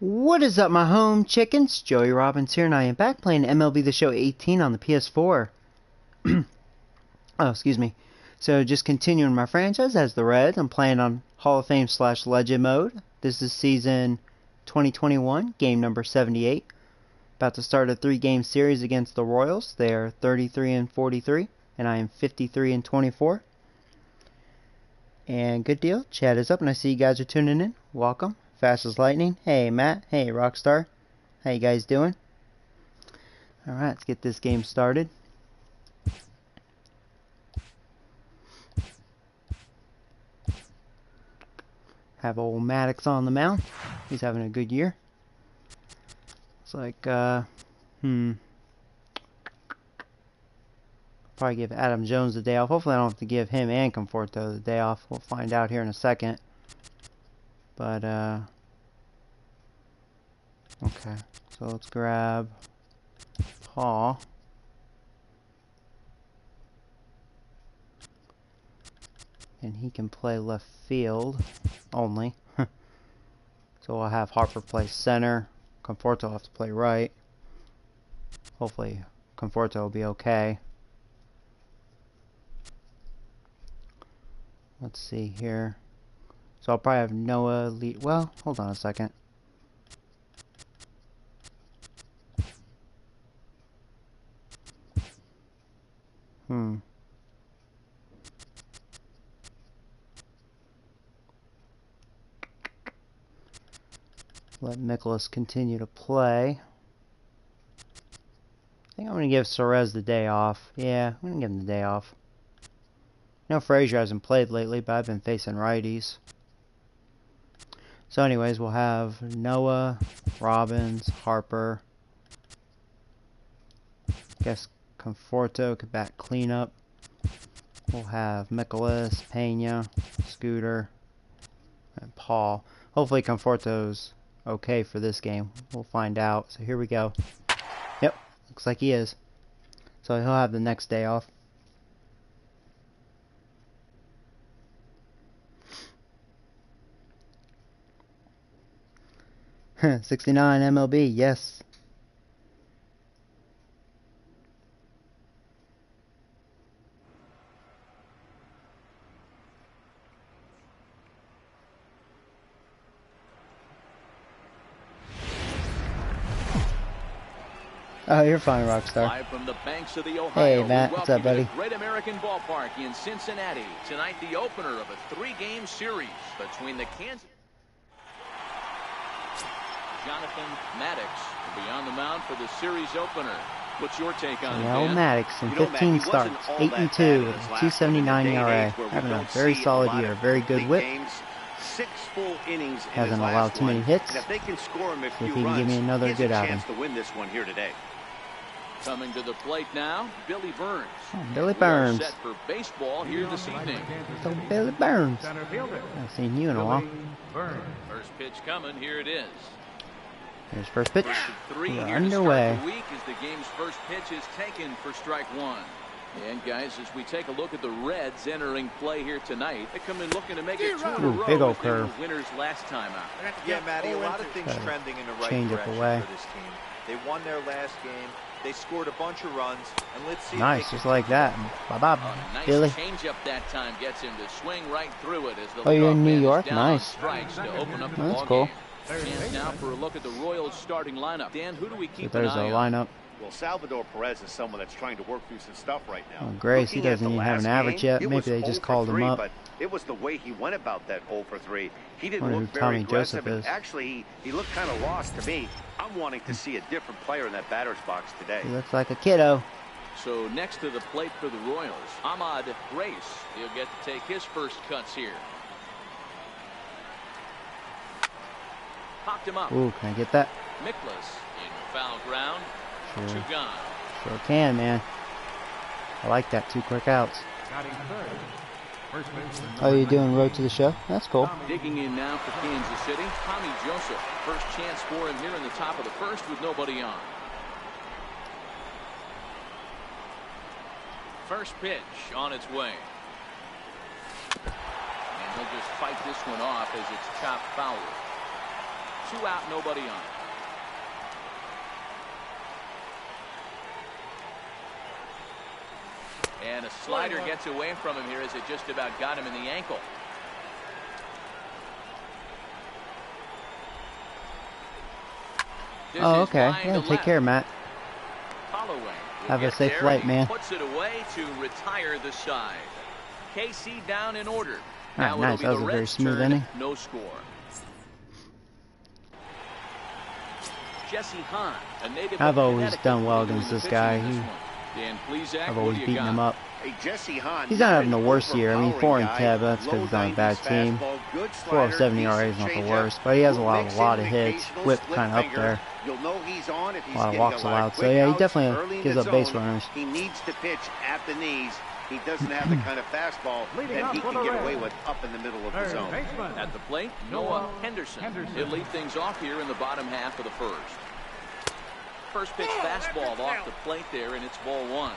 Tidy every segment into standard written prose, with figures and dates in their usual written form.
What is up, my home chickens? Joey Robbins here, and I am back playing MLB The Show 18 on the PS4. Oh, excuse me. So, just continuing my franchise as the Reds. I'm playing on Hall of Fame / Legend mode. This is season 2021, game number 78. About to start a 3-game series against the Royals. They are 33-43, and I am 53-24. And good deal. Chat is up, and I see you guys are tuning in. Welcome. Fast as lightning. Hey, Matt. Hey, Rockstar. How you guys doing? Alright, let's get this game started. Have old Maddox on the mound. He's having a good year. It's like, probably give Adam Jones the day off. Hopefully I don't have to give him and Conforto the day off. We'll find out here in a second. But, okay. So let's grab Paul. And he can play left field only. So we'll have Harper play center. Conforto will have to play right. Hopefully Conforto will be okay. Let's see here. So I'll probably have Noah lead. Well, hold on a second. Let Nicholas continue to play. I think I'm going to give Suarez the day off. Yeah, I'm going to give him the day off. I know Frazier hasn't played lately, but I've been facing righties. So anyways, we'll have Noah, Robbins, Harper. Guess Conforto could bat cleanup. We'll have Nicholas, Pena, Scooter, and Paul. Hopefully Conforto's okay for this game. We'll find out. So here we go. Yep, looks like he is. So he'll have the next day off. $69 MLB, yes. Oh, you're fine, Rockstar. Live from the banks of the Ohio, hey, Matt. What's up, buddy? Great American Ballpark in Cincinnati. Tonight, the opener of a 3-game series between the Kansas. Jonathan Maddox will be on the mound for the series opener. What's your take on it? Maddox in 15 starts, 8-2 with a 2.79 ERA. Having a very solid year, very good whip. 6 full innings. Hasn't allowed too many hits. If they can score him, if he can give me another good outing. To win this one here today. Coming to the plate now, Billy Burns. Oh, Billy Burns. Set for baseball here this evening. So Billy Burns. I've seen you in a while. First pitch coming. Here it is. Here's first pitch. We are underway. The week as the game's first pitch is taken for strike one. And guys, as we take a look at the Reds entering play here tonight, they come in looking to make it 2 in a row. Big old curve. Winners last time out. Yeah, Matty, a lot of things trending in the right change direction up away. for this team. They won their last game. They scored a bunch of runs, and let's see. Nice, just like that. Bye-bye, nice Billy. Change up that time gets him to swing right through it as the oh, you're in New York? down Nice. Strikes to open up the That's ball cool. Game. Chance now for a look at the Royals starting lineup. Dan, who do we keep So there's an a eye lineup. on? Well, Salvador Perez is someone that's trying to work through some stuff right now. Oh, Grace, he doesn't even have an average yet. Maybe they just called him up. But it was the way he went about that 0 for 3. He didn't wonder look who very Tommy aggressive. Joseph is. Actually, he looked kind of lost to me. I'm wanting to see a different player in that batter's box today. He looks like a kiddo. So next to the plate for the Royals, Ahmad Grace. He'll get to take his first cuts here. Popped him up. Ooh, can I get that? Nicholas in foul ground. Sure. 2 gone. Sure can, man. I like that. 2 quick outs. Oh, you're doing Road to the Show? That's cool. Digging in now for Kansas City, Tommy Joseph. First chance for him here in the top of the first with nobody on. First pitch on its way. And he'll just fight this one off as it's chopped foul. 2 out, nobody on. And a slider gets away from him here as it just about got him in the ankle. This Oh, is okay. line Yeah, to take left. care, Matt. Holloway will Have a get safe there, flight, and he man. puts it away to retire the side. KC down in order. All right, nice. That was a very smooth inning. No score. Jesse Hahn, a native I've of always Connecticut, done well doing against the this pitching guy. in this He- one. Dan Plesac, I've what always do you beaten got? him up. Hey, Jesse Hahn, He's not having the an worst year. I mean, 4 and overpowering 10, but that's guy. because he's on a Low bad 90s team. fastball, good 407 slider, ERA is not the decent worst, changeup. but he has a Mix lot in of an hits. occasional Whip split kind of up finger. there. You'll know he's on if he's A lot of getting walks a lot allowed. of So quick yeah, he outs definitely early in gives the up base zone. runners. He needs to pitch at the knees. He doesn't have the kind of fastball that he can get away with up in the middle of the zone. At the plate, Noah Henderson. He'll lead things off here in the bottom half of the first. First pitch fastball off the plate there, and it's ball 1.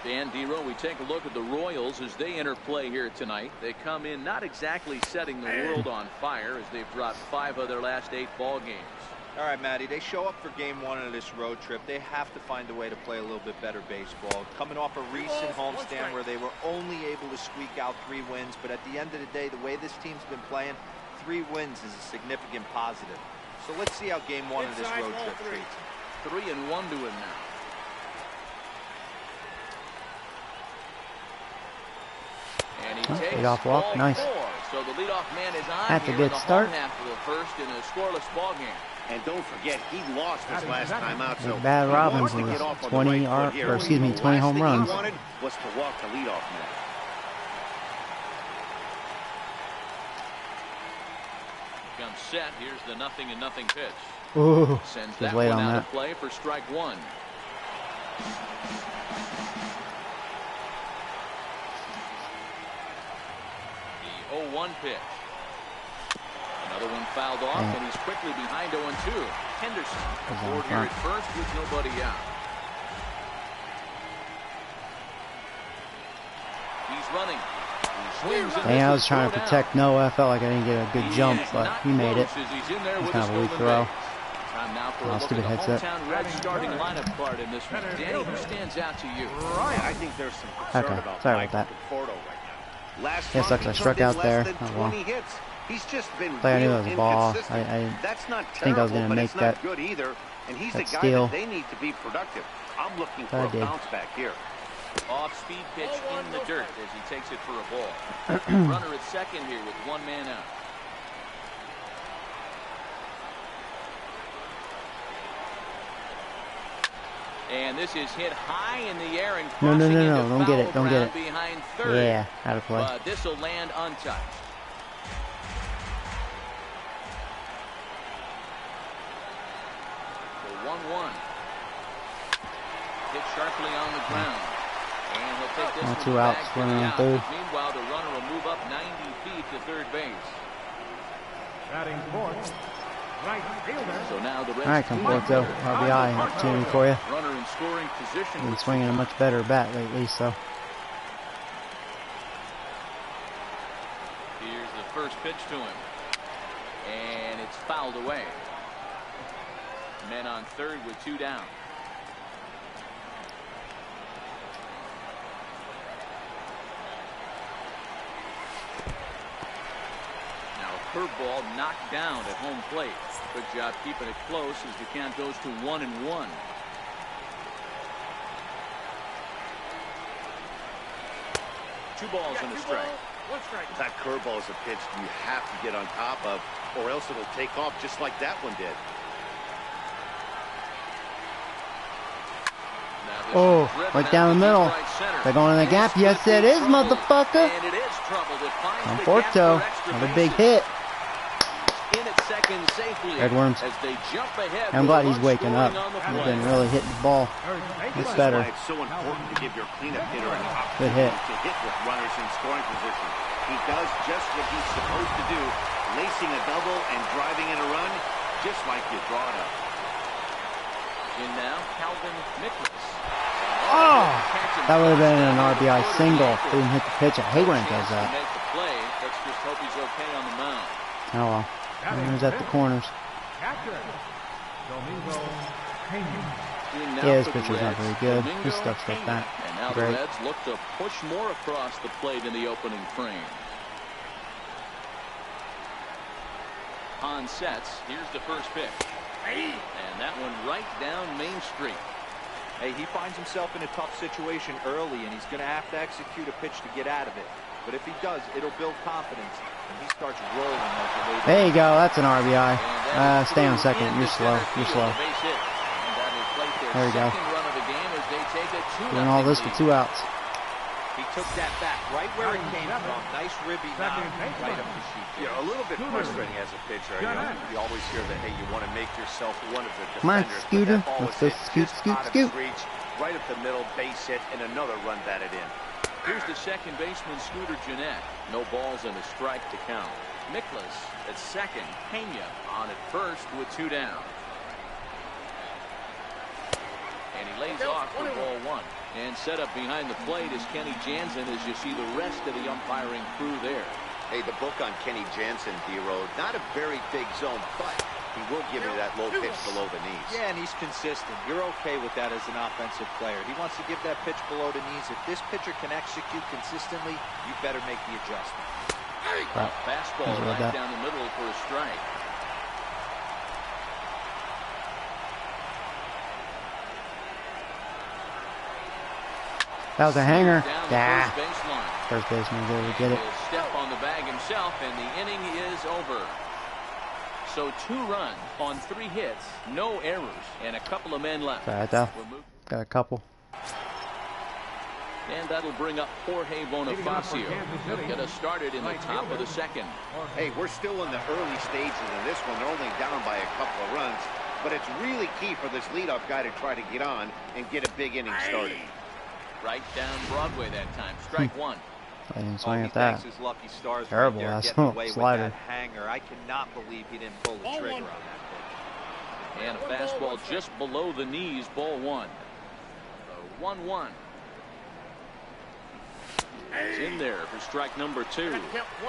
Dan Dero, we take a look at the Royals as they enter play here tonight. They come in not exactly setting the world on fire as they've dropped 5 of their last 8 ball games. All right, Matty, they show up for game 1 of this road trip. They have to find a way to play a little bit better baseball. Coming off a recent homestand where they were only able to squeak out 3 wins, but at the end of the day, the way this team's been playing, 3 wins is a significant positive. So let's see how game 1 of this road trip treats them. 3-1 to him now. And he takes leadoff walk, ball nice. 4. So the leadoff man is on That's a here good in the start. home half of the first in a scoreless ball game. And don't forget, he lost his last time out. So Bad he Robbins wants to was get off on the 20 right foot here. or excuse me, The 20 last home thing runs. he wanted was to walk the leadoff man. Comes set. Here's the 0-0 pitch. Ooh, Sends just that wait one on out that. of play for strike 1. The 0-1 pitch. Another one fouled off, and he's quickly behind 0-2. Henderson aboard here at first with nobody out. He's running. He swings and Dang, I was misses, trying to throw protect down. Noah. I felt like I didn't get a good jump, is but not he made it. close as he's in there It's with kind a of a weak stolen throw. base. Time now for a Oh, look at stupid the headset. hometown Reds starting lineup card in this one. Danny, who stands out to you? I think there's some concern Okay, about sorry Michael about that. Conforto right now. Last Yeah, month, sucks he I struck turned in out there. less than Oh, well. 20 hits. He's just been Like I knew real it was a ball. inconsistent. I That's not think I was terrible, gonna but make it's that- not good either. And he's the that guy steal. that they need to be productive. I'm looking for I a did. bounce back here. Off-speed pitch in the dirt as he takes it for a ball. Runner at second here with 1 man out. And this is hit high in the air and No, crossing no, no, into no, don't get it, foul don't get ground it. behind third. Yeah, out of play. But this will land untouched. The 1-1. Hit sharply on the ground. And he'll take this Now one 2 back outs, to runner the on out. third. Meanwhile, the runner will move up 90 feet to third base. Batting fourth, right fielder. So now the Reds All right, Conforto, RBI opportunity for you. runner in scoring position. Been with swinging a much better bat lately, so Here's the first pitch to him. And it's fouled away. Men on third with 2 down. Now a curveball knocked down at home plate. Good job keeping it close as the count goes to 1-1. Two balls and a strike. That curveball is a pitch you have to get on top of, or else it'll take off just like that one did. Now this Oh, is driven right out down to the middle. deep right center. They're going in the And gap. it's Yes, gonna it be is, trouble. motherfucker. And it is trouble. It finds the Conforto gap for extra with a big bases. hit. In at second safely. Edwards. As they jump ahead. I'm with glad a he's run waking up. scoring on the He's play. been really hitting the ball. This It's is better. why it's so important to give your cleanup hitter an Good hit. opportunity to hit with runners in scoring position. He does just what he's supposed to do, lacing a double and driving in a run, just like you draw it up. In now, Calvin Nicholas. Oh, that would have been an RBI single. Didn't hit the pitch. I hate when it does that. Make the play. Let's just hope he's okay on the mound. Oh well. Runners at the corners. Catcher, Yeah, his pitcher's not very good. His stuff's like that. And now Great. the Reds look to push more across the plate in the opening frame. On sets, here's the first pitch. And that one right down Main Street. Hey, he finds himself in a tough situation early, and he's going to have to execute a pitch to get out of it. But if he does, it'll build confidence, and he starts rolling like the way. There you go. That's an RBI. Stay on second. You're slow. You're slow. There you go. Doing all this with 2 outs. He took that back right where it came from. Nice ribby knock right up the sheet. Yeah, a little bit frustrating as a pitcher. You always hear that, hey, you want to make yourself one of the defenders. Come on, Scooter. Let's go scoot, scoot, scoot. Reach, right up the middle, base hit, and another run batted in. Here's the second baseman, Scooter Jeanette. No balls and a strike to count. Miklas at second. Pena on at first with 2 down. And he lays off for ball 1. And set up behind the plate is Kenny Jansen as you see the rest of the umpiring crew there. Hey, the book on Kenny Jansen, D-Road, not a very big zone, but he will give you that low pitch below the knees. Yeah, and he's consistent. You're okay with that as an offensive player. He wants to give that pitch below the knees. If this pitcher can execute consistently, you better make the adjustment. Wow. Fastball right down the middle for a strike. That was a hanger. Yeah. First baseman, there we get it. He'll step on the bag himself, and the inning is over. So 2 runs on 3 hits, no errors, and a couple of men left. Right though. Got a couple. And that'll bring up Jorge Bonifacio. He'll get us started in the top of the second. Hey, we're still in the early stages of this one. They're only down by a couple of runs, but it's really key for this leadoff guy to try to get on and get a big inning started. Right down Broadway that time. Strike 1. I didn't swing at that. His lucky stars Terrible right there, ass getting away with slider. that hanger. I cannot believe he didn't pull the trigger on that pitch. And a fastball just below the knees, ball 1. 1-1. It's in there for strike number 2.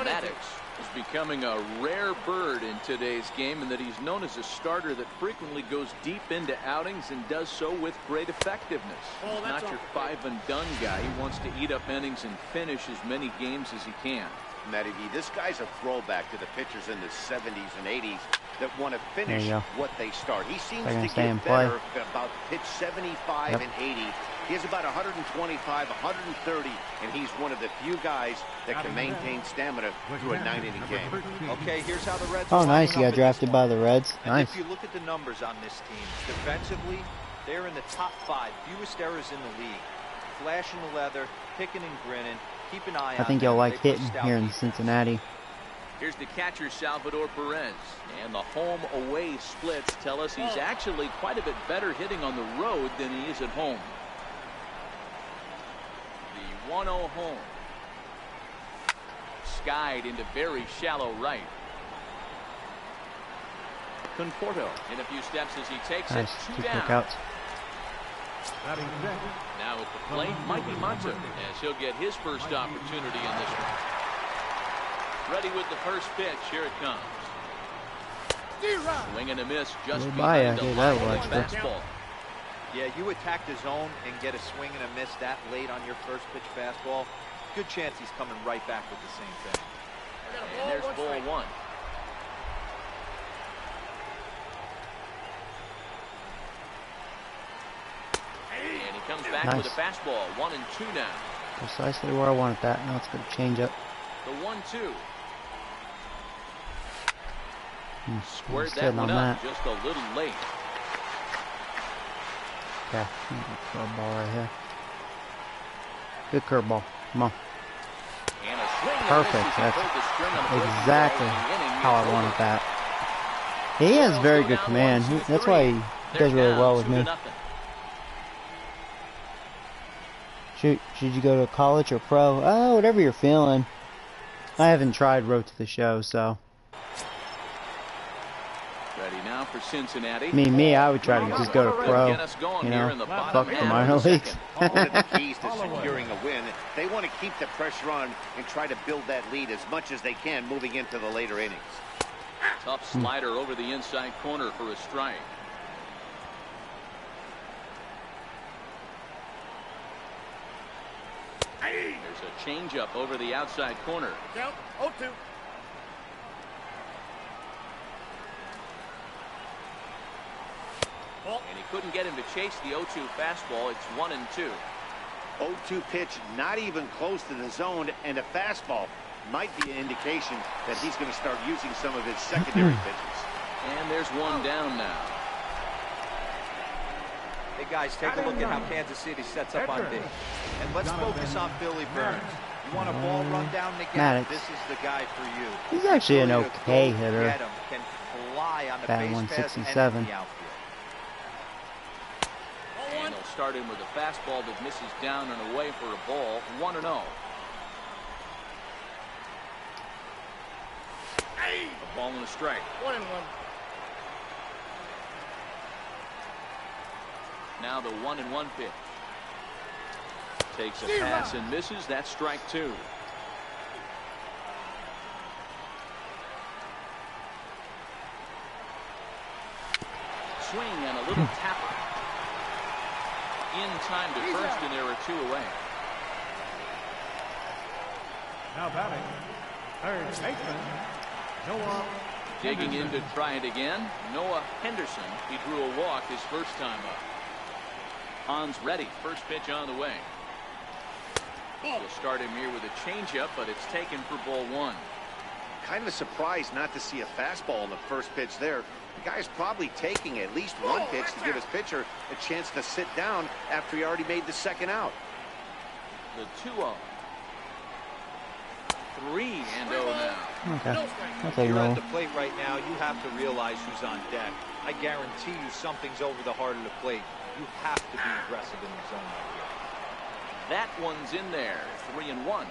Maddox is becoming a rare bird in today's game in that he's known as a starter that frequently goes deep into outings and does so with great effectiveness. He's not your 5-and-done guy. He wants to eat up innings and finish as many games as he can. Matty V, this guy's a throwback to the pitchers in the 70s and 80s that want to finish what they start. He seems to get better about pitch 75 and 80. He has about 125, 130, and he's one of the few guys that can maintain stamina through a 9-inning game. Okay, here's how the Reds Oh, nice. He got drafted by the Reds. Nice. If you look at the numbers on this team, defensively, they're in the top 5, fewest errors in the league. Flashing the leather, picking and grinning. Keep an eye on I think you'll like hitting here in Cincinnati. Here's the catcher, Salvador Perez. And the home-away splits tell us he's actually quite a bit better hitting on the road than he is at home. The 1-0 home. Skied into very shallow right. Conforto in a few steps as he takes Nice. it 2 down. quick outs. Now at the plate, Mikey Monta, as he'll get his first opportunity in this one. Ready with the first pitch. Here it comes. Swing and a miss just behind the line of the fastball. Yeah, you attack the zone and get a swing and a miss that late on your first pitch fastball. Good chance he's coming right back with the same thing. And there's ball 1. And he comes back with a fastball. 1-2 now. Precisely where I wanted that. Now it's going to change up. The 1-2. Squared that Sitting one on up that. just a little late. Okay, curveball right here. Good curveball. Come on. And a swing and Perfect. misses. He That's pulled the string on the exactly first ball, and the inning how is I wanted over. that. He has very good command. That's why he does really well with me. Should you go to college or pro? Oh, whatever you're feeling. I haven't tried Road to the Show, so. Ready now for Cincinnati. Me, I would try to just go to pro. Get us going You here know, in the fuck bottom the half minor of the leagues. second. One of the keys to securing a win, they want to keep the pressure on and try to build that lead as much as they can moving into the later innings. Tough slider over the inside corner for a strike. There's a changeup over the outside corner. Count 0-2. And he couldn't get him to chase the 0-2 fastball. It's 1-2. 0-2 pitch, not even close to the zone, and a fastball might be an indication that he's going to start using some of his secondary pitches. And there's one down now. Hey guys, take a look at how Kansas City sets up on D. And let's focus on Billy Burns. You want a ball run down the gap? This is the guy for you. He's actually an okay hitter. Get him, can fly on the Batting base paths and in 167. the outfield. And they'll start in with a fastball that misses down and away for a ball. 1-0. A ball and a strike. 1-1. Now the 1-1 pitch. Takes a pass and misses. That's strike 2. Swing and a little tapper. In time to first, and there are 2 away. Now batting, third baseman, Noah. Digging in to try it again, Noah Henderson. He drew a walk his first time up. Hans ready. First pitch on the way. We'll start him here with a changeup, but it's taken for ball 1. Kind of surprised not to see a fastball in the first pitch there. The guy's probably taking at least one pitch to give his pitcher a chance to sit down after he already made the second out. The 2-0. 3-0 now. Okay. If you're at the plate right now, you have to realize who's on deck. I guarantee you something's over the heart of the plate. You have to be aggressive in the zone right here. That one's in there. 3-1.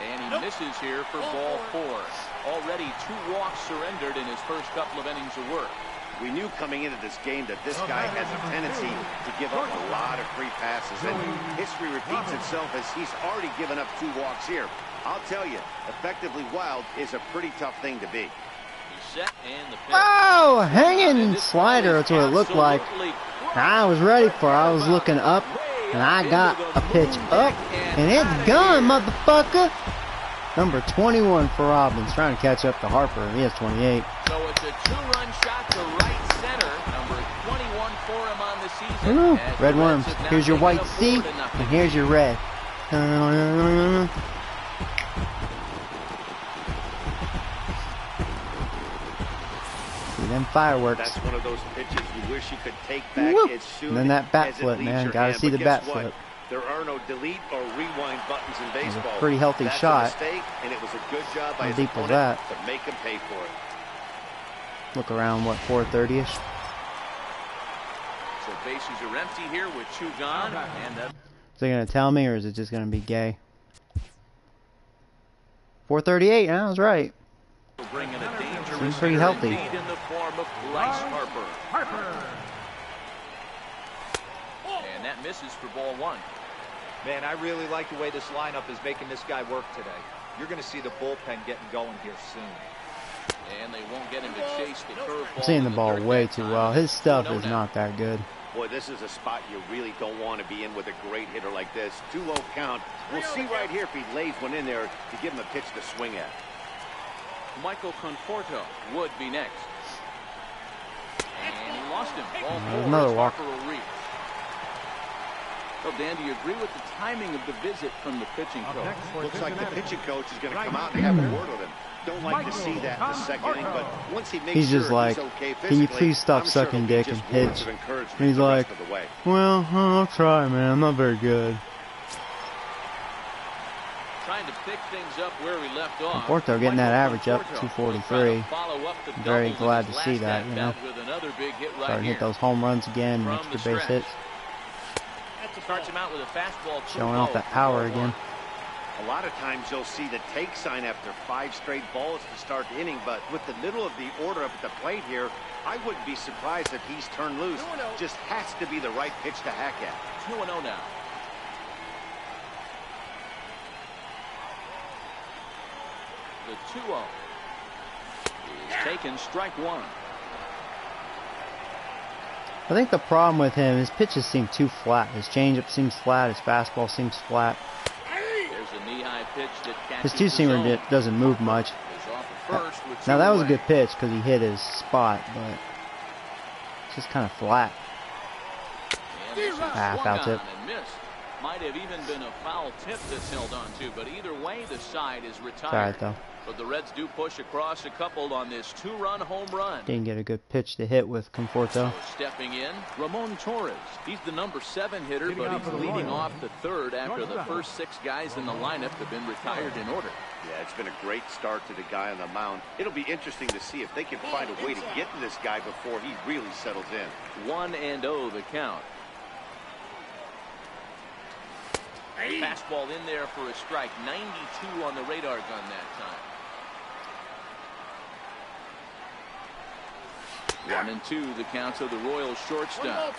And he misses here for ball 4. Already 2 walks surrendered in his first couple of innings of work. We knew coming into this game that this guy has a tendency to give up a lot of free passes, and history repeats itself as he's already given up 2 walks here. I'll tell you, effectively wild is a pretty tough thing to be. He's set and the pitch. Oh, hanging slider. That's what it looked like. I was ready for it. I was looking up, and I got a pitch up, and it's gone, motherfucker. Number 21 for Robbins, trying to catch up to Harper. He has 28. So it's a 2-run shot to right center. Number 21 for him on the season. Red worms. Here's your white C, and here's your red. See them fireworks. That's one of those pitches you wish you could take back as soon and then that bat as it flip, leaves man. your Gotta hand. see the But bat guess what? flip. There are no delete or rewind buttons in It was baseball. a pretty healthy That's shot. a mistake, and it was a good job by How his deep was opponent that? to make him pay for it. Look around, what, 430-ish? So bases are empty here with 2 gone. And Is they going to tell me, or is it just going to be gay? 438, I was right. bringing a dangerous Seems pretty healthy. lead in the form of Bryce Harper. And that misses for ball 1. Man, I really like the way this lineup is making this guy work today. You're going to see the bullpen getting going here soon. And they won't get him to chase the curveball. I'm seeing the ball way too well. His stuff is No not that good. Boy, this is a spot you really don't want to be in with a great hitter like this. Too low count. We'll see right here if he lays one in there to give him a pitch to swing at. Michael Conforto would be next. And he lost him. Ball 4. Another walk. Harper will reach. Well, Dan, do you agree with the timing of the visit from the pitching coach? Looks like the pitching coach is going to come out and have a word with him. Don't like to see that in the second inning, but once he makes He's just sure like, he's okay physically, can you please stop I'm sure sucking it'll be dick just and words pitch? of encouragement And he's the like, rest of the way. well, I'll try, man. I'm not very good. Trying to pick things up where we left off. Conforto getting that average up, Conforto 243. follow up the I'm very doubles in glad his to see last that, you know. at-bat with another big hit right Starting to here. hit those home runs again, From extra the base stretch. hits. Starts him out with a fastball. Showing off that power again. A lot of times you'll see the take sign after 5 straight balls to start the inning, but with the middle of the order up at the plate here, I wouldn't be surprised if he's turned loose. Just has to be the right pitch to hack at. 2-0 now. The 2-0 is taken, strike 1. I think the problem with him, his pitches seem too flat. His changeup seems flat. His fastball seems flat. There's a knee-high pitch that His catches two-seamer doesn't move much. Now that was a good pitch because he hit his spot, but it's just kind of flat. Foul tip. Might have even been a foul tip that's held on to, but either way, the side is retired. Alright though. But the Reds do push across a couple on this 2-run home run. Didn't get a good pitch to hit with Conforto. So stepping in, Ramon Torres. He's the number 7 hitter, but he's leading off the third after the first 6 guys in the lineup have been retired in order. Yeah, it's been a great start to the guy on the mound. It'll be interesting to see if they can find a way to get to this guy before he really settles in. 1-0 the count. Fastball in there for a strike. 92 on the radar gun that time. 1-2 the count, so the Royals shortstop.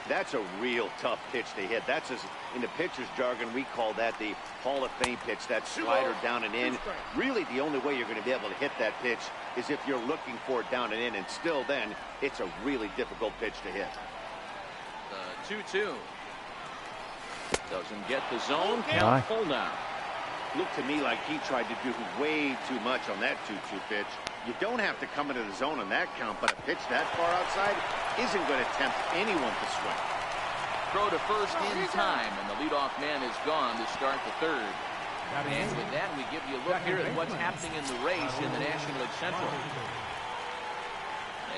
That's a real tough pitch to hit. That's, as in the pitcher's jargon, we call that the Hall of Fame pitch. That slider down and in. Really, the only way you're going to be able to hit that pitch is if you're looking for it down and in, and still then, it's a really difficult pitch to hit. 2-2. Doesn't get the zone. Count full now. Looked to me like he tried to do way too much on that 2-2 pitch. You don't have to come into the zone on that count, but a pitch that far outside isn't going to tempt anyone to swing. Throw to first in time, and the leadoff man is gone to start the third. And with that, we give you a look here at what's happening in the race in the National League Central.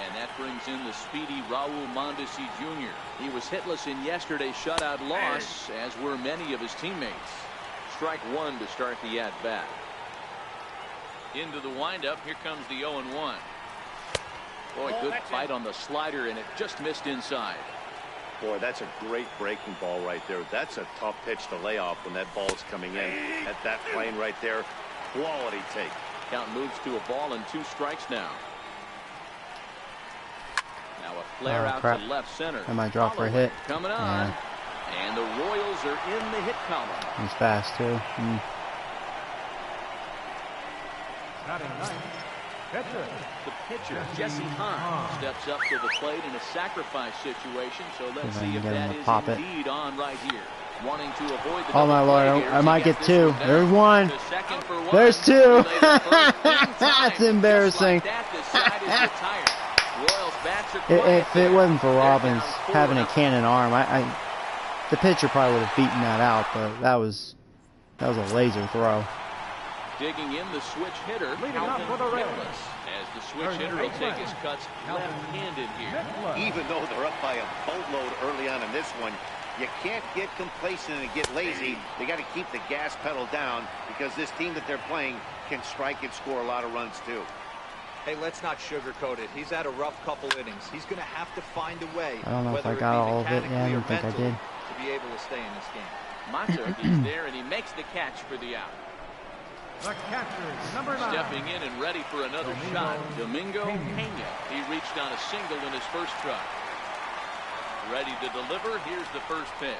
And that brings in the speedy Raul Mondesi Jr. He was hitless in yesterday's shutout loss, as were many of his teammates. Strike 1 to start the at-bat. Into the windup, here comes the 0-1. Boy, good fight on the slider, and it just missed inside. Boy, that's a great breaking ball right there. That's a tough pitch to lay off when that ball is coming in. At that plane right there, quality take. Count moves to a ball and 2 strikes now. Now a flare out to left center. I might drop for a hit. Coming on. Yeah. And the Royals are in the hit column. He's fast too. The pitcher, Jesse Hahn, steps up to the plate in a sacrifice situation. So let's see if that is indeed on right here. Wanting to avoid the oh my lord, I might get 2. There's 1. There's 2. That's embarrassing. If it wasn't for Robbins having a cannon arm, the pitcher probably would have beaten that out, but that was a laser throw. Digging in the switch hitter, as the switch hitter will take his cuts left-handed here. Even though they're up by a boatload early on in this one, you can't get complacent and get lazy. They got to keep the gas pedal down because this team that they're playing can strike and score a lot of runs too. Hey, let's not sugarcoat it. He's had a rough couple innings. He's going to have to find a way. I don't know if I got all of it. Yeah, I don't think I did. To be able to stay in this game. Mata is there, and he makes the catch for the out. The catcher, number 9. Stepping in and ready for another shot, Domingo Pena. He reached on a single in his first try. Ready to deliver. Here's the first pitch.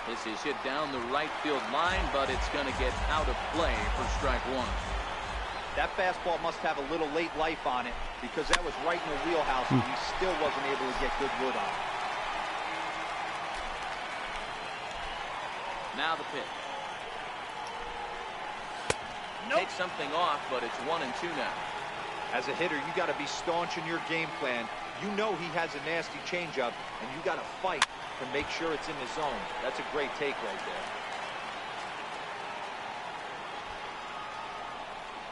This is hit down the right field line, but it's going to get out of play for strike 1. That fastball must have a little late life on it because that was right in the wheelhouse and he still wasn't able to get good wood on it. Now the pitch. Take something off, but it's 1-2 now. As a hitter, you got to be staunch in your game plan. You know he has a nasty changeup, and you got to fight to make sure it's in the zone. That's a great take right there.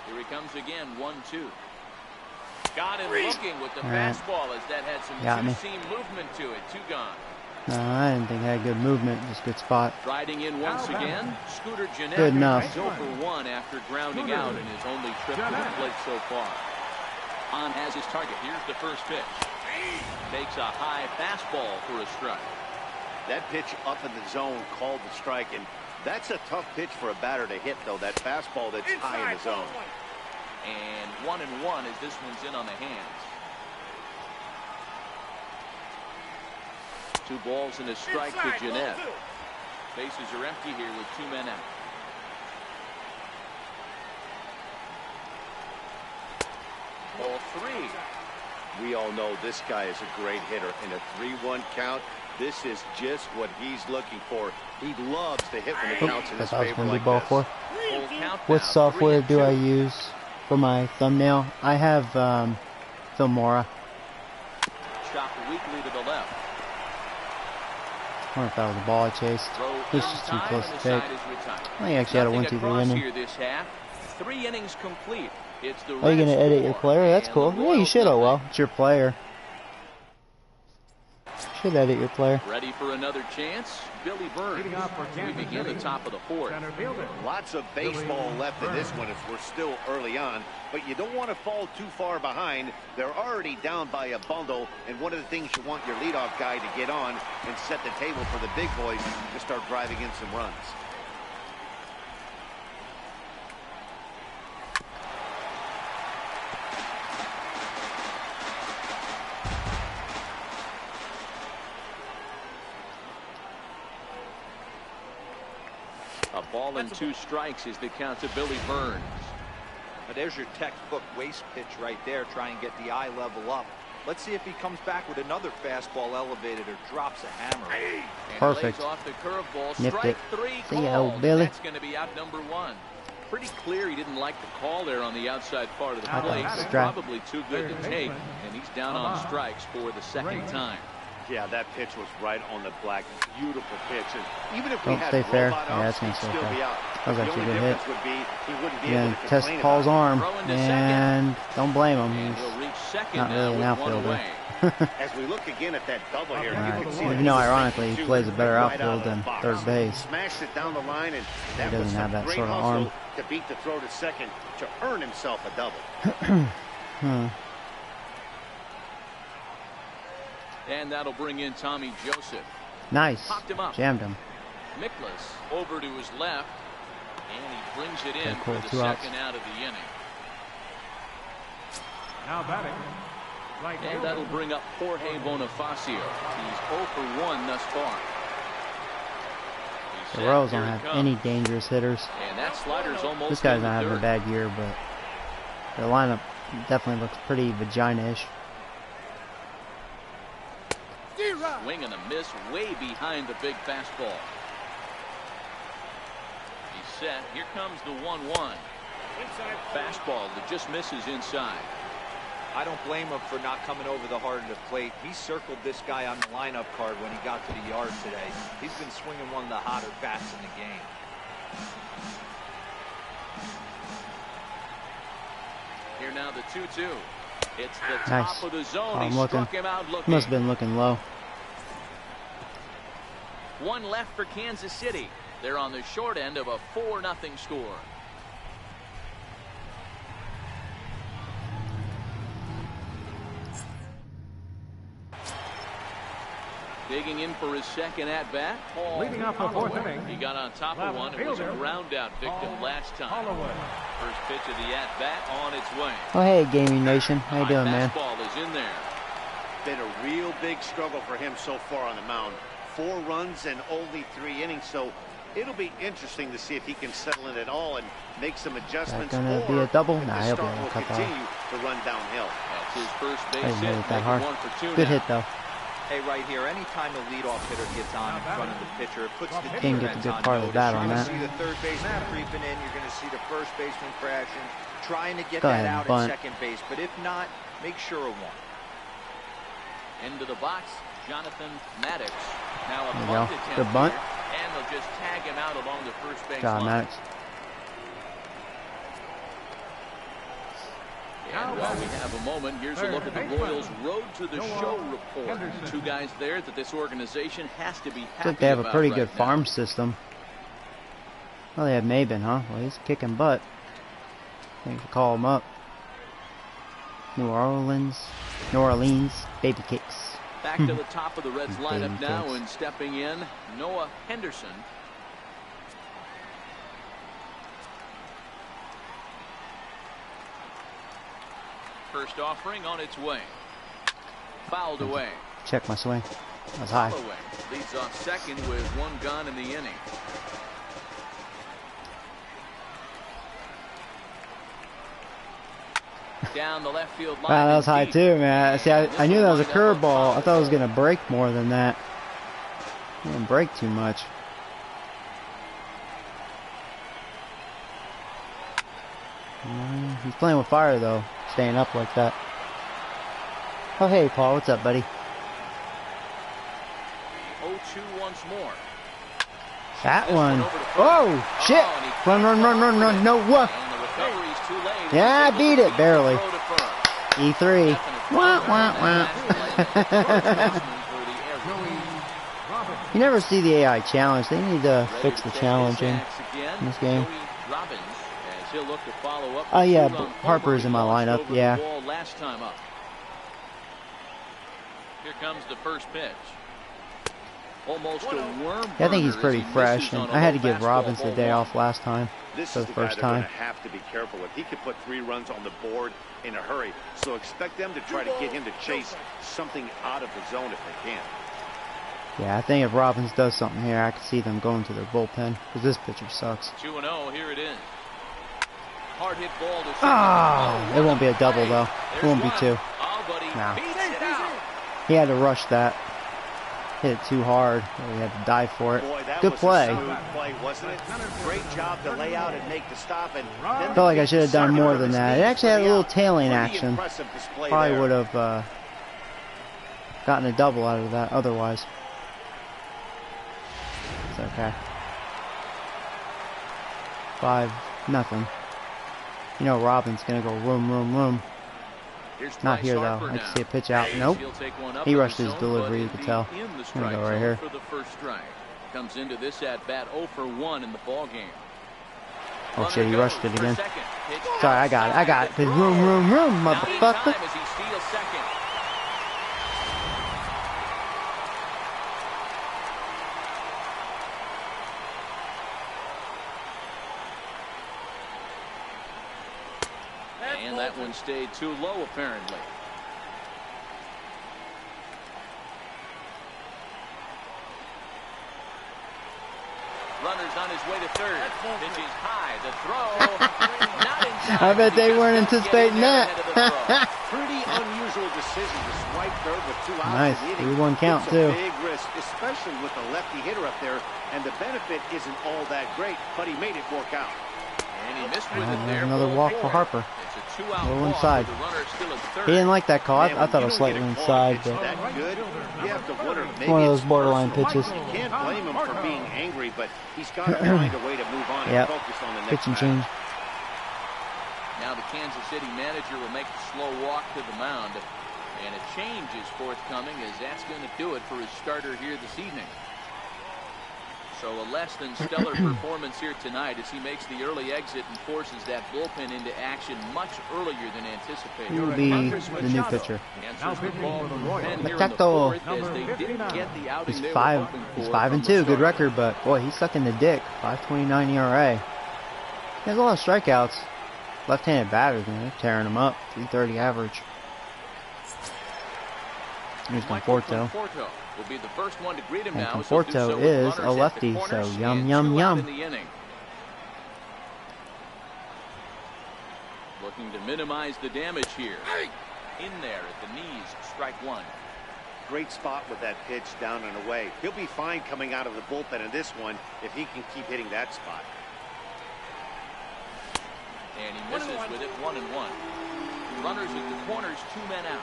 Here he comes again, 1-2. Got him looking with the fastball as that had some two-seam movement to it. 2 gone. No, I didn't think I had good movement. Just good spot. Riding in once again, Scooter Gennett. Good enough. 0 for 1 after grounding out in his only trip to the plate so far. Hahn has his target. Here's the first pitch. Takes a high fastball for a strike. That pitch up in the zone called the strike, and that's a tough pitch for a batter to hit, though. That fastball that's high in the zone. And 1-1 as this one's in on the hands. 2 balls and a strike to Gennett. Bases are empty here with 2 men out. Ball 3. We all know this guy is a great hitter. In a 3-1 count, this is just what he's looking for. He loves to hit when it counts in his favor like ball this. 4. What software do I use for my thumbnail? I have Filmora. Chopped weakly to the left. I wonder if that was the ball I chased. This is too close to take. I actually had a 1-2-3 inning. This half. 3 innings complete. It's the Are you gonna edit your player? That's cool. Yeah, you should. Oh well, it's your player. Should edit your player. Ready for another chance? Billy Burns. We begin the top of the 4th. Lots of baseball left in this one as we're still early on, but you don't want to fall too far behind. They're already down by a bundle, and one of the things you want your leadoff guy to get on and set the table for the big boys to start driving in some runs. A ball and 2 strikes is the count to Billy Burns. But there's your textbook waste pitch right there. Try and get the eye level up. Let's see if he comes back with another fastball elevated or drops a hammer. Perfect. And off the curveball. Nipped Strike it. 3 See ya, called. old Billy. That's going to be out number 1. Pretty clear he didn't like the call there on the outside part of the plate. Probably too good to take, and he's down on strikes for the second time. Yeah, that pitch was right on the black. Beautiful pitch. And even if we Don't had stay fair. robot Yeah, outs, that's gonna he'd stay still fair. be out. That was The actually a only good hit. difference would be he wouldn't be Yeah, able to test complain Paul's about arm, Throwing to and don't blame him. And He's he'll reach second not really an now with 1 outfielder. away. it. As we look again at that double here, Right. you can see Even though ironically he plays a better outfield than third base. Smashed it down the line, and that was doesn't have some that great sort of hustle arm. to beat the throw to second to earn himself a double. And that'll bring in Tommy Joseph. Nice. Popped him up. Jammed him. Miklas over to his left, and he brings it in Okay, cool. for the 2 outs. second out of the inning. Now batting. Right And fielder. that'll bring up Jorge Bonifacio. He's 0 for 1 thus far. He's The set. Royals Here don't it have comes. any dangerous hitters. And that slider's almost This guy's in the not having a dirt. bad year, but the lineup definitely looks pretty vagina-ish. Swing and a miss way behind the big fastball. He's set. Here comes the 1-1. Fastball that just misses inside. I don't blame him for not coming over the heart of the plate. He circled this guy on the lineup card when he got to the yard today. He's been swinging one of the hotter bats in the game. Here now the 2-2. It's the Nice. top of the zone. I'm He looking. struck him out looking. Must have been looking low. 1 left for Kansas City. They're on the short end of a 4-0 score. Digging in for his second at-bat, Paul Leading off the 4th Holloway. inning. He got on top of one and was a ground-out victim last time. Holloway. First pitch of the at-bat on its way. Oh hey, Gaming Nation, how you doing, man? Fastball is in there. Been a real big struggle for him so far on the mound. 4 runs and only 3 innings, so it'll be interesting to see if he can settle in at all and make some adjustments. That gonna or be a double? if Nah, the he'll be start able will to cut that continue to run downhill. That's his first I base didn't hit. hit it that Making hard. 1 for 2 Good now. hit though. Hey, right here, anytime a leadoff hitter gets on in front of the pitcher, it puts the Didn't get defense the good on part of notice. that You're on going to that. see the third baseman creeping in. You're going to see the first baseman crashing, trying to get Go that ahead, out bunt. at second base. But if not, make sure of one. Into the box, Jonathan Maddox. Now a There you bunt go. attempt Good bunt. here, and they'll just tag him out along the first base John line. Maddox. And while we have a moment, here's a look at the Royals' Road to the Show report. 2 guys there that this organization has to be Looks happy like they have a about pretty right good now. farm system. Well, they have Maben, huh? Well, he's kicking butt. I think to call him up. New Orleans, baby kicks. Back to the top of the Reds Baby lineup now, kicks. and stepping in, Noah Henderson. First offering on its way. Fouled away. Check my swing. That was high. Holloway leads off second with 1 gone in the inning. Down the left field line. Wow, that was high too, man. See, I knew that was a curveball. I thought it was going to break more than that. It didn't break too much. He's playing with fire, though. Staying up like that. Oh, hey, Paul. What's up, buddy? 0-2 once more. That one. Oh, shit. Run, run, run, run, run. No, what? Yeah, I beat it. Barely. E3. Wah, wah, wah. You never see the AI challenge. They need to fix the challenging in this game. Oh, yeah. Harper's in my lineup. Yeah. Here comes the first pitch. Almost a worm. Yeah, I think he's pretty fresh, and I had to give Robbins the day off last time. This for is the the first guy time. they're going to have to be careful with. He could put 3 runs on the board in a hurry, so expect them to try to get him to chase something out of the zone if they can. Yeah, I think if Robbins does something here, I could see them going to their bullpen, because this pitcher sucks. 2-0, here it is. Hard hit ball to Ah, it won't be a double, though. It won't be 2. No. He had to rush that. Hit it too hard. He had to dive for it. Boy, that Good was play. a smooth play, wasn't it? Great job to lay out and make the stop. And then Felt like I should have done more than his that. It knees actually for had a the little out. tailing Pretty action. impressive display Probably there. would have gotten a double out of that otherwise. It's okay. 5-0. You know Robbins gonna go room, room, room. Not here though. I can see a pitch out. Nope. He rushed his delivery. You could tell. I'm gonna go right here. For the first strike. Comes into this at bat 0 for 1 in the ball game. Oh shit, he rushed it again. Sorry, I got it. I got it. Cause room, room, room, motherfucker. As he steals second. And that one stayed too low, apparently. Runners on his way to third. Pitch is high. The throw. Not in time. I bet they weren't anticipating that. Pretty unusual decision to swipe third with 2 outs. Nice. in the inning. 3-1 count It's too. a big risk, especially with a lefty hitter up there, and the benefit isn't all that great, but he made it work out. And he missed with it there. Another walk for Harper. It's a 2-out Little walk inside. with the runner still at third. He didn't like that call. Man, I thought it was when you slightly don't get a call inside, pitch but that good, you have to wonder, maybe one of those it's borderline personal. pitches. You can't blame him for being angry, but he's got to find a way to move on and Yep. focus on the next Pitch and batter. change. Now the Kansas City manager will make a slow walk to the mound. And a change is forthcoming, as that's going to do it for his starter here this evening. So a less than stellar performance here tonight as he makes the early exit and forces that bullpen into action much earlier than anticipated. He will be the new pitcher. Answers the ball from the pen here in the Machado. fourth as they didn't get the outing He's they were 5. hoping He's for 5 from and the 2. Good start. record, but boy, he's sucking the dick. 5.29 ERA. He has a lot of strikeouts. Left-handed batters, man, they're tearing him up. 330 average. Here's Conforto. Conforto will be the first one to greet him And now. as he'll do Conforto so with is runners a at the lefty, corners so yum, and yum, 2 out yum. in the inning. Looking to minimize the damage here. In there at the knees, strike 1. Great spot with that pitch down and away. He'll be fine coming out of the bullpen in this one if he can keep hitting that spot. And he misses with it, 1-1. Runners at the corners, 2 men out.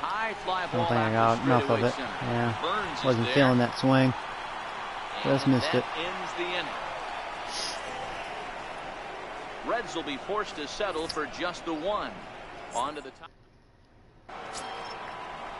High fly I ball. don't think I got enough of it. Yeah, wasn't feeling that swing. Just missed it. Ends the inning. Reds will be forced to settle for just the 1. On to the top.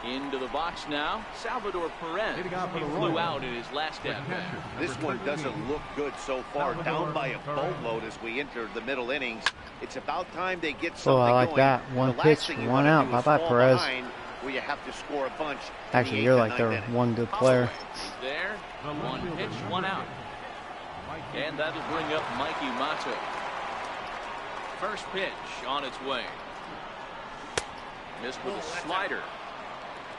Into the box now, Salvador Perez. He flew out in his last at-bat. This one doesn't look good so far. Down by a boatload as we enter the middle innings. It's about time they get something Oh, I like going. that. One The last pitch, thing you one wanna out. do is Bye-bye, fall Perez. behind where you have to score a bunch. in Actually, the you're 8th like and their 9th inning. one good player. He's there. 1 pitch, 1 out. And that'll bring up Mikey Motto. First pitch on its way. Missed with a slider.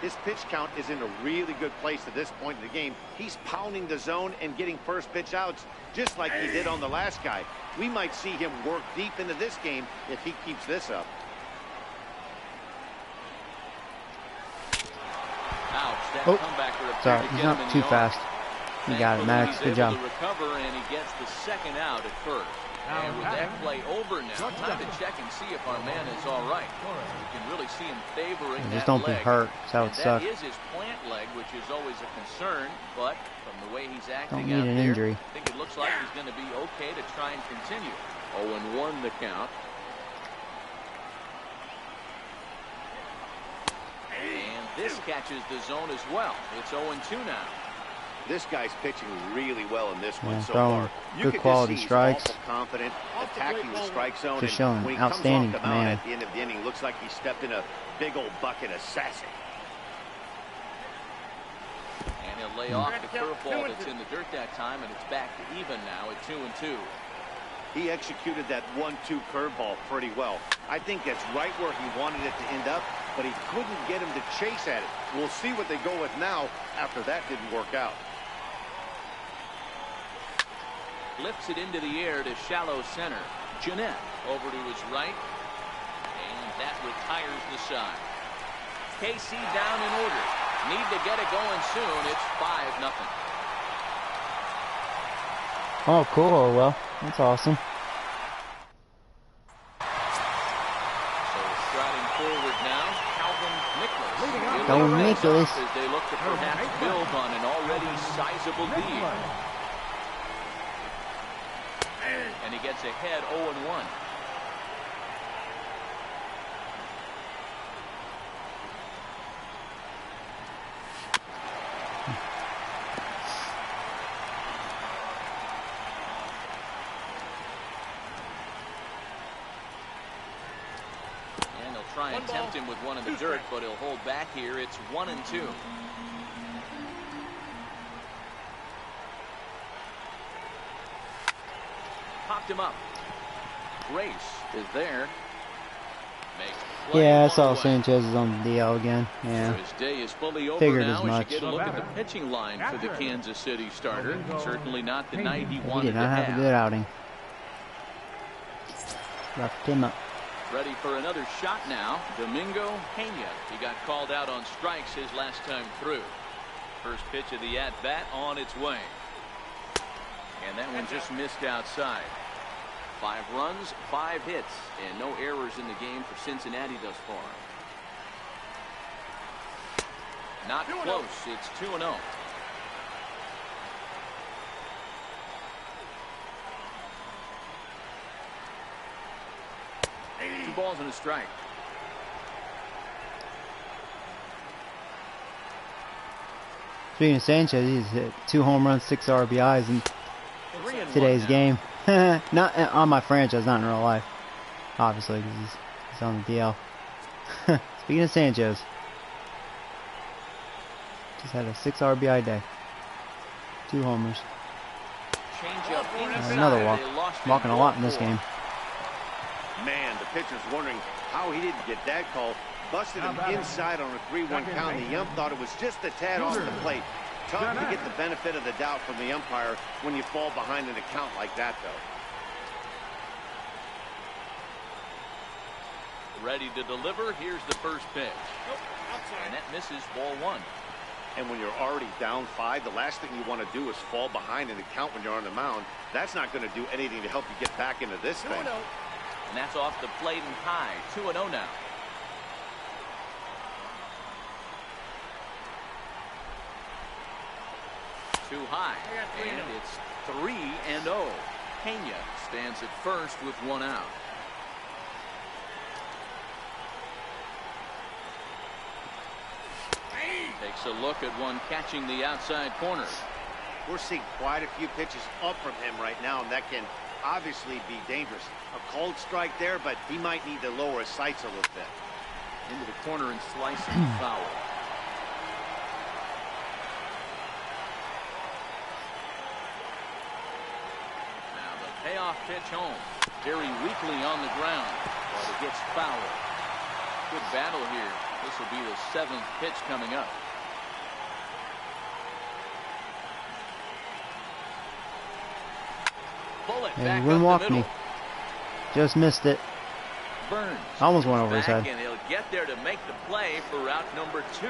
His pitch count is in a really good place at this point in the game. He's pounding the zone and getting first pitch outs, just like he did on the last guy. We might see him work deep into this game if he keeps this up. Oh, sorry, he's not too fast. You got it, Max. Good job. Recover, and he gets the second out at first. And with that play over now, time to check and see if our man is all right. You can really see him favoring that just don't be leg. hurt. That's how it sucks. That is his plant leg, which is always a concern. But from the way he's acting Don't need an injury. I think it looks like he's going to be okay to try and continue. 0-1 the count. And this catches the zone as well. It's 0-2 now. This guy's pitching really well in this one so throwing far. good quality strikes. He's confident, attacking the strike zone. Just showing when he outstanding comes off the mound command. at the end of the inning, looks like he stepped in a big old bucket of sassy. And he'll lay off the curveball that's in the dirt that time, and it's back to even now at 2-2. He executed that 1-2 curveball pretty well. I think that's right where he wanted it to end up, but he couldn't get him to chase at it. We'll see what they go with now after that didn't work out. Lifts it into the air to shallow center. Jeanette over to his right, and that retires the side. KC down in order. Need to get it going soon. It's 5-0. Oh, cool. Oh, well, that's awesome. So striding forward now, Calvin Nicholas. Go Nicholas. As they look to perhaps build on an already sizable lead. And he gets ahead 0-1. And he'll try and tempt him with one in the dirt, but he'll hold back here. It's 1-2. Popped him up. Grace is there. Yeah, I saw Sanchez is on the DL again. Yeah. His day is fully over Figured now as much. as you get a look at the pitching line for the Kansas City starter. Certainly not the night he He wanted did to not have a good outing. Left him up. Ready for another shot now. Domingo Pena. He got called out on strikes his last time through. First pitch of the at-bat on its way. And that one just missed outside. 5 runs, 5 hits, and no errors in the game for Cincinnati thus far. Not close. It's 2-0. Two balls and a strike. Speaking of Sanchez, he's hit 2 home runs, 6 RBIs in today's game. Not on my franchise, not in real life. Obviously, because he's on the DL. Speaking of Sanchez, just had a 6 RBI day. 2 homers. Another walk. Walking a lot in this game. Man, the pitcher's wondering how he didn't get that call. Busted him inside on a 3-1 count. The ump thought it was just a tad off the plate. Tough to get the benefit of the doubt from the umpire when you fall behind in a count like that, though. Ready to deliver. Here's the first pitch. And that misses, ball 1. And when you're already down 5, the last thing you want to do is fall behind in the count when you're on the mound. That's not going to do anything to help you get back into this thing. And that's off the plate and high. 2-0 now. Too high. And it's 3-0. Pena stands at first with 1 out. Takes a look at one catching the outside corner. We're seeing quite a few pitches up from him right now, and that can obviously be dangerous. A cold strike there, but he might need to lower his sights a little bit. Into the corner and slicing foul. Now the payoff pitch home. Very weakly on the ground, but it gets foul. Good battle here. This will be the 7th pitch coming up. Hey, he wouldn't walk me. Just missed it. Burns almost went over his head. And he'll get there to make the play for route number 2.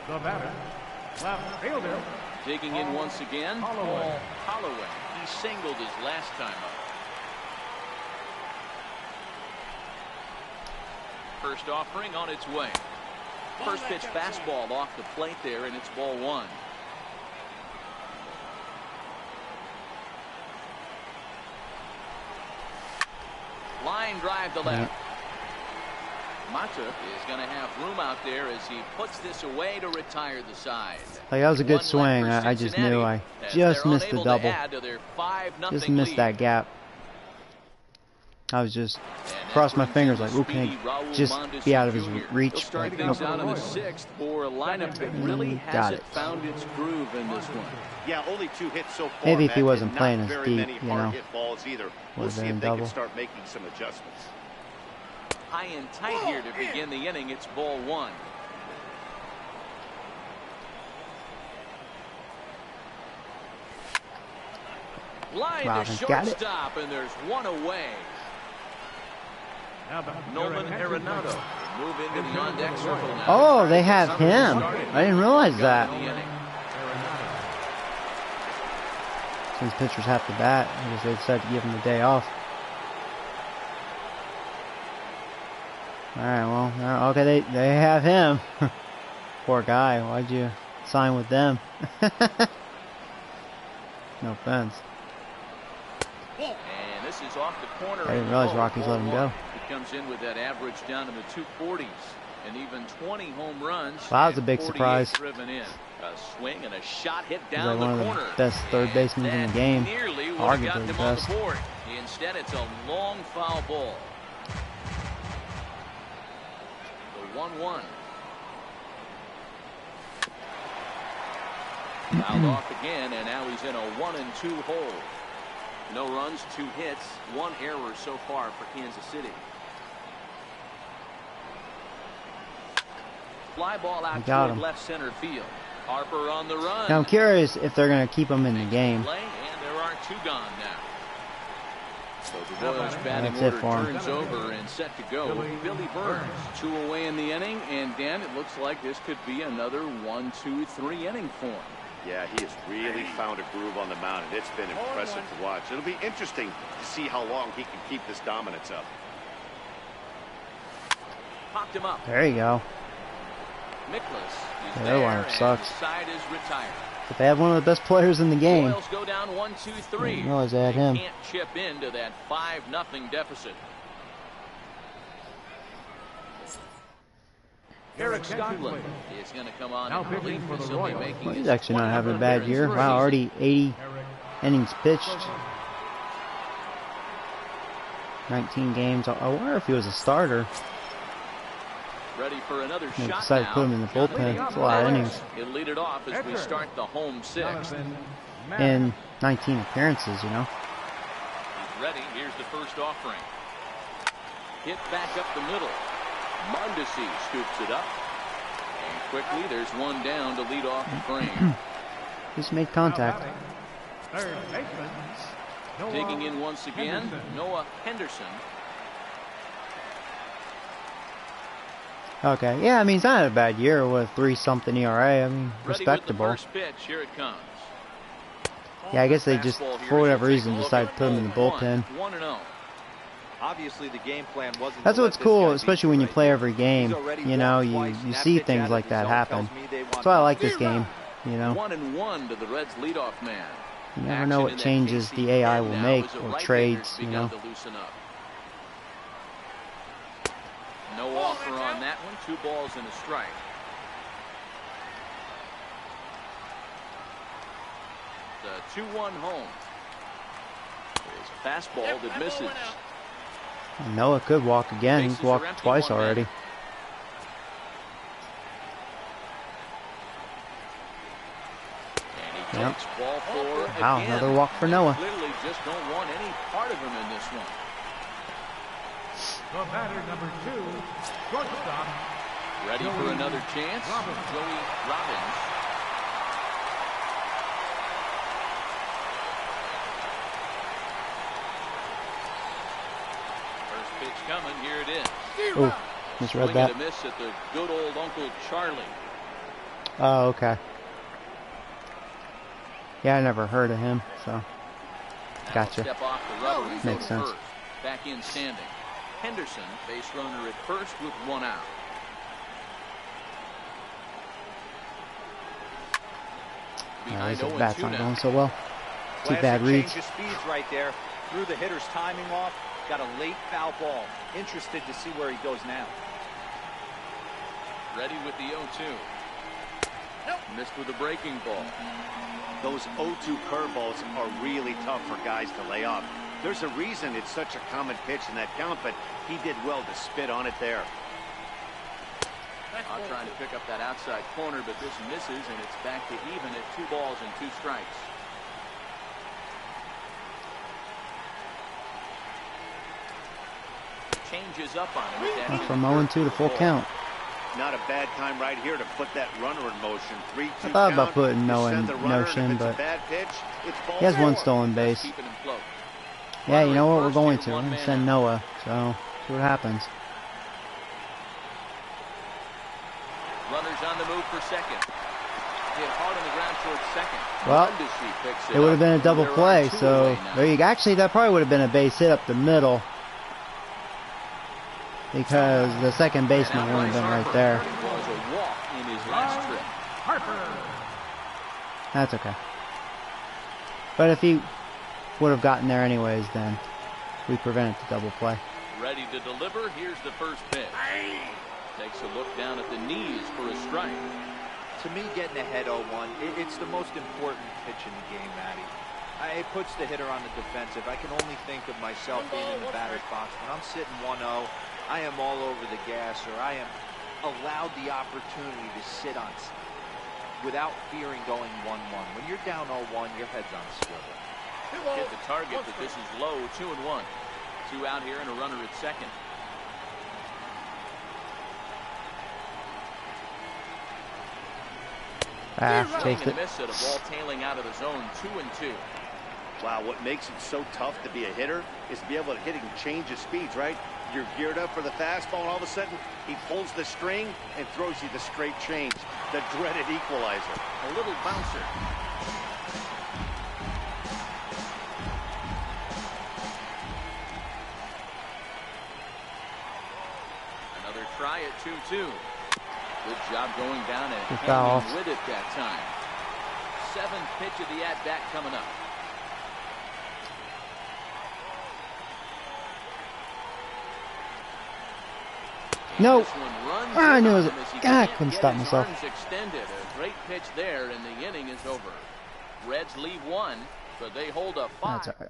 The batter, left fielder. Digging in once again, Holloway. He singled his last time up. First offering on its way. First pitch fastball off the plate there, and it's ball 1. Line drive to left. Mata is going to have room out there as he puts this away to retire the side. Like, that was a good swing. I just knew I just missed the double. Just missed that gap. I was just crossed my fingers like, ooh, can I just be out of his reach? Start things out in the 6th for a lineup that really hasn't found its groove in this one. Yeah, only 2 hits so far. Maybe if he wasn't playing as deep, you know, we'll see if they can start making some adjustments. High and tight here to begin the inning. It's ball 1. Line to shortstop, and there's one away. Nolan Arenado move into the on-deck circle now. Oh, they have him. I didn't realize that. Since pitchers have to bat, I guess they decided to give him the day off. All right, well, okay, they have him. Poor guy. Why'd you sign with them? No offense. And this is off the corner. I didn't realize Rockies let him go. He comes in with that average down in the 240s, and even 20 home runs. Wow, that was a big surprise. Driven in. A swing and a shot hit He's down like one the of corner. the best third basemen in the game. Arguably the best. Instead, it's a long foul ball. The 1-1. Fouled off again, and now he's in a 1-2 hole. No runs, 2 hits, 1 error so far for Kansas City. Fly ball out toward left center field. Harper on the run. Now I'm curious if they're going to keep him in the game. Play, and there are 2 gone now. So the Royals batting order turns over and set to go. Billy Burns, 2 away in the inning, and Dan, it looks like this could be another 1-2-3 inning for him. Yeah, he has really found a groove on the mound, and it's been impressive to watch. It'll be interesting to see how long he can keep this dominance up. Popped him up. There you go. Mikolas is their lineup sucks. The side is retired. But they have one of the best players in the game. Royals go down 1-2-3. I didn't realize they had him. Can't chip into that 5-0 deficit. Eric Scotland is going to come on and relief for the Royals. Well, he's actually not having a bad year. Wow, already 80 innings pitched. 19 games. I wonder if he was a starter. Ready for another They shot decided now. to put him in the bullpen. That's a lot of innings. He'll lead it off as we start the home 6th. In 19 appearances, you know. He's ready. Here's the first offering. Hit back up the middle. Mondesi scoops it up. And quickly, there's one down to lead off the frame. Just made contact. Third baseman. Digging in once again, Noah Henderson. Okay, yeah, I mean, he's not had a bad year with 3-something ERA. I mean, respectable. Ready with the first pitch. Here it comes. Yeah, I guess they just, for whatever reason, decided to put him in the bullpen. 1-0. Obviously, the game plan wasn't. That's what's cool, especially when you play every game. You know, you see things like that happen. That's why I like this game. You know, 1-1 to the Reds leadoff man. you never know what changes the AI will make or trades. You know. No offer on that one. 2 balls and a strike. The 2-1 home. There's a fastball that misses. Noah could walk again. He's walked twice already. Yep. Wow, another walk for Noah. Clearly just don't want any part of him in this one. The batter, number 2, shortstop. Ready for another chance, Joey Robbins. First pitch coming, here it is. Oh, misread Swing that. and a miss at the good old Uncle Charlie. Oh, okay. Yeah, I never heard of him, so gotcha. Step off the rubber and go Makes to sense. first. Back in standing. Henderson, base runner at first with 1 out. Behind His 0-2 bat's not now. going so well. Two Classic bad reads. change of speeds right there. Threw the hitter's timing off. Got a late foul ball. Interested to see where he goes now. Ready with the 0-2. Missed with a breaking ball. Those 0-2 curveballs are really tough for guys to lay off. There's a reason it's such a common pitch in that count, but he did well to spit on it there. I'm trying to pick up that outside corner, but this misses, and it's back to even at 2 balls and 2 strikes. Changes up on him. Went from 0-2 to full count. Not a bad time right here to put that runner in motion. 3-2 I thought about count. putting no You in send the runner, motion, and if it's but a bad pitch, it's ball he has 1 4. stolen base. Keeping him float. Yeah, you know what? Runner We're at going first to. here, We're going to 1 send man out. Noah, so see what happens. Runners on the move for second. Hit hard on the ground towards second. Well, Mundashi picks it would have up. been a double They're on play, 2 so away now. there you go. Actually, that probably would have been a base hit up the middle because the second baseman And would have been Bryce right there. Harper was a walk in his last trip. Harper. That's okay. But if he would have gotten there anyways, then we prevented the double play. Ready to deliver. Here's the first pitch. Takes a look down at the knees for a strike. To me, getting ahead 0-1, it's the most important pitch in the game, Matty. It puts the hitter on the defensive. I can only think of myself being in the batter's box. When I'm sitting 1-0, I am all over the gas, or I am allowed the opportunity to sit on without fearing going 1-1. When you're down 0-1, your head's on a swivel. Hit the target, but this is low. 2-1. 2 out here and a runner at second. Chased And a it. miss at a ball tailing out of the zone. 2-2. Wow, what makes it so tough to be a hitter is to be able to hit and change of speeds, right? You're geared up for the fastball, and all of a sudden, he pulls the string and throws you the straight change, the dreaded equalizer. A little bouncer. Another try at 2-2. Good job going down and Good foul. hanging with it that time. 7th pitch of the at-bat coming up. No. This one runs I in knew on it. him as he I can't couldn't get stop his myself. arms extended. A great pitch there, and the inning is over. Reds lead 1, but they hold up 5. That's all right.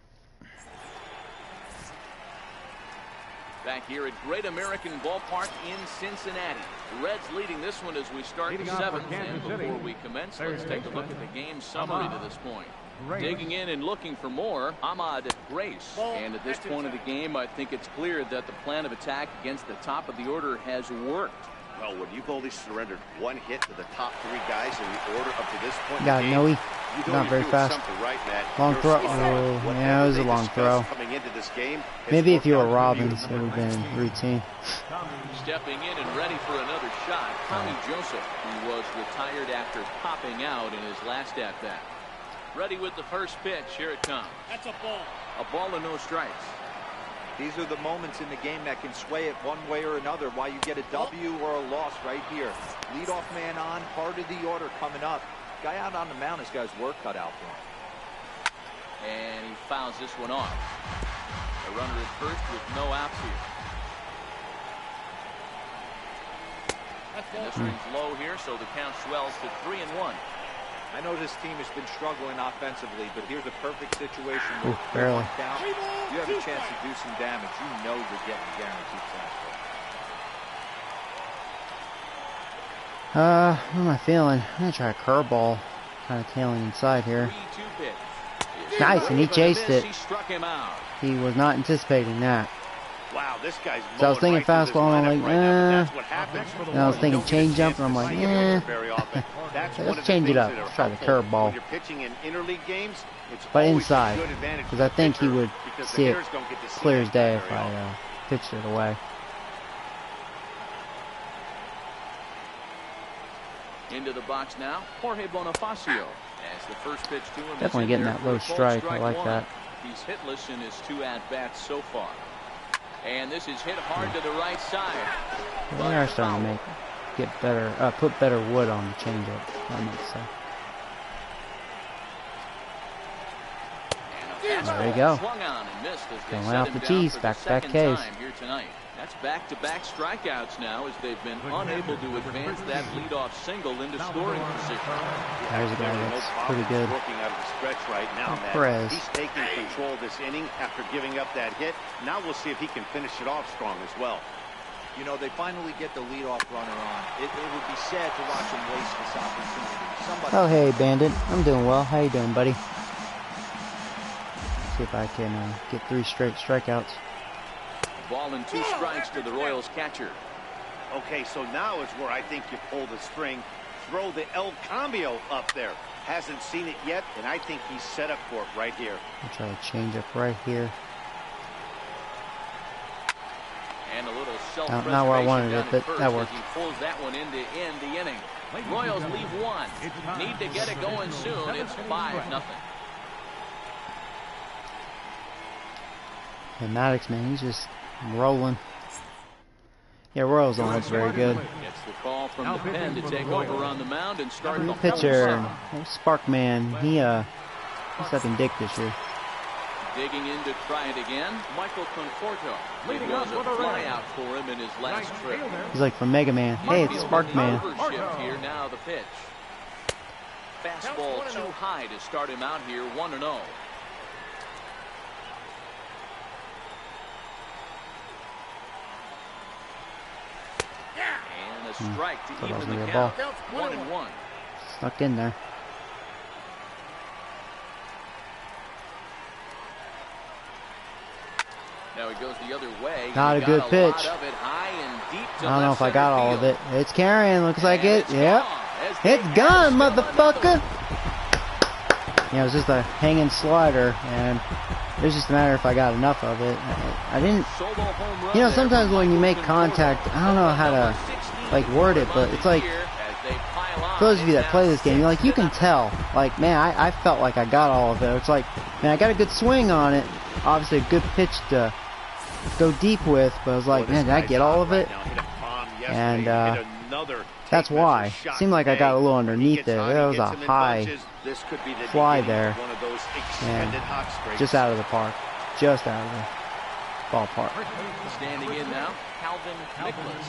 Back here at Great American Ballpark in Cincinnati. The Reds leading this one as we start the Leading off for 7th. Kansas And City, before we commence, third let's take a look at baseman, the game summary to this point. Grace. Digging in and looking for more, Ahmad Grace. And at this point of the game, I think it's clear that the plan of attack against the top of the order has worked. Well, when you've only surrendered 1 hit to the top 3 guys in the order up to this point Got in it, the game, Noe. you know Not you're very doing fast. something right, Matt. Long You're throw. smart. Oh, Whatever yeah, it was a they long discussed throw. coming into this game has Maybe if you were worked out for you. Robbins, it would have been routine. Stepping in and ready for another shot, Tommy Joseph, who was retired after popping out in his last at-bat. Ready with the first pitch. Here it comes. That's a ball. A ball and no strikes. These are the moments in the game that can sway it one way or another, why you get a W or a loss right here. Leadoff man on, heart of the order coming up. Guy out on the mound has got his work cut out for him. And he fouls this one off. A runner at first with no outs here. And this one's low here, so the count swells to 3-1. I know this team has been struggling offensively, but here's a perfect situation where Ooh, barely. down, you have a chance to do some damage. You know you're getting guaranteed fastball. What am I feeling? I'm gonna try a curveball, kind of tailing inside here. 3-2 pitch. Nice, and he chased it. He struck him out. He was not anticipating that. Wow, this guy's So I was thinking fastball, and I'm like, and I was thinking change jump, and I'm like, let's change it up. Let's try the curveball. But inside, because I think he would see it clear as day if I pitched it away. Into the box now, Jorge Bonifacio. As the first pitch to him, definitely getting that low strike. I like that. He's hitless in his 2 at-bats so far. And this is hit hard to the right side. They are starting to get better, put better wood on the changeup. I might say. There you go. Going off the tees, back-to-back Ks. That's back-to-back strikeouts now as they've been unable to advance that leadoff single into scoring position. There's a guy that's pretty good. Working out of the stretch right now. Perez. He's taking control of this inning after giving up that hit. Now we'll see if he can finish it off strong as well. You know, they finally get the leadoff runner on. It would be sad to watch him waste this opportunity. Oh, hey, Bandit. I'm doing well. How you doing, buddy? See if I can get 3 straight strikeouts. Ball and 2 strikes to the Royals catcher. Okay, so now is where I think you pull the string. Throw the El Cambio up there. Hasn't seen it yet, and I think he's set up for it right here. I'll try to change up right here. And a little not where I wanted it, but that worked. He pulls that one in to end the inning. Royals leave 1. Need to get it going soon. It's 5-0. And Maddox, man, he's just rolling. Yeah, Royals don't look very good. Gets the call from the pen to take over on the mound and start the pitcher. Sparkman, he's sucking dick this year. Digging in to try it again, Michael Conforto. It was a flyout for him in his last trip. He's like from Mega Man. Hey, it's Sparkman. Here now the pitch. Fastball too high to start him out here 1-0. And a strike to even the count. 1-1. Stuck in there. Now he goes the other way. Not a good pitch. I don't know if I got all of it. It's carrying. Looks like it. Yep. It's gone, motherfucker. Yeah, it was just a hanging slider, and it was just a matter if I got enough of it. I didn't. You know, sometimes when you make contact, I don't know how to like word it, but it's like for those of you that play this game, you can tell. Like, man, I felt like I got all of it. It's like, man, I got a good swing on it. Obviously, a good pitch to go deep with, but I was like, man, did I get all of it? And that's why. It seemed like I got a little underneath there. There was a high fly there. And just out of the park. Just out of the ballpark. Standing in now, Calvin Nicholas.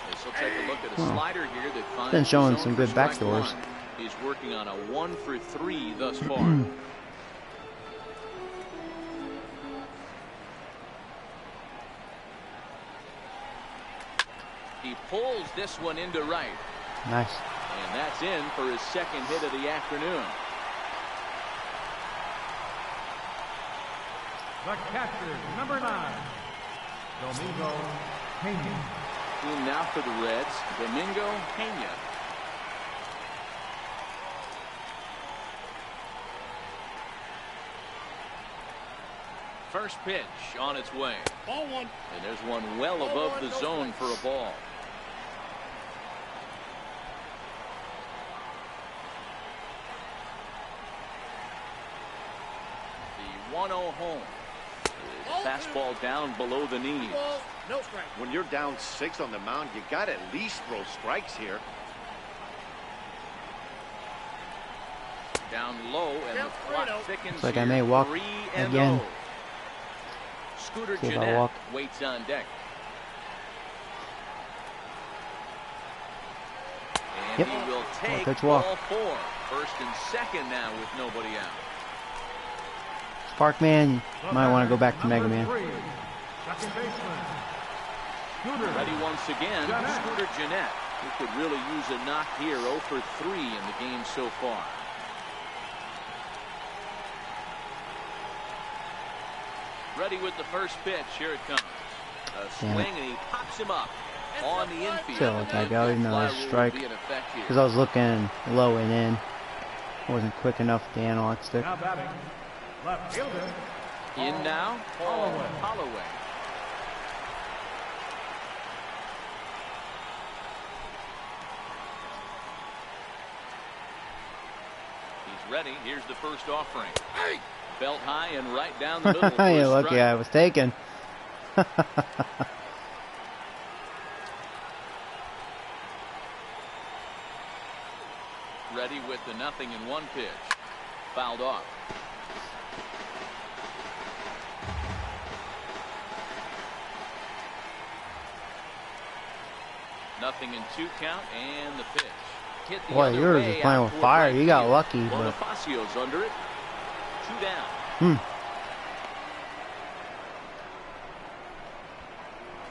This will take a look at a slider here that finds been showing some good backdoors. He's working on a 1 for 3 thus far. He pulls this one into right. Nice. And that's in for his second hit of the afternoon. The catcher, number 9, Domingo Pena. In now for the Reds, Domingo Pena. First pitch on its way. Ball 1. And there's one well above the zone for a ball. The 1-0 home. Fastball down below the knees. No strike. When you're down 6 on the mound, you got to at least throw strikes here. Down low, and the clock thickens. Looks like I may walk again. Scooter Jeanette waits on deck. And he will take ball 4. First and second now with nobody out. Sparkman might want to go back to Mega Man. Second baseman. Ready once again, Scooter Jeanette, who could really use a knock here. 0 for 3 in the game so far. Ready with the first pitch. Here it comes. A swing, and he pops him up on the infield. Still let that go, even though that's a strike. Because I was looking low and in. Wasn't quick enough with the analog stick. Now batting, left fielder. In now, Holloway. He's ready. Here's the first offering. Belt high and right down the middle. You're lucky I was taken. Ready with the 0-1 pitch. Fouled off. Nothing in 2 count, and the pitch. Hit the Boy, other yours way is playing out with toward fire. right You got field. lucky, but Bonifacio's under it. 2 down.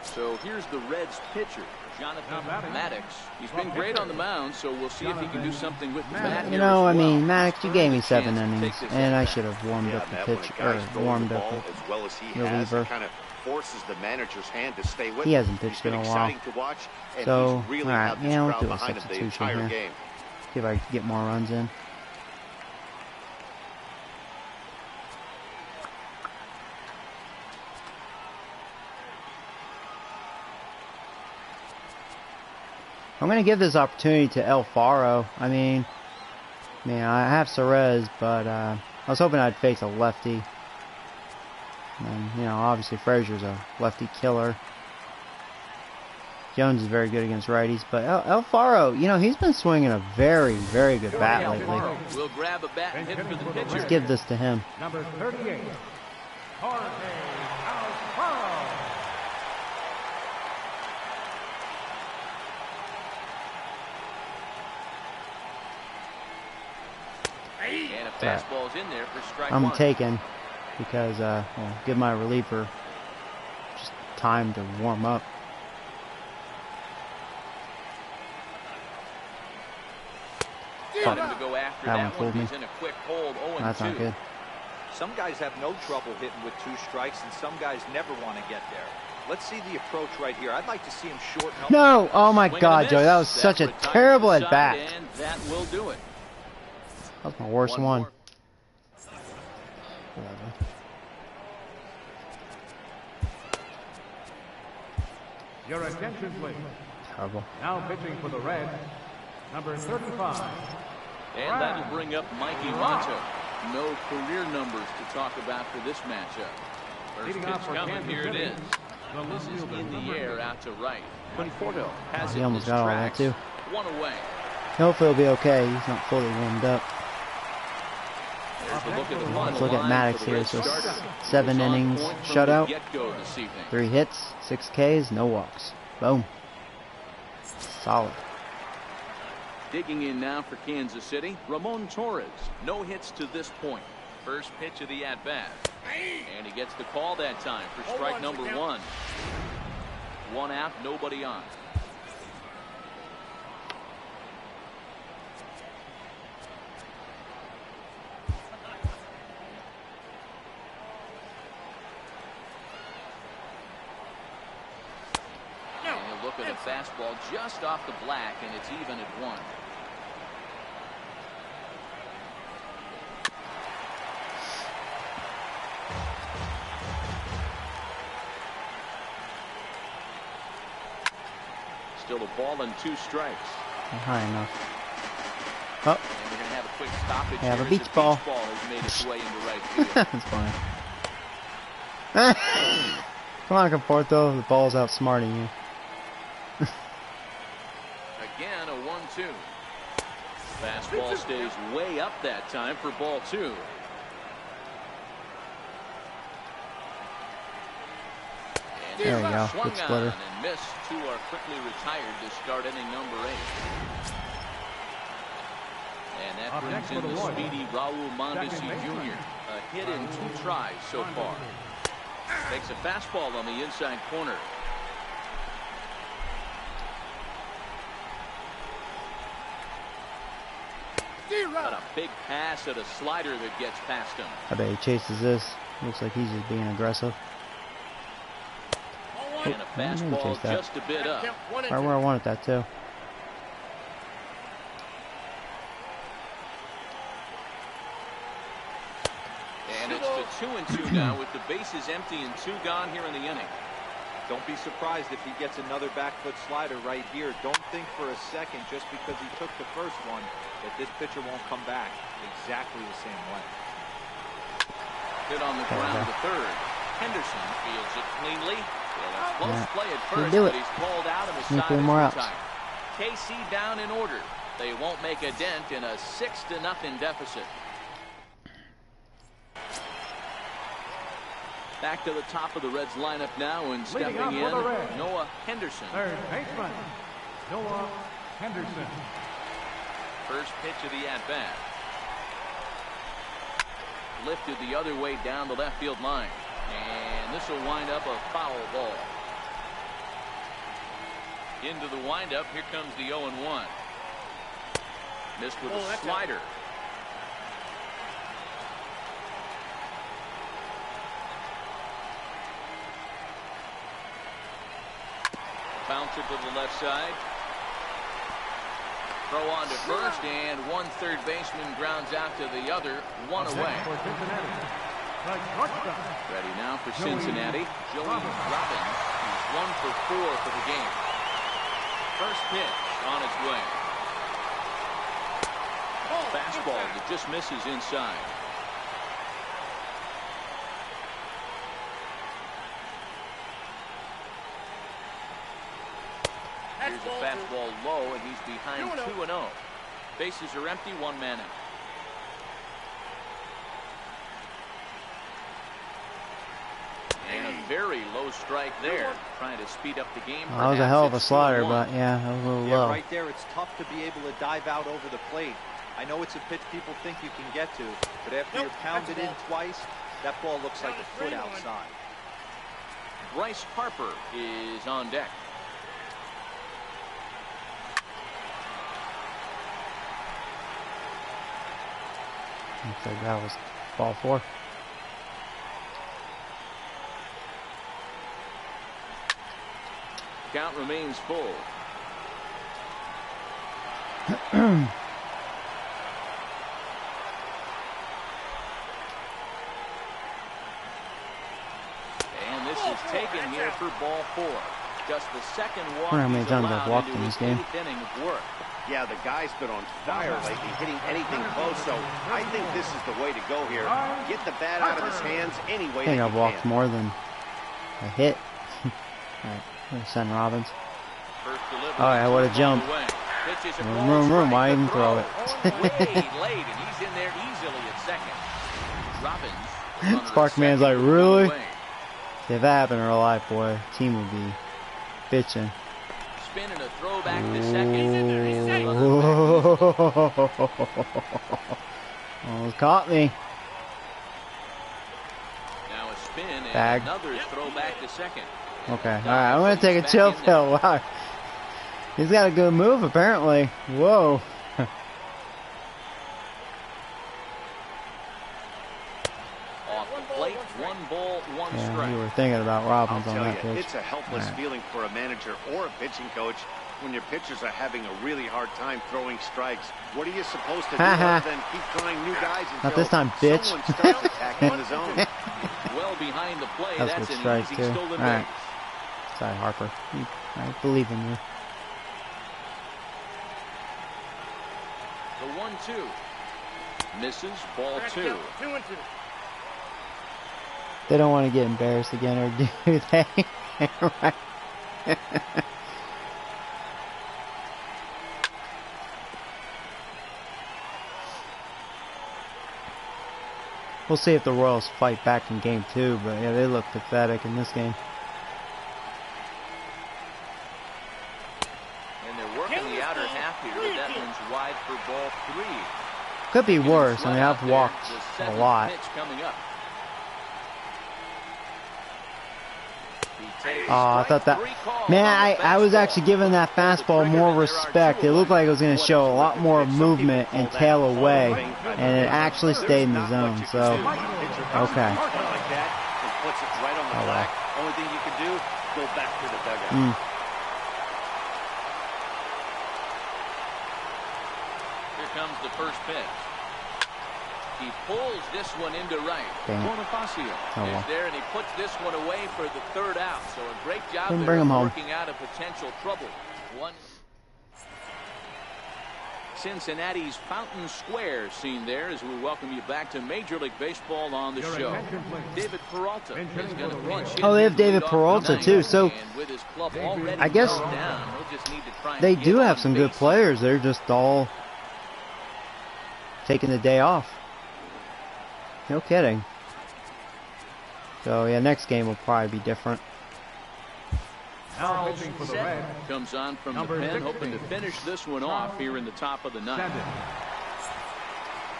So here's the Reds pitcher, Jonathan Maddox. He's been great on the mound, so we'll see if he can do something with the bat. you know, I mean, Maddox, you gave me 7 innings, and I should have warmed up the pitch, or warmed up the as well as he reliever. has, kind of forces the manager's hand to stay with He him. hasn't pitched in a while. Exciting to watch, and So, he's really alright, had this yeah, we'll crowd do a behind him the substitution entire here. game. See if I can get more runs in. I'm going to give this opportunity to El Faro. I mean, I have Cerez, but I was hoping I'd face a lefty. And, you know, obviously Frazier's a lefty killer. Jones is very good against righties, but El Faro, you know, he's been swinging a very, very good bat lately. We'll grab a bat and hit for the pitcher. Let's give this to him. Number 38, Jorge Alfaro. And a fastball's in there for strike I'm 1. taking because, well, give my reliever just time to warm up. Fuck. To go after That one that fooled me. He's in a quick hold, 0-2. That's not good. Some guys have no trouble hitting with 2 strikes, and some guys never want to get there. Let's see the approach right here. I'd like to see him shorten up. No! Oh my Swing and a God, miss. Joey, that was That such a retires terrible the at side, bat. And that will do it. That was my worst one. more. Your attention, please. Terrible. Now pitching for the Reds, number 35. And that'll bring up Mikey Monto. No career numbers to talk about for this matchup. First Leading pitch off for coming. Kansas Here it City, is. the This is left in the fielder, air number out to right. Conforto has He it in almost his got all that tracks. too. 1 away. Hopefully he'll be okay. He's not fully warmed up. There's the look at the Let's look at line Maddox for the here. Red So starter. 7 He was on innings, point from the shutout, get-go this evening. 3 hits, 6 Ks, no walks. Boom. Solid. Digging in now for Kansas City, Ramon Torres. No hits to this point. First pitch of the at-bat. And he gets the call that time for strike number 1. 1 out, nobody on. And you look at a fastball just off the black, and it's even at 1. Still a ball and 2 strikes. Not high enough. Oh, And we're going to have a quick stoppage Have a here as beach the ball. beach ball has made its way into right field. that's funny. Come on, Conforto. The ball's outsmarting you. Again, a 1-2. Fastball stays way up that time for ball 2. And There we go. swung Good splitter. on and missed. 2 are quickly retired to start inning number 8. And that Up brings next in for the the Royals. speedy Raul Mondesi Second baseman. Jr. A hit in 2 tries so far. Takes a fastball on the inside corner. Got a big pass at a slider that gets past him. I bet he chases this. Looks like he's just being aggressive. And a fastball just a bit up. Right where I wanted that too. And it's the 2-2 now with the bases empty and 2 gone here in the inning. Don't be surprised if he gets another back foot slider right here. Don't think for a second, just because he took the first one, that this pitcher won't come back exactly the same way. Hit on the ground to third. Henderson fields it cleanly. Well, it's close play at first, do it. but he's called out and the Need side 3 is more outs. retired. KC down in order. They won't make a dent in a 6-0 deficit. Back to the top of the Reds lineup now, and stepping in, Noah Henderson. Third baseman, Noah Henderson. First pitch of the at-bat. Lifted the other way down the left field line. And this will wind up a foul ball. Into the windup, here comes the 0-1. Missed with a slider. Bouncer to the left side. Throw on to first, and one third baseman grounds out to the other, 1 away. Ready now for Cincinnati. Joey Robbins. He's 1 for 4 for the game. First pitch on its way. Fastball that just misses inside. Here's a fastball low, and he's behind 2-0. Bases are empty, 1 man out. And a very low strike there, trying to speed up the game. That was a hell of a slider, but yeah, that was a little low. Right there, it's tough to be able to dive out over the plate. I know it's a pitch people think you can get to, but after you're pounded in twice, that ball looks like a foot outside. Bryce Harper is on deck. Looks like that was ball 4. Count remains full. And this is taken here for ball 4. Just the second walk. I wonder how many times I've walked in this game. Inning of work. Yeah, the guy's been on fire lately, hitting anything close, so I think this is the way to go here. Get the bat out of his hands any way I think that I've you walked can. more than a hit. Alright, we'll send Robbins. Oh yeah, what a jump. Room, why even throw it? Way late, and he's in there easily at second. Robbins. Sparkman's like, really? If that happened in real life, boy, team would be bitching. Spin and a throwback to second. Almost caught me. Now a spin and Bag. another throwback to second. Okay, alright, I'm gonna take a chill pill. Wow. He's got a good move, apparently. Whoa. Off the plate, 1 ball, 1 Yeah, strike. you were thinking about Robbins on I'll that tell you, pitch. it's a helpless Alright. feeling for a manager or a pitching coach when your pitchers are having a really hard time throwing strikes. What are you supposed to do other than keep trying new guys until Not this time, bitch. someone starts attacking the zone? Well behind the play, That's that's good an strike, easy too. stolen Alright. base. Sorry, Harper. I believe in you. The 1-2. Misses, ball 2. They don't want to get embarrassed again, or do they? Right. We'll see if the Royals fight back in game 2, but yeah, they look pathetic in this game. And they're working the outer half here, but that one's wide for ball 3. Could be worse. I mean, I've walked a lot. Pitch coming up. Oh, I thought that... Man, I was actually giving that fastball more respect. It looked like it was going to show a lot more movement and tail away, and it actually stayed in the zone, so... Okay. puts it right on the black. Only thing you can do, go back to the dugout. Here comes the first pitch. He pulls this one into right. Bonifacio is there, and he puts this one away for the third out. So a great job there of working out a potential trouble. Cincinnati's Fountain Square scene there as we welcome you back to Major League Baseball on the show. David Peralta is going to pinch hit. Oh, they have David Peralta too. So I guess they do have some good players. They're just all taking the day off. No kidding. So yeah, next game will probably be different. Charles comes on from the pen, hoping to finish this one off here in the top of the ninth.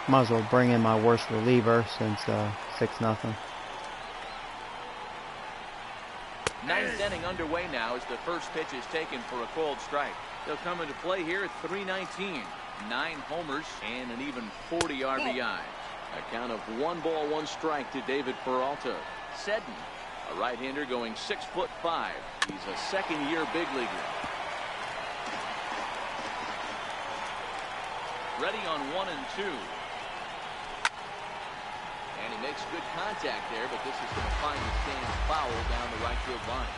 Might as well bring in my worst reliever since 6-0. Ninth inning underway now as the first pitch is taken for a called strike. They'll come into play here at 3:19. 9 homers and an even 40 RBI. A count of 1 ball, 1 strike to David Peralta. Seddon, a right-hander going 6'5". He's a second-year big leaguer. Ready on 1 and 2. And he makes good contact there, but this is going to find the stand foul down the right field line.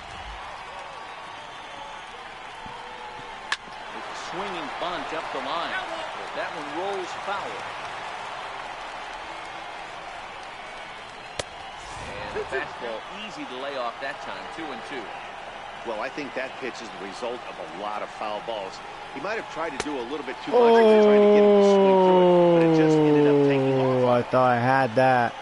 With a swinging bunt up the line. But that one rolls foul. And the fastball easy to lay off that time, 2 and 2. Well, I think that pitch is the result of a lot of foul balls. He might have tried to do a little bit too much trying to get him to swing through it, but it just ended up taking off. Oh, I thought I had that.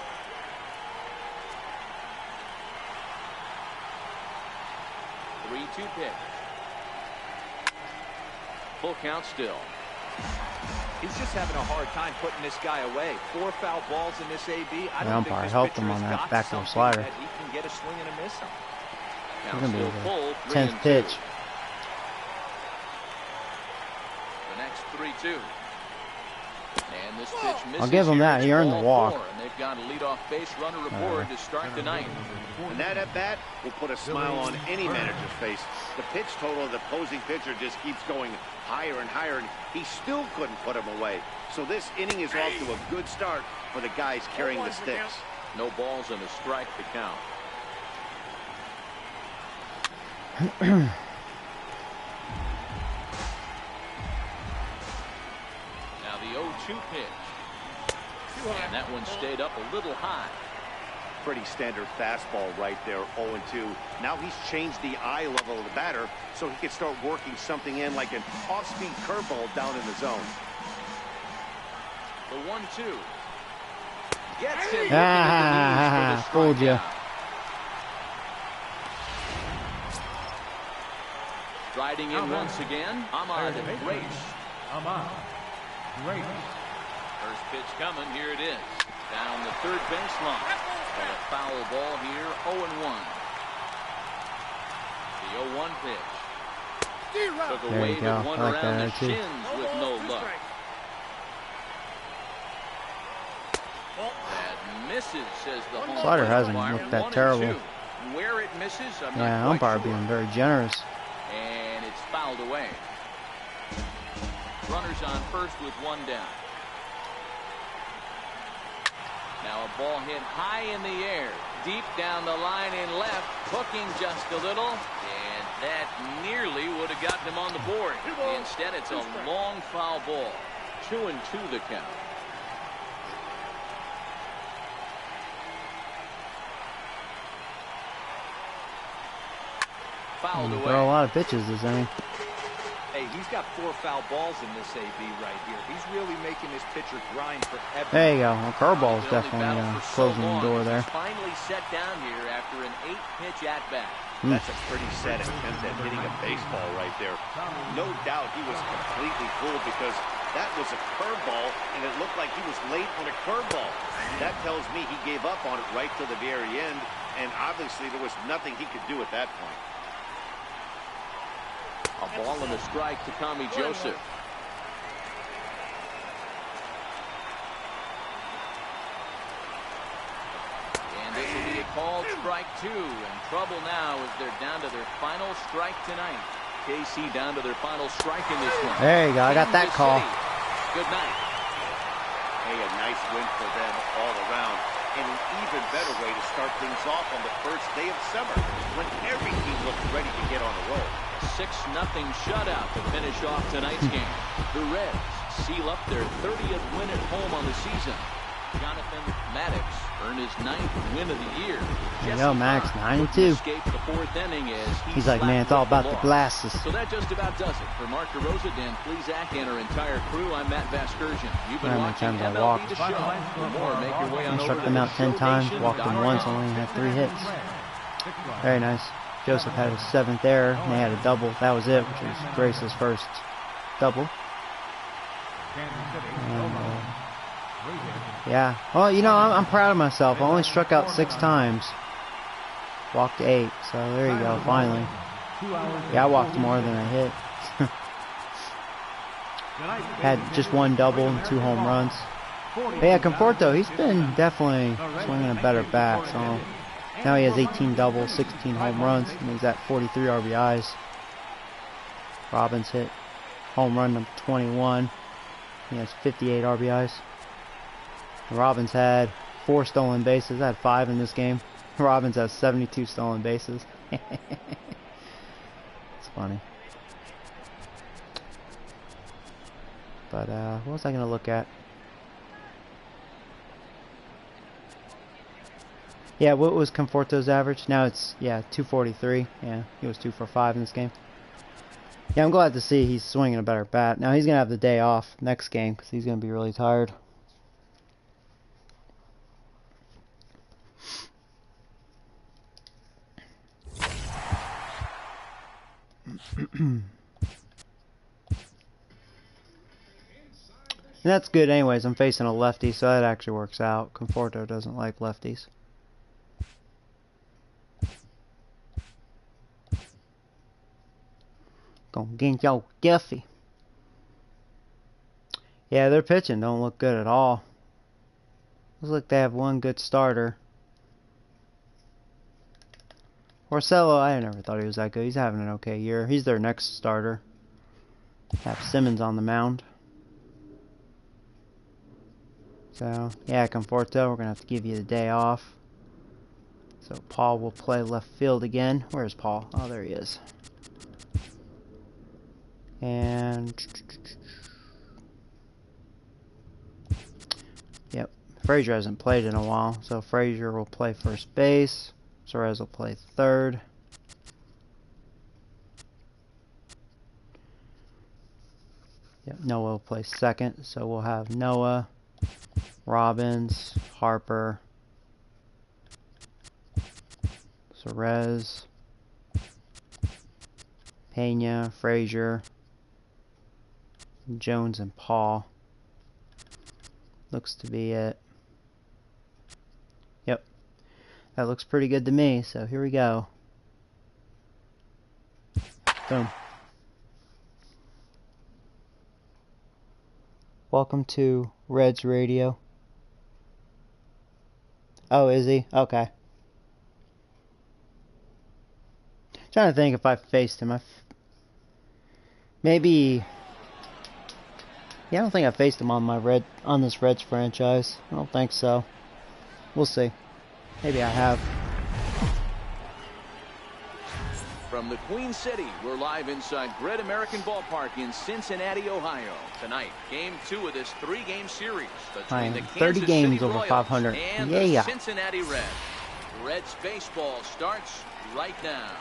Pitch. Full count still. He's just having a hard time putting this guy away. 4 foul balls in this AB. I the don't think umpire this helped pitcher him on has that got backdoor something slider. that he can get a swing and a miss on. It's going to be the 10th pitch. The next 3-2. And this pitch misses. I'll give him that. He earned the walk. And they've got a leadoff base runner aboard to start the ninth. And that at bat will put a smile on any manager's face. The pitch total of the opposing pitcher just keeps going higher and higher, and he still couldn't put him away. So this inning is off to a good start for the guys carrying the sticks. No balls and a strike to count. Now the 0-2 pitch. And that one stayed up a little high. Pretty standard fastball right there, 0-2. Now he's changed the eye level of the batter so he can start working something in like an off-speed curveball down in the zone. The 1-2. Gets him. Ah, fooled you. Riding in once again, Ahmad Grace. Ahmad Grace. First pitch coming, here it is. Down the third baseline. And a foul ball here, 0-1. The 0-1 pitch. Took a wave and one around the shins with no luck. That misses, says the home slider hasn't umpire. looked that terrible. Where it misses, I'm Yeah, not umpire quite sure. being very generous. And it's fouled away. Runners on first with 1 down. Now a ball hit high in the air, deep down the line in left, hooking just a little, and that nearly would have gotten him on the board. Instead, it's a long foul ball. 2-2 the count. Fouled away. Throw a lot of pitches, this inning. Hey, he's got 4 foul balls in this AB right here. He's really making this pitcher grind for everything. There you go. Well, curveball is definitely closing the door there. He's finally set down here after an 8-pitch at-bat. That's a pretty sad attempt at hitting a baseball right there. No doubt he was completely fooled because that was a curveball, and it looked like he was late on a curveball. That tells me he gave up on it right to the very end, and obviously there was nothing he could do at that point. A ball and a strike to Tommy Joseph. And this will be a call Called strike 2, and trouble now as they're down to their final strike tonight. KC down to their final strike in this one. There you go. I got that call. Good night. Hey, a nice win for them all around. And an even better way to start things off on the first day of summer, when every team looks ready to get on a roll. 6-0 shutout to finish off tonight's game. The Reds seal up their 30th win at home on the season. Jonathan Maddox earned his 9th win of the year. There you go, Max, 9-2. The 4th inning as he's like, man, it's all about the glasses. So that just about does it. For Mark DeRosa, Dan Plesac, and our entire crew, I'm Matt Vasgersian. You've been watching MLB The Show. For more, make your way on over struck to them out 10 times, walked them once, only had 3 hits. Very nice. Joseph had his 7th error, and they had a double. That was it, which was Grace's first double. And, yeah. Well, you know, I'm proud of myself. I only struck out 6 times. Walked 8. So there you go, finally. Yeah, I walked more than I hit. Had just 1 double and 2 home runs. But yeah, Conforto, he's been definitely swinging a better bat. So now he has 18 doubles, 16 home runs, and he's at 43 RBIs. Robbins hit home run number 21. He has 58 RBIs. Robbins had 4 stolen bases. I had 5 in this game. Robbins has 72 stolen bases. It's funny. But what was I going to look at? Yeah, what was Conforto's average? Now it's, yeah, 243. Yeah, he was 2 for 5 in this game. Yeah, I'm glad to see he's swinging a better bat. Now he's going to have the day off next game because he's going to be really tired. And that's good anyways. I'm facing a lefty, so that actually works out. Conforto doesn't like lefties. Gonna get your Duffy. Yeah, their pitching don't look good at all. Looks like they have one good starter. Porcello, I never thought he was that good. He's having an okay year. He's their next starter. Have Simmons on the mound. So, yeah, Conforto, we're going to have to give you the day off. So, Paul will play left field again. Where's Paul? Oh, there he is. And... Yep, Frazier hasn't played in a while. So, Frazier will play first base. Suarez will play third. Yep, Noah will play second. So, we'll have Noah, Robbins, Harper, Suarez, Pena, Frazier, Jones, and Paul. Looks to be it. Yep. That looks pretty good to me, so here we go. Boom. Welcome to Reds Radio. Oh, is he? Okay. Trying to think if I faced him. Maybe. Yeah, I don't think I faced him on this Reds franchise. I don't think so. We'll see. Maybe I have. From the Queen City, we're live inside Great American Ballpark in Cincinnati, Ohio. Tonight, Game 2 of this 3-game series between the Kansas 30 games City over Royals 500. and the Cincinnati Reds. Reds baseball starts right now.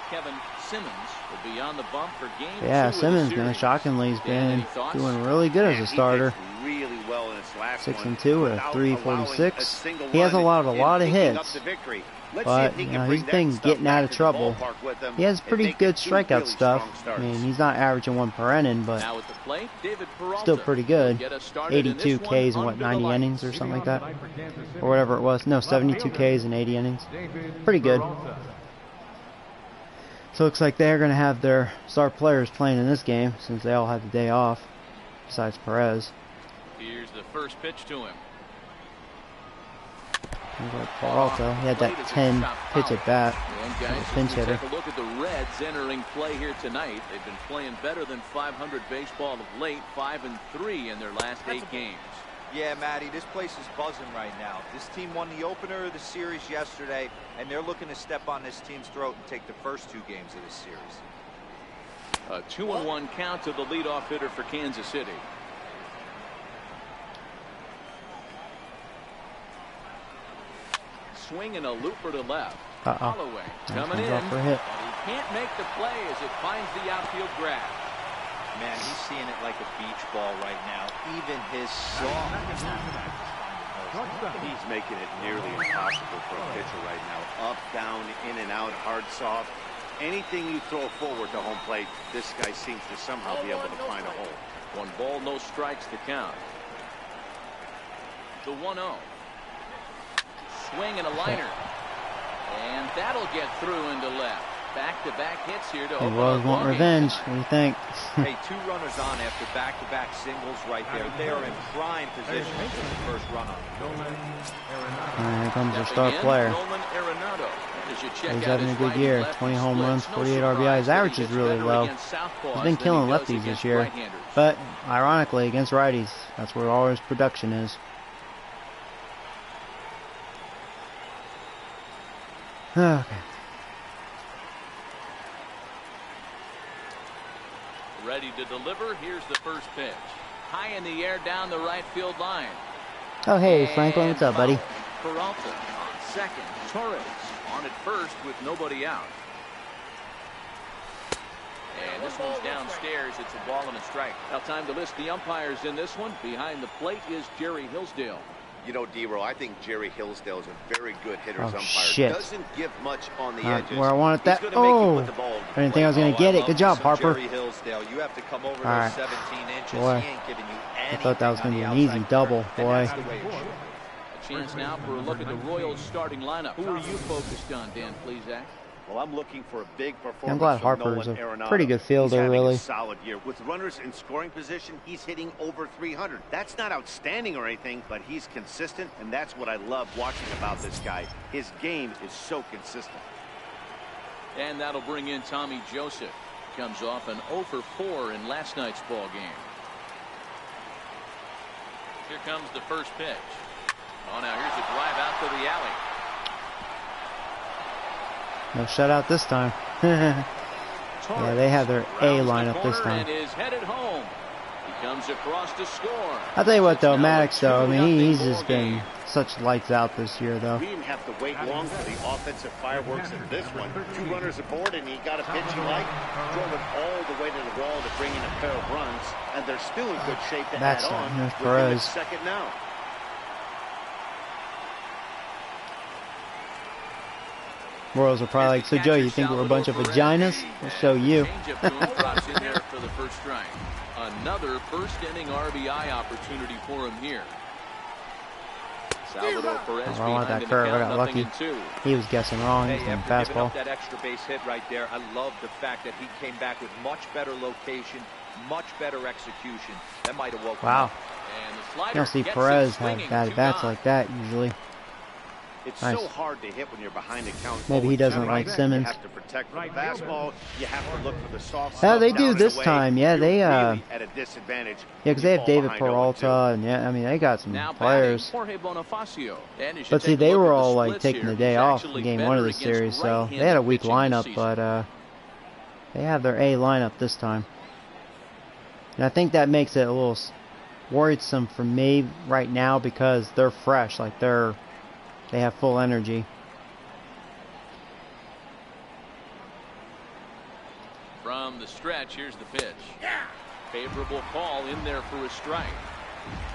Kevin Simmons will be on the bump for Game 2 Yeah, of the Simmons, series. man, shockingly, he's been thoughts? doing really good as a starter. Really well in his last 6-2 with a 3.46. He has allowed a lot of hits, but you know, he's been getting out of trouble. He has pretty good strikeout stuff. I mean, he's not averaging 1 per inning, but Now at the plate, David Peralta still pretty good. will get us started in 82 this Ks in one what, under 90 the lights. innings or something like that, or whatever it was. No, 72 Ks in 80 innings. Pretty good. So it looks like they're going to have their star players playing in this game since they all had the day off, besides Perez. Here's the first pitch to him. Like Peralta, he had that 10 pitch at bat. And guys, Pinch hitter. take a look at the Reds entering play here tonight. They've been playing better than 500 baseball of late, 5-3 in their last 8 games. Yeah, Matty, this place is buzzing right now. This team won the opener of the series yesterday, and they're looking to step on this team's throat and take the first 2 games of this series. A 2-1 count to the leadoff hitter for Kansas City. Swing and a looper to left. Holloway coming in. For a hit. He can't make the play as it finds the outfield grab. Man, he's seeing it like a beach ball right now. Even his soft. He's making it nearly impossible for a pitcher right now. Up, down, in and out, hard, soft. Anything you throw forward to home plate, this guy seems to somehow be able to find a hole. 1 ball, no strikes to count. The 1-0. Swing and a liner. And that'll get through into left. Back-to-back hits here to He open was a want ball revenge. game. What do you think? Hey, 2 runners on after back-to-back singles right there. They are in prime position for the first run on. Alright, here comes our star player. He's having a good year. 20 home runs, 48 RBI. His average is really low. He's been killing lefties this year. But, ironically, against righties, that's where all his production is. Okay. Ready to deliver. Here's the first pitch. High in the air down the right field line. Oh, hey, Franklin, what's up, buddy? Peralta on second. Torres on at first with nobody out. And this one's downstairs. It's a ball and a strike. Now time to list the umpires in this one. Behind the plate is Jerry Hillsdale. You know, D-Row, I think Jerry Hillsdale is a very good hitter's umpire. Shit. Doesn't give much on the edges. Where I wanted that. Oh, I didn't think I was going to get it. Good job, Harper. Jerry Hillsdale, you have to come over All those 17 inches. Boy. He ain't giving you anything. I thought that was going to be an easy double, boy. A chance now for a look at the Royals starting lineup. Who are you focused on, Dan Plesac? Well, I'm looking for a big performance. I'm glad from Harper's Nolan a Arenado. pretty good fielder, he's having really. A solid year. With runners in scoring position, he's hitting over 300. That's not outstanding or anything, but he's consistent, and that's what I love watching about this guy. His game is so consistent. And that'll bring in Tommy Joseph. Comes off an 0 for 4 in last night's ball game. Here comes the first pitch. Oh, now here's a drive out to the alley. No shutout this time. Yeah, they have their A lineup this time. And is headed home. He comes across to score. I'll tell you what, though, Maddox, though, I mean, he's just been such lights out this year, though. We didn't have to wait long for the offensive fireworks in this one. 2 runners aboard, and he got a pitch he liked, drove it all the way to the wall to bring in a pair of runs, and they're still in good shape to add on. That's With him at Perez. second now. Royals are probably like, so Joe, you think we're a bunch of vaginas? We'll show you. Drops in there for the first strike. Another first inning RBI opportunity for him here. Salvador Perez I want behind that in curve. the I count, got lucky. 0-2. He was guessing wrong. He was Hey, thinking after giving fastball. up that extra base hit right there, I love the fact that he came back with much better location, much better execution. That might have woken him Wow. up. And the You slider don't see gets Perez it have swinging, bad 2 bats gone. like that usually. It's Nice. so hard to hit when you're behind the count. Maybe he doesn't Right. like Simmons. You have to protect the fastball. You have to look for the soft Yeah, stuff they down do and this away. time. Yeah, You're they really at a disadvantage. yeah, because when they you have fall David behind 0-2. Peralta, and yeah, I mean they got some Now players. batting, Jorge Bonifacio. And you should But see, take a they look were at the all like splits taking here. the day He's off in actually game better 1 of the against series, so they right-handed had a weak pitching this lineup, season. but they have their A lineup this time. And I think that makes it a little worrisome for me right now because they're fresh, like they have full energy. From the stretch, here's the pitch. Favorable call in there for a strike.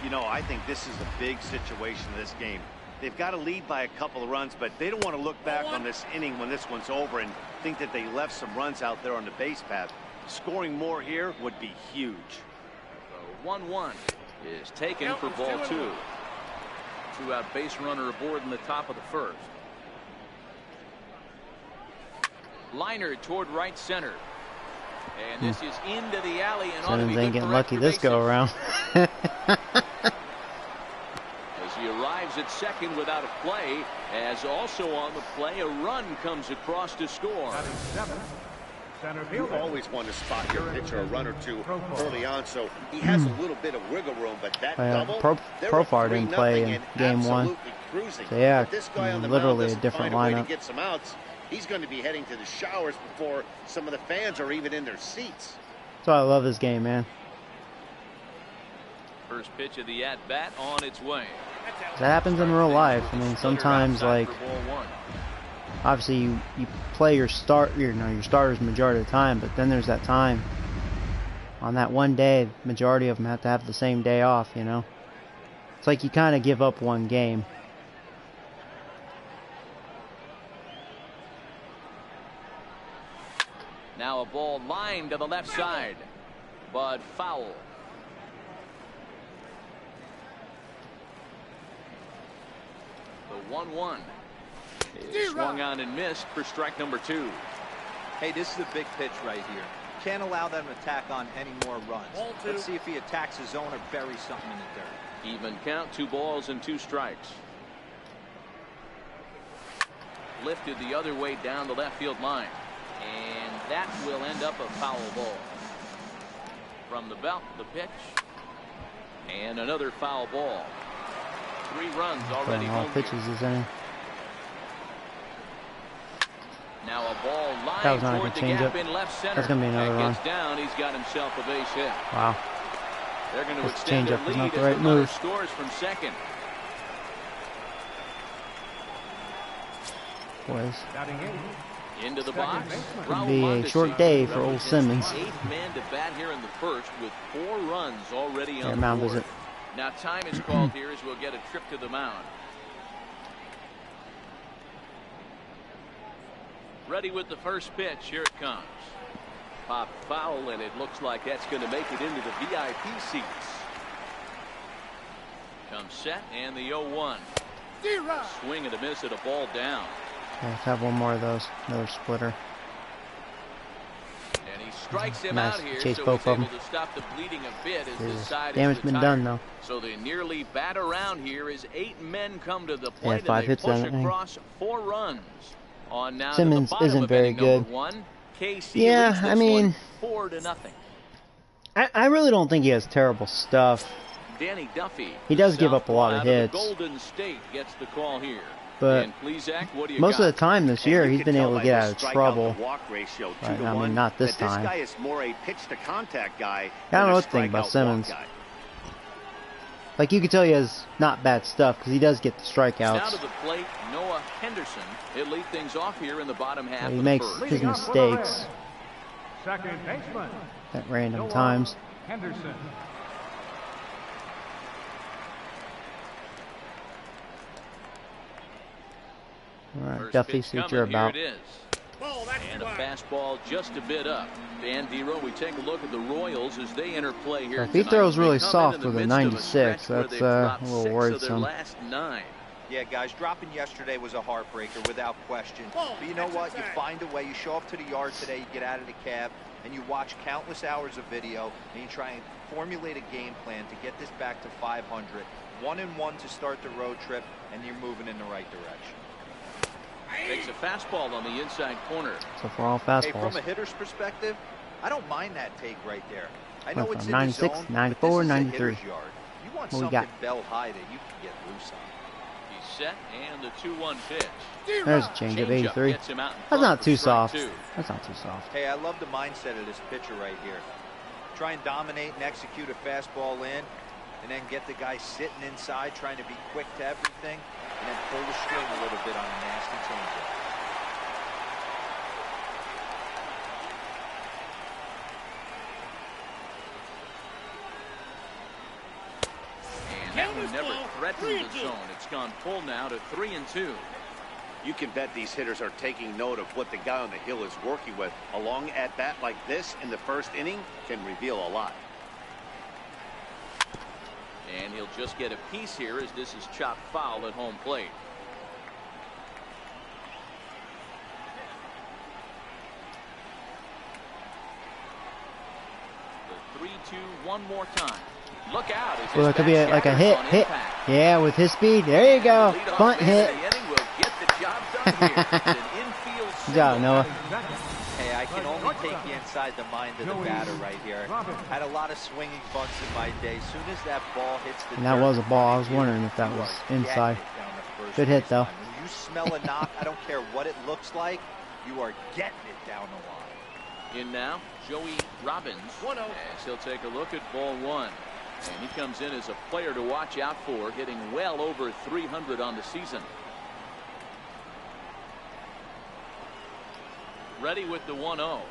You know, I think this is a big situation in this game. They've got to lead by a couple of runs, but they don't want to look back on this inning when this one's over and think that they left some runs out there on the base path. Scoring more here would be huge. The 1-1 is taken for ball 2. 2-out base runner aboard in the top of the first. Liner toward right center. And this is into the alley and ought to be Simmons good ain't getting for lucky extra this go bases. around. As he arrives runners at second without a play, as also on the play, a run comes across to score. You always want to spot your pitcher a run or two early on, so he has a little bit of wiggle room, but that double, Profar didn't play in game one. So yeah, this guy on the literally a different lineup. To get some outs, he's going to be heading to the showers before some of the fans are even in their seats. That's why I love this game, man. First pitch of the at-bat on its way. That happens in real life. I mean, sometimes, like, obviously you play your starters majority of the time, but then there's that time on that one day, majority of them have to have the same day off, you know. It's like you kind of give up one game. Now a ball lined to the left side, but foul. The 1-1 is swung on and missed for strike number 2. Hey, this is a big pitch right here. Can't allow them to tack on any more runs. Let's see if he attacks his zone or buries something in the dirt. Even count, 2 balls and 2 strikes. Lifted the other way down the left field line, and that will end up a foul ball. From the belt, the pitch, and another foul ball. 3 runs already home. Pitches is in. Now a ball That lined was not a toward good the gap changeup. in left center. That's gonna be another run. Gets down, he's got himself a base hit. Wow. They're going to This extend their changeup lead is not the as right the runner move. scores from second. Boys, Batting eighth. Into the box. could be a short day for old Simmons. 8th man to bat here in the first with 4 runs already on the mound board. visit. Now time is called here as we'll get a trip to the mound. Ready with the first pitch. Here it comes. Pop foul, and it looks like that's going to make it into the VIP seats. Comes set, and the 0-1. Swing and a miss at a ball down. Yeah, let's have one more of those. Another splitter. And he strikes him Nice. out here, Chase so both he's of able them. to stop the bleeding a bit as this side Damage is been retired. done, though. So they nearly bat around here as 8 men come to the Yeah, plate, 5 and they hits push that inning. across 4 runs. On now Simmons to the bottom isn't of very inning number good. 1. KC Yeah, leads this I mean, one 4-0. I really don't think he has terrible stuff. Danny Duffy. He does give up a lot of Southpaw out hits. Golden State gets the call here. But and Plesac, what do you most got? of the time this year, he's been able to get out of trouble. Walk ratio, Right, I mean, not this time. This guy is more a pitch to contact guy. I don't know what to than a think about strikeout Simmons. walk guy. Like, you can tell he has not bad stuff because he does get the Now strikeouts. to the plate, Noah Henderson. He'll lead things off here in the bottom half He of makes the first. his mistakes Second baseman. at random Noah times. Henderson. All right, First Duffy, pitch see what coming. you're Here about. it is. And a fastball just a bit up. Dan Dero, we take a look at the Royals as they enter play here. If he throws tonight. really They come soft in the with a midst of 96, stretch where that's they've a dropped little 6 of their worrisome. last 9. Yeah, guys, dropping yesterday was a heartbreaker without question. But you know what? You find a way. You show up to the yard today, you get out of the cab, and you watch countless hours of video, and you try and formulate a game plan to get this back to 500. 1-1 to start the road trip, and you're moving in the right direction. Takes a fastball on the inside corner. So for all Hey, fastballs. from a hitter's perspective, I don't mind that take right there. I know Went it's from in 96, the zone, 94, but this is a 93. hitter's yard. You want What we something got? bell high that you can get loose on. He's set, and the 2-1 pitch. There's a changeup, 83. Gets him out in That's front not for too strike soft. 2. That's not too soft. Hey, I love the mindset of this pitcher right here. Try and dominate and execute a fastball in, and then get the guy sitting inside trying to be quick to everything, and then pull the string a little bit on a nasty changeup. And that one never threatened the zone. It's gone full now to 3-2. You can bet these hitters are taking note of what the guy on the hill is working with. A long at-bat like this in the first inning can reveal a lot. And he'll just get a piece here as this is chopped foul at home plate. The 2 one more time. Look out. Well, it could be like a hit. Yeah, with his speed. There you go. Bunt hit. Good job, Noah. Hey, I can only take you inside the mind of the batter right here. Had a lot of swinging bunts in my day. As soon as that ball hits the And that was a ball. I was wondering if that was inside. Good hit, though. When you smell a knock, I don't care what it looks like, you are getting it down the line. In now, Joey Robbins, as he'll take a look at ball 1. And he comes in as a player to watch out for, hitting well over 300 on the season. Ready with the 1-0.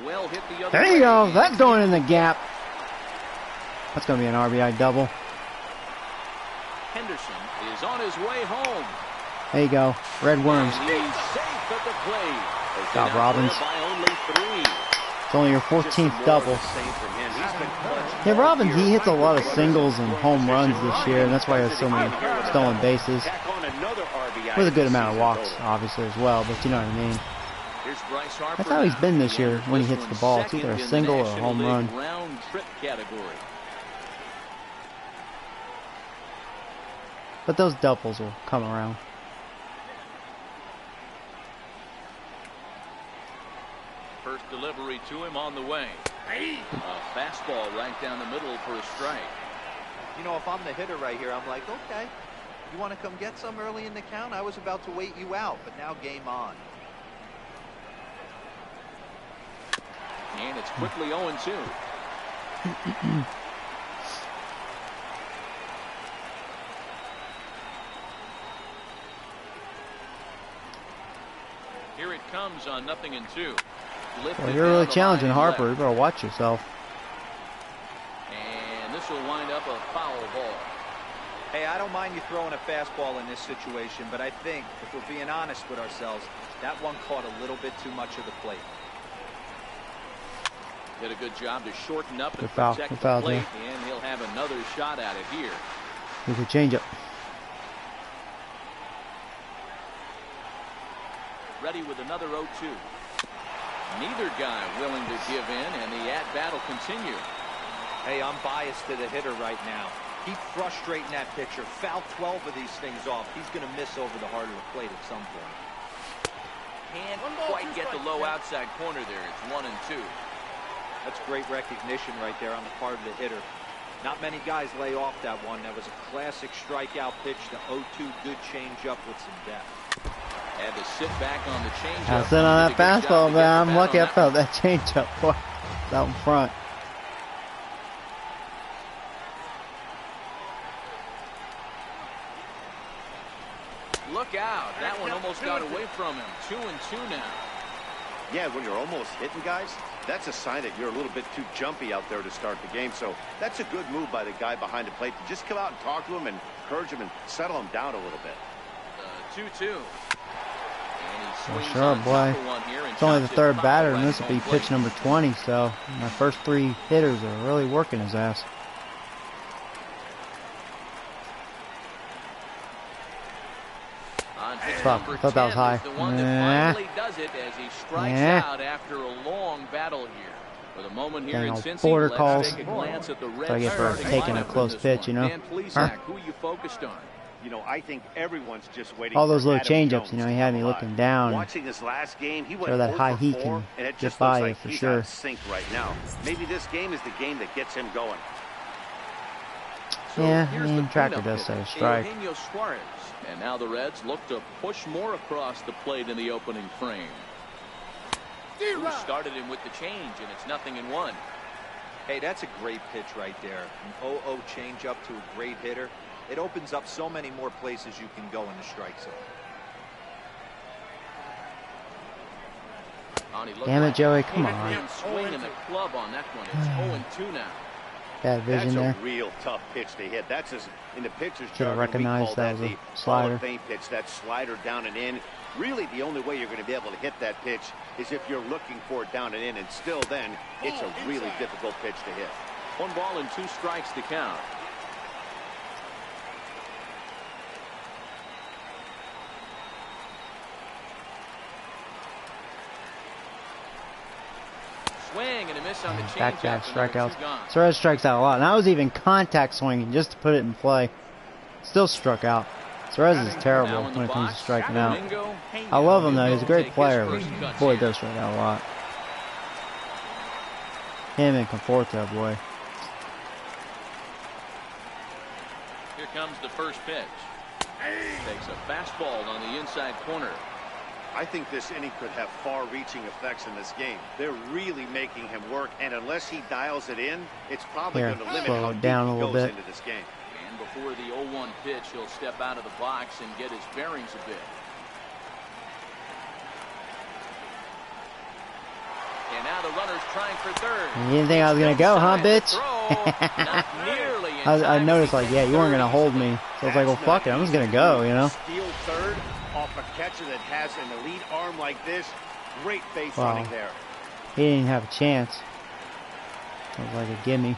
Well hit the other There you go. That's going in the gap. That's going to be an RBI double. Henderson is on his way home. There you go. Red Worms. And he's safe at the plate. Good job, Robbins. By only 3. It's only your 14th double. Yeah, Robbins, he hits a lot of singles and home runs this year, and that's why he has so many stolen bases. With a good amount of walks, obviously, as well, but you know what I mean. That's how he's been this year when he hits the ball. It's either a single or a home run. Round trip category. But those doubles will come around. First delivery to him on the way. A fastball right down the middle for a strike. You know, if I'm the hitter right here, I'm like, okay, you want to come get some early in the count? I was about to wait you out, but now game on. And it's quickly 0-2. Here it comes on 0-2. Well, you're really challenging Harper. You better watch yourself. And this will wind up a foul ball. Hey, I don't mind you throwing a fastball in this situation, but I think, if we're being honest with ourselves, that one caught a little bit too much of the plate. Did a good job to shorten up and foul, protect the foul, plate, yeah. and he'll have another shot at it here. Here's a changeup. Ready with another 0-2. Neither guy willing to give in, and the at-bat will continue. Hey, I'm biased to the hitter right now. Keep frustrating that pitcher. Foul 12 of these things off. He's going to miss over the heart of the plate at some point. Can't quite get the low outside corner there. It's 1-2. That's great recognition right there on the part of the hitter. Not many guys lay off that one. That was a classic strikeout pitch to 0-2. Good changeup with some depth. Had to sit back on the changeup. I sit on that fastball, man. I'm lucky I felt that changeup out in front. Look out. That one almost got away from him. 2-2 now. Yeah, when you're almost hitting guys, that's a sign that you're a little bit too jumpy out there to start the game. So that's a good move by the guy behind the plate to just come out and talk to him and encourage him and settle him down a little bit. 2-2. For sure, boy. It's only the third batter, and this will be pitch number 20, so my first 3 hitters are really working his ass. Fuck, I thought that was high. Does it as he strikes out after a long battle here. For the moment here in Cincy, border let's calls. take a glance at the Reds. So I get for taking a close pitch, you know. Who you focused on? You know, I think everyone's just waiting. All those for little Adam changeups, Jones you know, he to had come me alive. looking down. Watching this last game, he went Show that 0 high for heat 4, can and it get just by looks you like for he's sure. out of sync right now. Maybe this game is the game that gets him going. So Yeah, here's I mean, the Tracker cleanup does say a hitter, strike. Eugenio Suarez. And now the Reds look to push more across the plate in the opening frame. Who started him with the change, and it's 0-1. Hey, that's a great pitch right there. An 0-0 changeup to a great hitter. It opens up so many more places you can go in the strike zone. Damn it, Joey, come on. Swing in the club on that one. It's 0-2 now. Bad vision there. That's a real tough pitch to hit. That's just in the pitcher's Should have recognized that was a slider. Hall of Fame pitch, that slider down and in. Really, the only way you're going to be able to hit that pitch is if you're looking for it down and in, and still then, it's a really difficult pitch to hit. 1 ball and 2 strikes to count. Swing and a miss on the Back changeup. strikeouts. Suarez strikes out a lot. And I was even contact swinging just to put it in play. Still struck out. Suarez is terrible when it comes to striking out. I love him though. He's a great player, but boy, does strike out a lot. Him and Conforto, boy. Here comes the first pitch. Takes a fastball on the inside corner. I think this inning could have far-reaching effects in this game. They're really making him work, and unless he dials it in, it's probably going to limit how deep he goes into this game. And before the 0-1 pitch, he'll step out of the box and get his bearings a bit. And now the runner's trying for third. You didn't think I was going to go, huh, bitch? I noticed, like, yeah, you weren't going to hold me. So I was like, well, fuck it, I'm just going to go, you know? Steal third off a catcher that has an elite arm like this. Great base running there. He didn't even have a chance. It was like a gimme.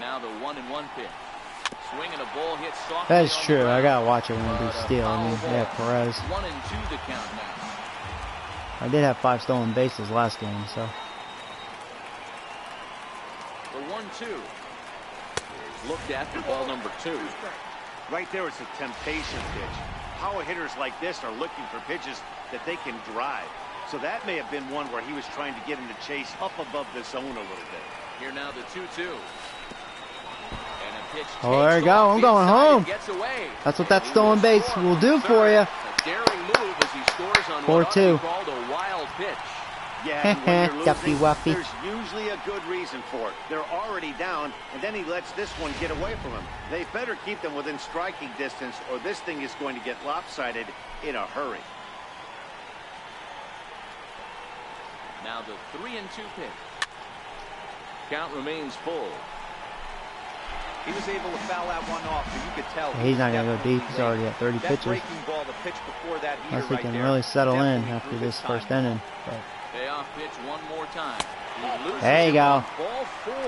Now the 1-1 pitch. Swing and a ball hit softly. That's true. I gotta watch it when we do steal. I mean, yeah, Perez. 1-2 the count now. I did have 5 stolen bases last game, so. The 1-2. Looked at for ball number 2. Right there, it's a temptation pitch. Power hitters like this are looking for pitches that they can drive. So that may have been one where he was trying to get him to chase up above the zone a little bit. Here now the 2-2. And a pitch. Oh, there you go. I'm going home. Gets away. That's what that stolen base will do for you. A daring move as he scores on 4-2. what called a wild pitch. Yeah, and when you're Duffy losing, Wuffy. there's usually a good reason for it. They're already down, and then he lets this one get away from him. They better keep them within striking distance, or this thing is going to get lopsided in a hurry. Now the 3-2 pitch. Count remains full. He was able to foul that one off, but you could tell He's not going to go deep. He's already at 30 pitches. Breaking ball, the pitch before that Unless he can really settle in after this first inning. But Payoff pitch one more time. there you go.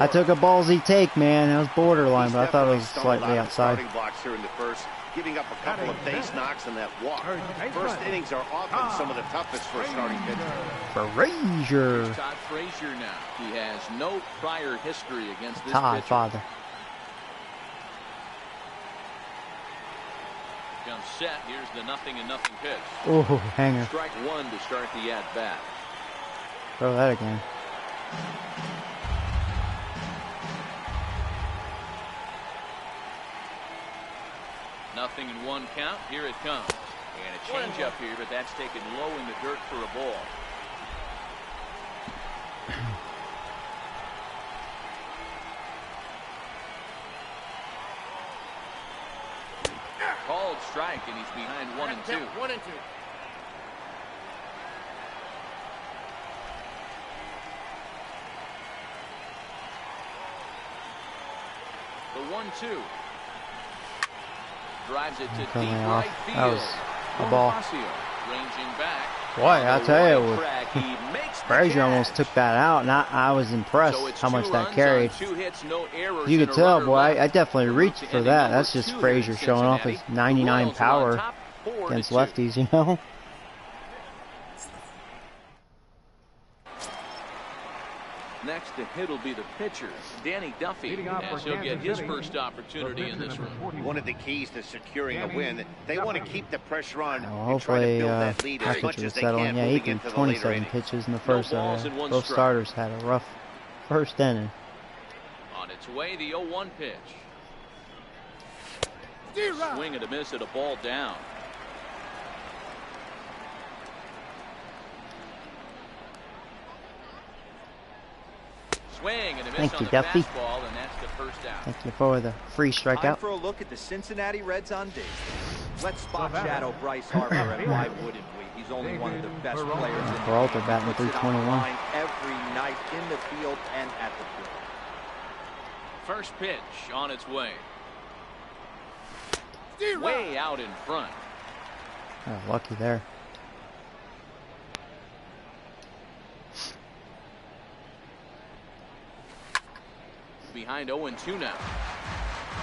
I took a ballsy take, man. It was borderline, but I thought it was slightly outside. Blocks here in the first, giving up a couple of base knocks and that walk. First innings are often some of the toughest for a starting pitcher. Frazier. Todd Frazier now. He has no prior history against this Todd, pitcher. father. Comes set. Here's the 0-0 pitch. Ooh, hanger. Strike one to start the at-bat. Throw that again. Nothing in one count. Here it comes. And a changeup here, but that's taken low in the dirt for a ball. Called strike, and he's behind 1-2. 1-2. The 1-2. Drives it to deep Coming right off. field. That was a ball. Ranging back. Boy, I tell you, He makes the Frazier catch. almost took that out, and I was impressed So it's how much 2 that runs carried. on 2 hits, no errors, You and could a tell, runner boy, I left. definitely reached for Ending that. number That's just 2 Frazier here in showing off his Cincinnati. 99 The Royals are on power top, 4-2. against lefties, you know? Next to hit will be the pitcher, Danny Duffy, Leading off as for he'll get Kansas his City, first opportunity in this one. One of the keys to securing a win, they want to keep the pressure on Well, and try to hopefully, build that lead as much pitcher as was they settling. can Yeah, he moving threw into the later 27 innings. pitches in the first. balls and one Both strike. starters had a rough first inning. On its way, the 0-1 pitch. Swing and a miss at a ball down. Swing and a miss Thank on you, the Duffy. fastball, and that's the first out. Thank you for the free Time strikeout. for a look at the Cincinnati Reds on Days. Let's spot shadow Bryce Harper, and why wouldn't we? He's only one of the best players in the Peralta game. batting Puts it on the 321. line every night in the field and at the plate. First pitch on its way. Way out in front. Oh, lucky there. Behind 0-2 now.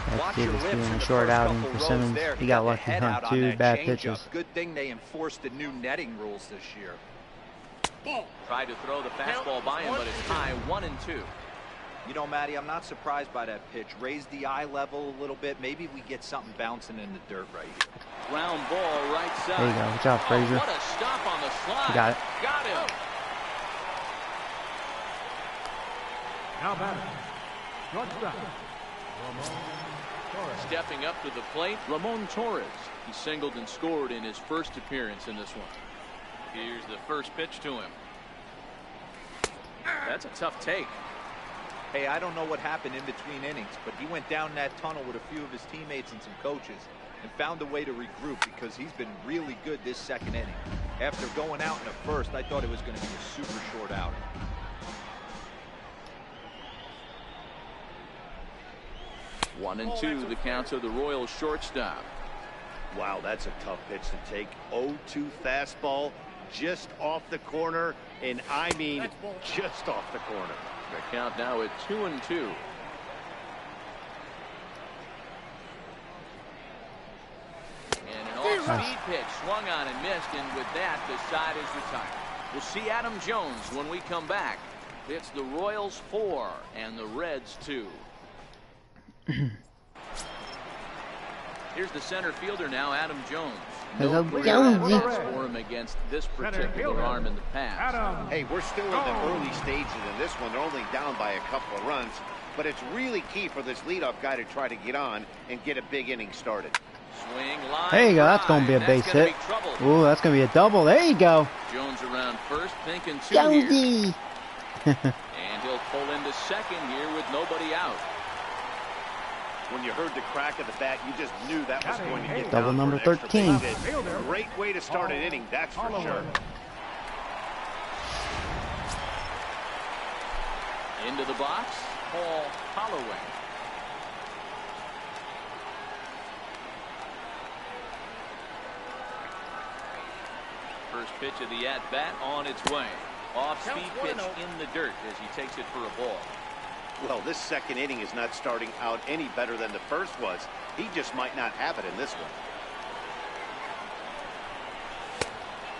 That Watch kid your is lips doing in a the short first outing couple for rows Simmons. there. He got the lucky head on out on 2 that bad changeup. pitches. Good thing they enforced the new netting rules this year. Tried to throw the fastball by him, but it's high, 1-2. You know, Matty, I'm not surprised by that pitch. Raise the eye level a little bit. Maybe we get something bouncing in the dirt right here. Ground ball right side. There you go. Good job, Frazier. What a stop on the slide. You got it. Got him. Now batting. Shortstop. Ramon Torres. Stepping up to the plate, Ramon Torres. He singled and scored in his first appearance in this one. Here's the first pitch to him. That's a tough take. Hey, I don't know what happened in between innings, but he went down that tunnel with a few of his teammates and some coaches and found a way to regroup because he's been really good this second inning. After going out in the first, I thought it was going to be a super short outing. One and two, the count to the Royals shortstop. Wow, that's a tough pitch to take. 0-2 fastball just off the corner, and I mean just off the corner. The count now at 2-2. And an off-speed pitch swung on and missed, and with that, the side is retired. We'll see Adam Jones when we come back. It's the Royals 4 and the Reds 2. Here's the center fielder now, Adam Jones. No career at-bats for him against this particular arm in the past. Hey, we're still in the early stages in this one. They're only down by a couple of runs, but it's really key for this leadoff guy to try to get on and get a big inning started. Swing, line, there you go. That's going to be a base hit. Ooh, that's going to be a double. There you go. Jones around first, thinking two Jonesy. here. And he'll pull into second here with nobody out. When you heard the crack of the bat, you just knew that was going to get double down number for an extra 13. base hit. Great way to start an inning, that's for sure. Into the box, Paul Holloway. First pitch of the at-bat on its way. Off-speed pitch in the dirt as he takes it for a ball. Well, this second inning is not starting out any better than the first was. He just might not have it in this one.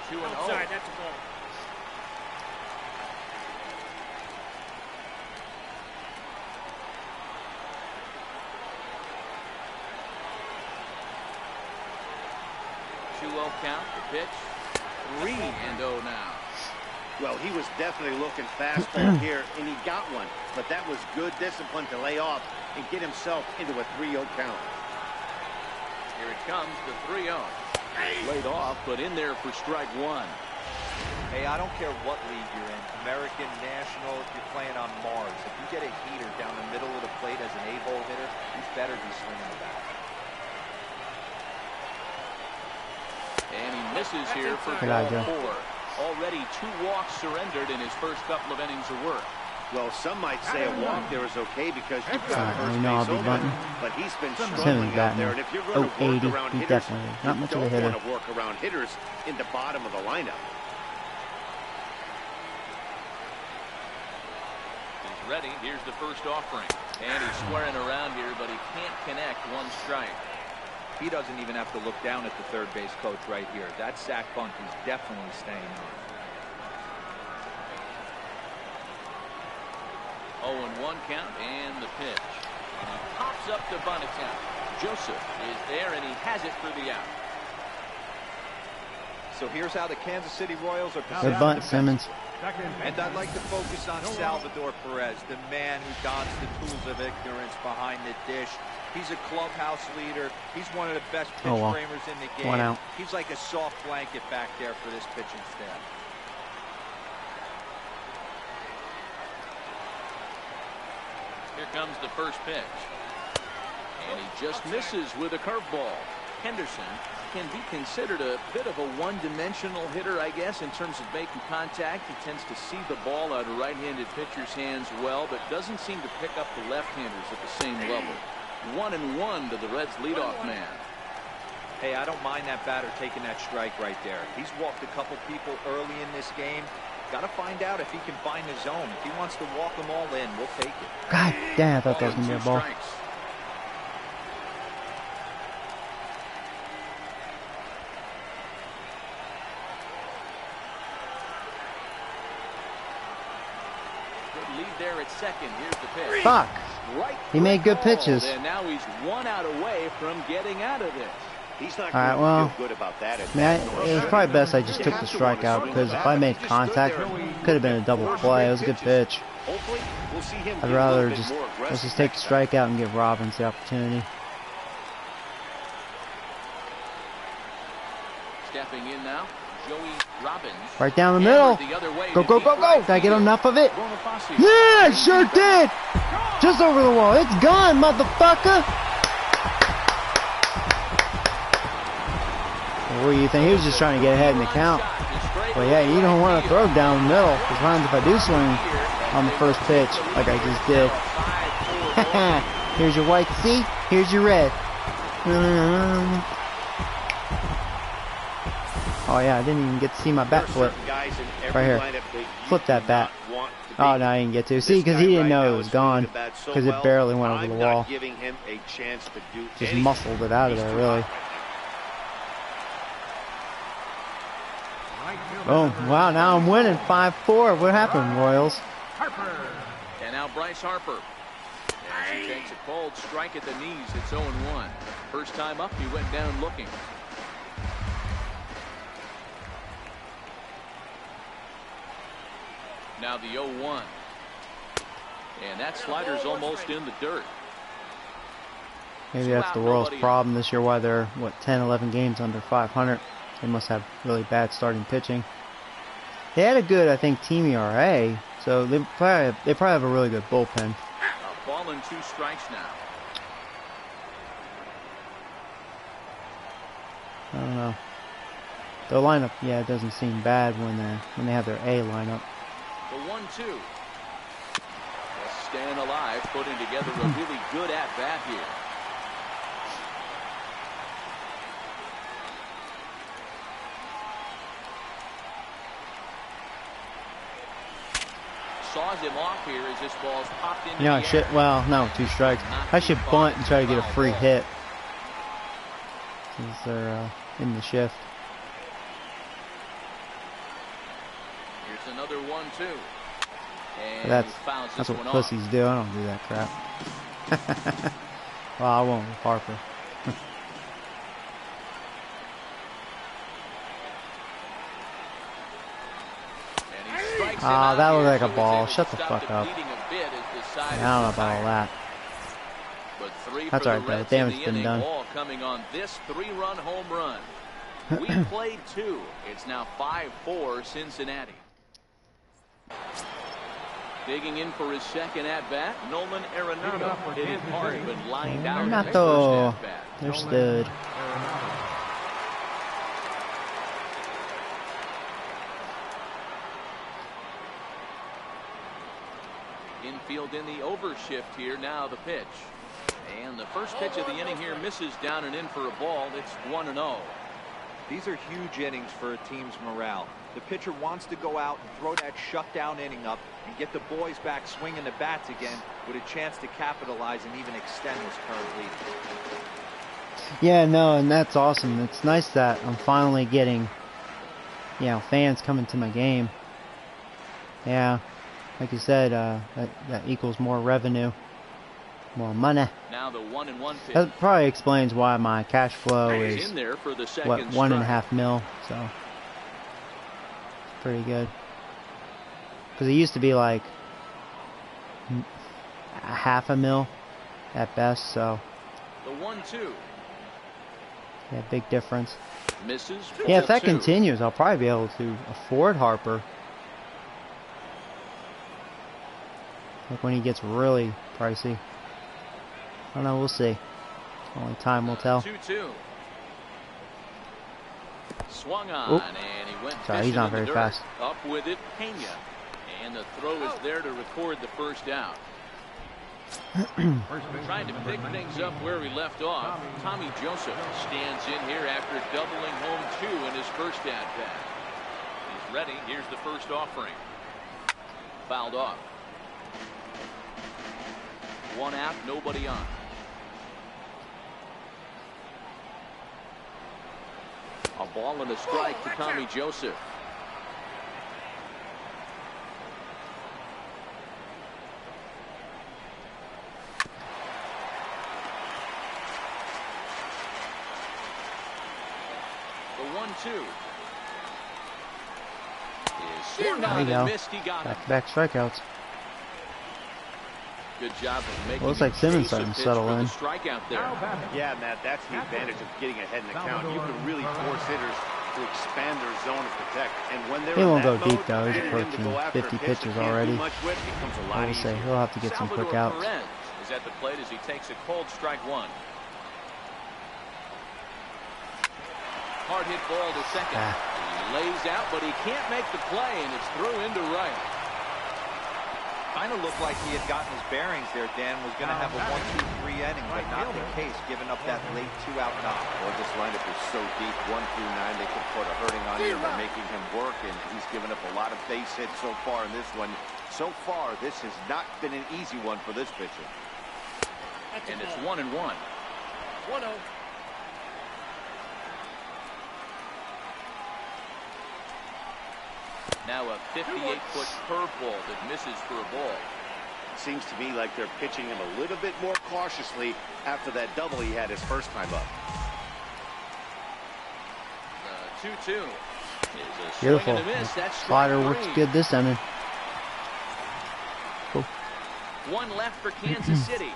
2-0. Outside, that's a ball. Count, the pitch. 3-0 now. Well, he was definitely looking fastball here, and he got one. But that was good discipline to lay off and get himself into a 3-0 count. Here it comes, the 3-0. Laid off, but in there for strike one. Hey, I don't care what league you're in, American, National, if you're playing on Mars. If you get a heater down the middle of the plate as an A-hole hitter, you better be swinging the bat. And he misses here for ball 4. Already 2 walks surrendered in his first couple of innings of work. Well, some might say a walk there is okay because you've got first base open, but he's been struggling out there. And if you're going to work around hitters, you don't want to work around hitters in the bottom of the lineup. He's ready. Here's the first offering. And he's squaring around here, but he can't connect. 1 strike. He doesn't even have to look down at the third base coach right here. That sack bunt is definitely staying on. 0-1 count and the pitch. And he pops up the bunt attempt. Joseph is there and he has it for the out. So here's how the Kansas City Royals are positioned. Good bunt, Simmons. And I'd like to focus on Salvador Perez, the man who dons the tools of ignorance behind the dish. He's a clubhouse leader. He's one of the best pitch framers in the game. 1 out. He's like a soft blanket back there for this pitching staff. Here comes the first pitch. And he just misses with a curveball. Henderson can be considered a bit of a one-dimensional hitter, I guess, in terms of making contact. He tends to see the ball out of right-handed pitchers' hands well, but doesn't seem to pick up the left-handers at the same level. 1-1 to the Reds' leadoff man. Hey, I don't mind that batter taking that strike right there. He's walked a couple people early in this game. Got to find out if he can find the zone. If he wants to walk them all in, we'll take it. God damn, I thought that was going to be a ball. Strikes. lead there at second. Here's the pitch. Fuck. He made good pitches. And now he's 1 out away from getting out of this. He's not All right, well, feel good about that. it was probably best I just took the strikeout, because if I made contact, it could have been a double play. It was a good pitch. Hopefully, we'll see him I'd rather just let's just take the strikeout and give Robbins the opportunity. Stepping in now, Joey Robbins. Right down the middle. Go, go, go, go. Did I get enough of it? Yeah, I sure did. Just over the wall. It's gone, motherfucker. What do you think? He was just trying to get ahead in the count. But yeah, you don't want to throw down the middle. Because what happens if I do swing on the first pitch, like I just did? Here's your white. See? Here's your red. Oh yeah, I didn't even get to see my bat flip. Right here. Flip that bat. Oh, no, I didn't get to. See, because he didn't know it was gone. Because it barely went over the wall. Just muscled it out of there, really. Oh, wow, now I'm winning 5-4. What happened, Royals? And now Bryce Harper. And he takes a cold strike at the knees. It's 0-1. First time up, he went down looking. Now the 0-1. And that slider's almost in the dirt. Maybe that's the Royals' problem this year, why they're, what, 10, 11 games under 500. They must have really bad starting pitching. They had a good, I think, team ERA, so they probably have a really good bullpen. A ball and 2 strikes now. I don't know. The lineup, yeah, it doesn't seem bad when they have their A lineup. The 1-2. Staying alive, putting together a really good at-bat here. Saws him off here as this ball's popped into the air. Well, no, 2 strikes. I should bunt and try to get a free hit. Since they're in the shift. Here's another 1-2. And that's what pussies do. I don't do that crap. Well, I won't with Harper. That looked like a ball. Shut the fuck up. I don't know about all that. That's alright though. Damage been done. Coming on this 3-run home run. We played 2. It's now 5-4 Cincinnati. Digging in for his second at-bat, Nolan Arenado hit it hard but lined out. Arenado. They're stood. Infield in the overshift here. Now the pitch. And the first pitch of the inning here misses down and in for a ball. It's 1-0. These are huge innings for a team's morale. The pitcher wants to go out and throw that shutdown inning up and get the boys back swinging the bats again with a chance to capitalize and even extend this current lead. Yeah, no, and that's awesome. It's nice that I'm finally getting, fans coming to my game. Yeah, like you said, that equals more revenue, more money. Now the 1-1 pitch. That probably explains why my cash flow is in there for the what, $1.5 million. So it's pretty good. Because it used to be like $500,000 at best. So the 1-2. Yeah, big difference. Misses. Yeah, if that continues, I'll probably be able to afford Harper. Like when he gets really pricey. I don't know, we'll see. Only time will tell. 2-2. Swung on. Oop. And he went. Sorry, he's not very fast. Up with it, Pena. And the throw is there to record the first out. Trying to pick things up where we left off. Tommy Joseph stands in here after doubling home 2 in his first at-bat. He's ready. Here's the first offering. Fouled off. 1 out, nobody on. A ball and a strike to Tommy Joseph. 1-2. There you go. Back-to-back strikeouts. Good job of making. Looks like Simmons starting to settle in. Strikeout there. Yeah, Matt, that's the advantage of getting ahead in the count. You can really force hitters to expand their zone and protect. And when they're he won't go mode, deep though. He's approaching 50 pitches already. I will say he'll have to get some quick outs. Is at the plate as he takes a cold strike one. Hard hit ball to second. He lays out, but he can't make the play, and it's through into right. Kind of looked like he had gotten his bearings there. Dan was going to have a 1-2-3 inning, but not the case, giving up that late 2-out knock. Well, this lineup is so deep, 1 through 9, they could put a hurting on here by making him work, and he's given up a lot of base hits so far in this one. So far, this has not been an easy one for this pitcher. And it's 1-1. 1-0. Now a 58-foot curveball that misses for a ball. Seems to me like they're pitching him a little bit more cautiously after that double he had his first time up. 2-2 is a beautiful. Swing and a miss. That's Slider looks good this inning. Cool. One left for Kansas City,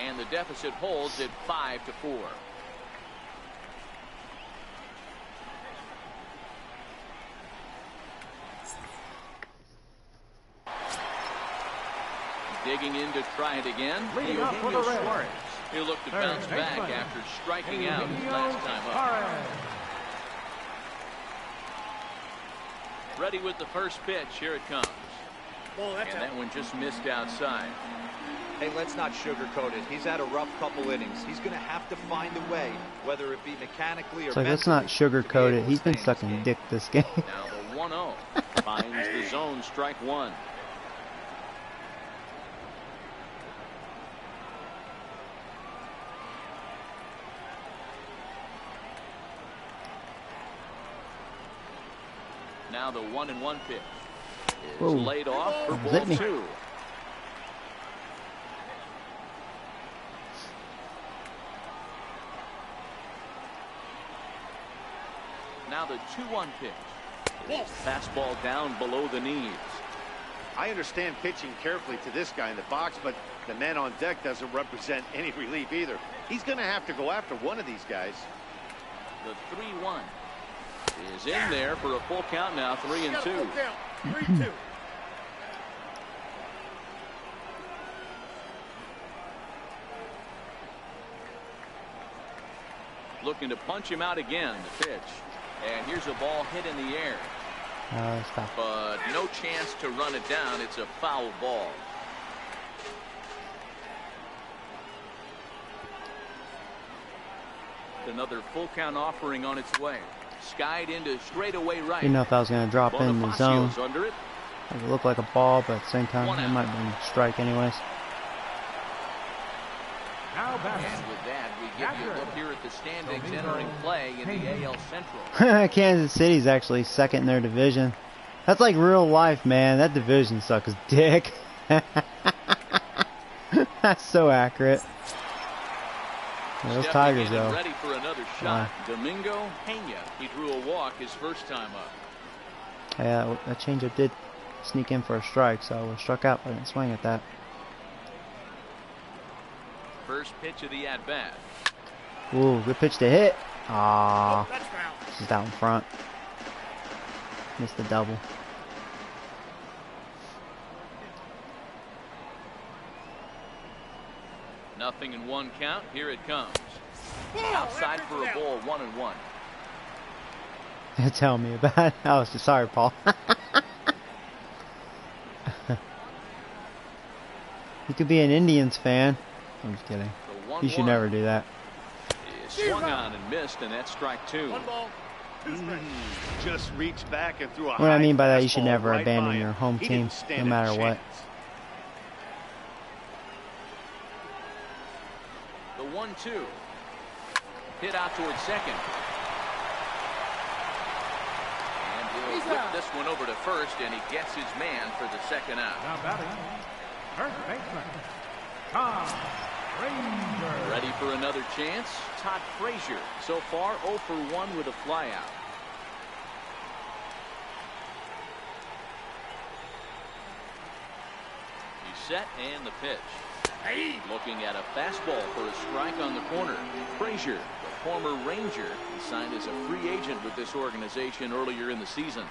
and the deficit holds at 5-4. Digging in to try it again. Leading up for the Reds. He'll look to bounce back after striking out last time up. Ready with the first pitch. Here it comes. And that one just missed outside. Hey, let's not sugarcoat it. He's had a rough couple innings. He's going to have to find a way, whether it be mechanically or so let's not sugarcoat it. He's been sucking dick this game. Now the 1-0 finds the zone, strike one. Now the 1-1 pitch is laid off for ball two. Now the 2-1 pitch. Fastball down below the knees. I understand pitching carefully to this guy in the box, but the man on deck doesn't represent any relief either. He's going to have to go after one of these guys. The 3-1 is in there for a full count now, 3-2. 3-2. Looking to punch him out again, the pitch. And here's a ball hit in the air. Stop. But no chance to run it down. It's a foul ball. Another full count offering on its way. Skied into straightaway right. Didn't know if I was going to drop in the zone. Under it. It looked like a ball, but at the same time, it might have been a strike anyways. Now batting. And with that, we give you a look here at the standings entering play in the AL Central. Kansas City's actually second in their division. That's like real life, man. That division sucks dick. That's so accurate. Yeah, those Tigers, though. Ready for another shot. Domingo Pena. He drew a walk his first time up. Yeah, that changeup did sneak in for a strike, so I was struck out, but I didn't swing at that. First pitch of the at-bat. Ooh, good pitch to hit. Ah, this is out in front. Missed the double. Nothing in one count. Here it comes. Outside for a ball, 1-1. Tell me about it. Oh, sorry, Paul. You could be an Indians fan. I'm just kidding. You should never do that. Swung on and missed, and that's strike two. Just reached back and threw a What I mean by that, you should fastball never right abandon by your him. home He team, didn't stand no a matter what. chance. The 1-2. Hit out towards second. And he'll whip this one over to first, and he gets his man for the second out. Now batting. First baseman. Todd Frazier. Ready for another chance? Todd Frazier. So far 0 for 1 with a flyout. set and the pitch. Looking at a fastball for a strike on the corner. Frazier, the former Ranger, signed as a free agent with this organization earlier in the season.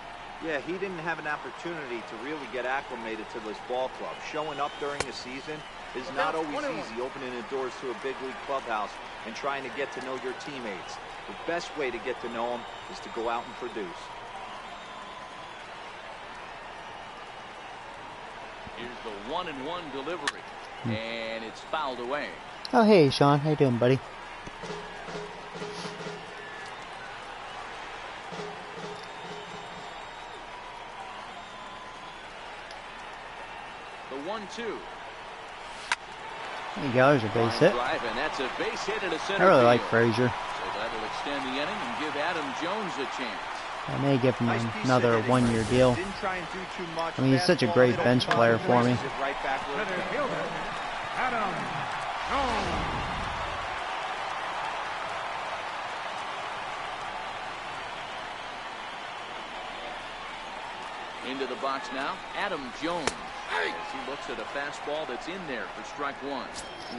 Yeah, he didn't have an opportunity to really get acclimated to this ball club. Showing up during the season is not always easy, opening the doors to a big league clubhouse and trying to get to know your teammates. The best way to get to know them is to go out and produce. Here's the 1-1 delivery, and it's fouled away. Oh, hey, Sean. How you doing, buddy? The 1-2. There you go. There's a base hit. Drive, and that's a base hit at a center I really field. like Frazier. So that'll extend the inning and give Adam Jones a chance. I may give him another one-year deal. I mean, he's such a great bench player for me. Center fielder, Adam Jones. Into the box now, Adam Jones. As he looks at a fastball that's in there for strike one.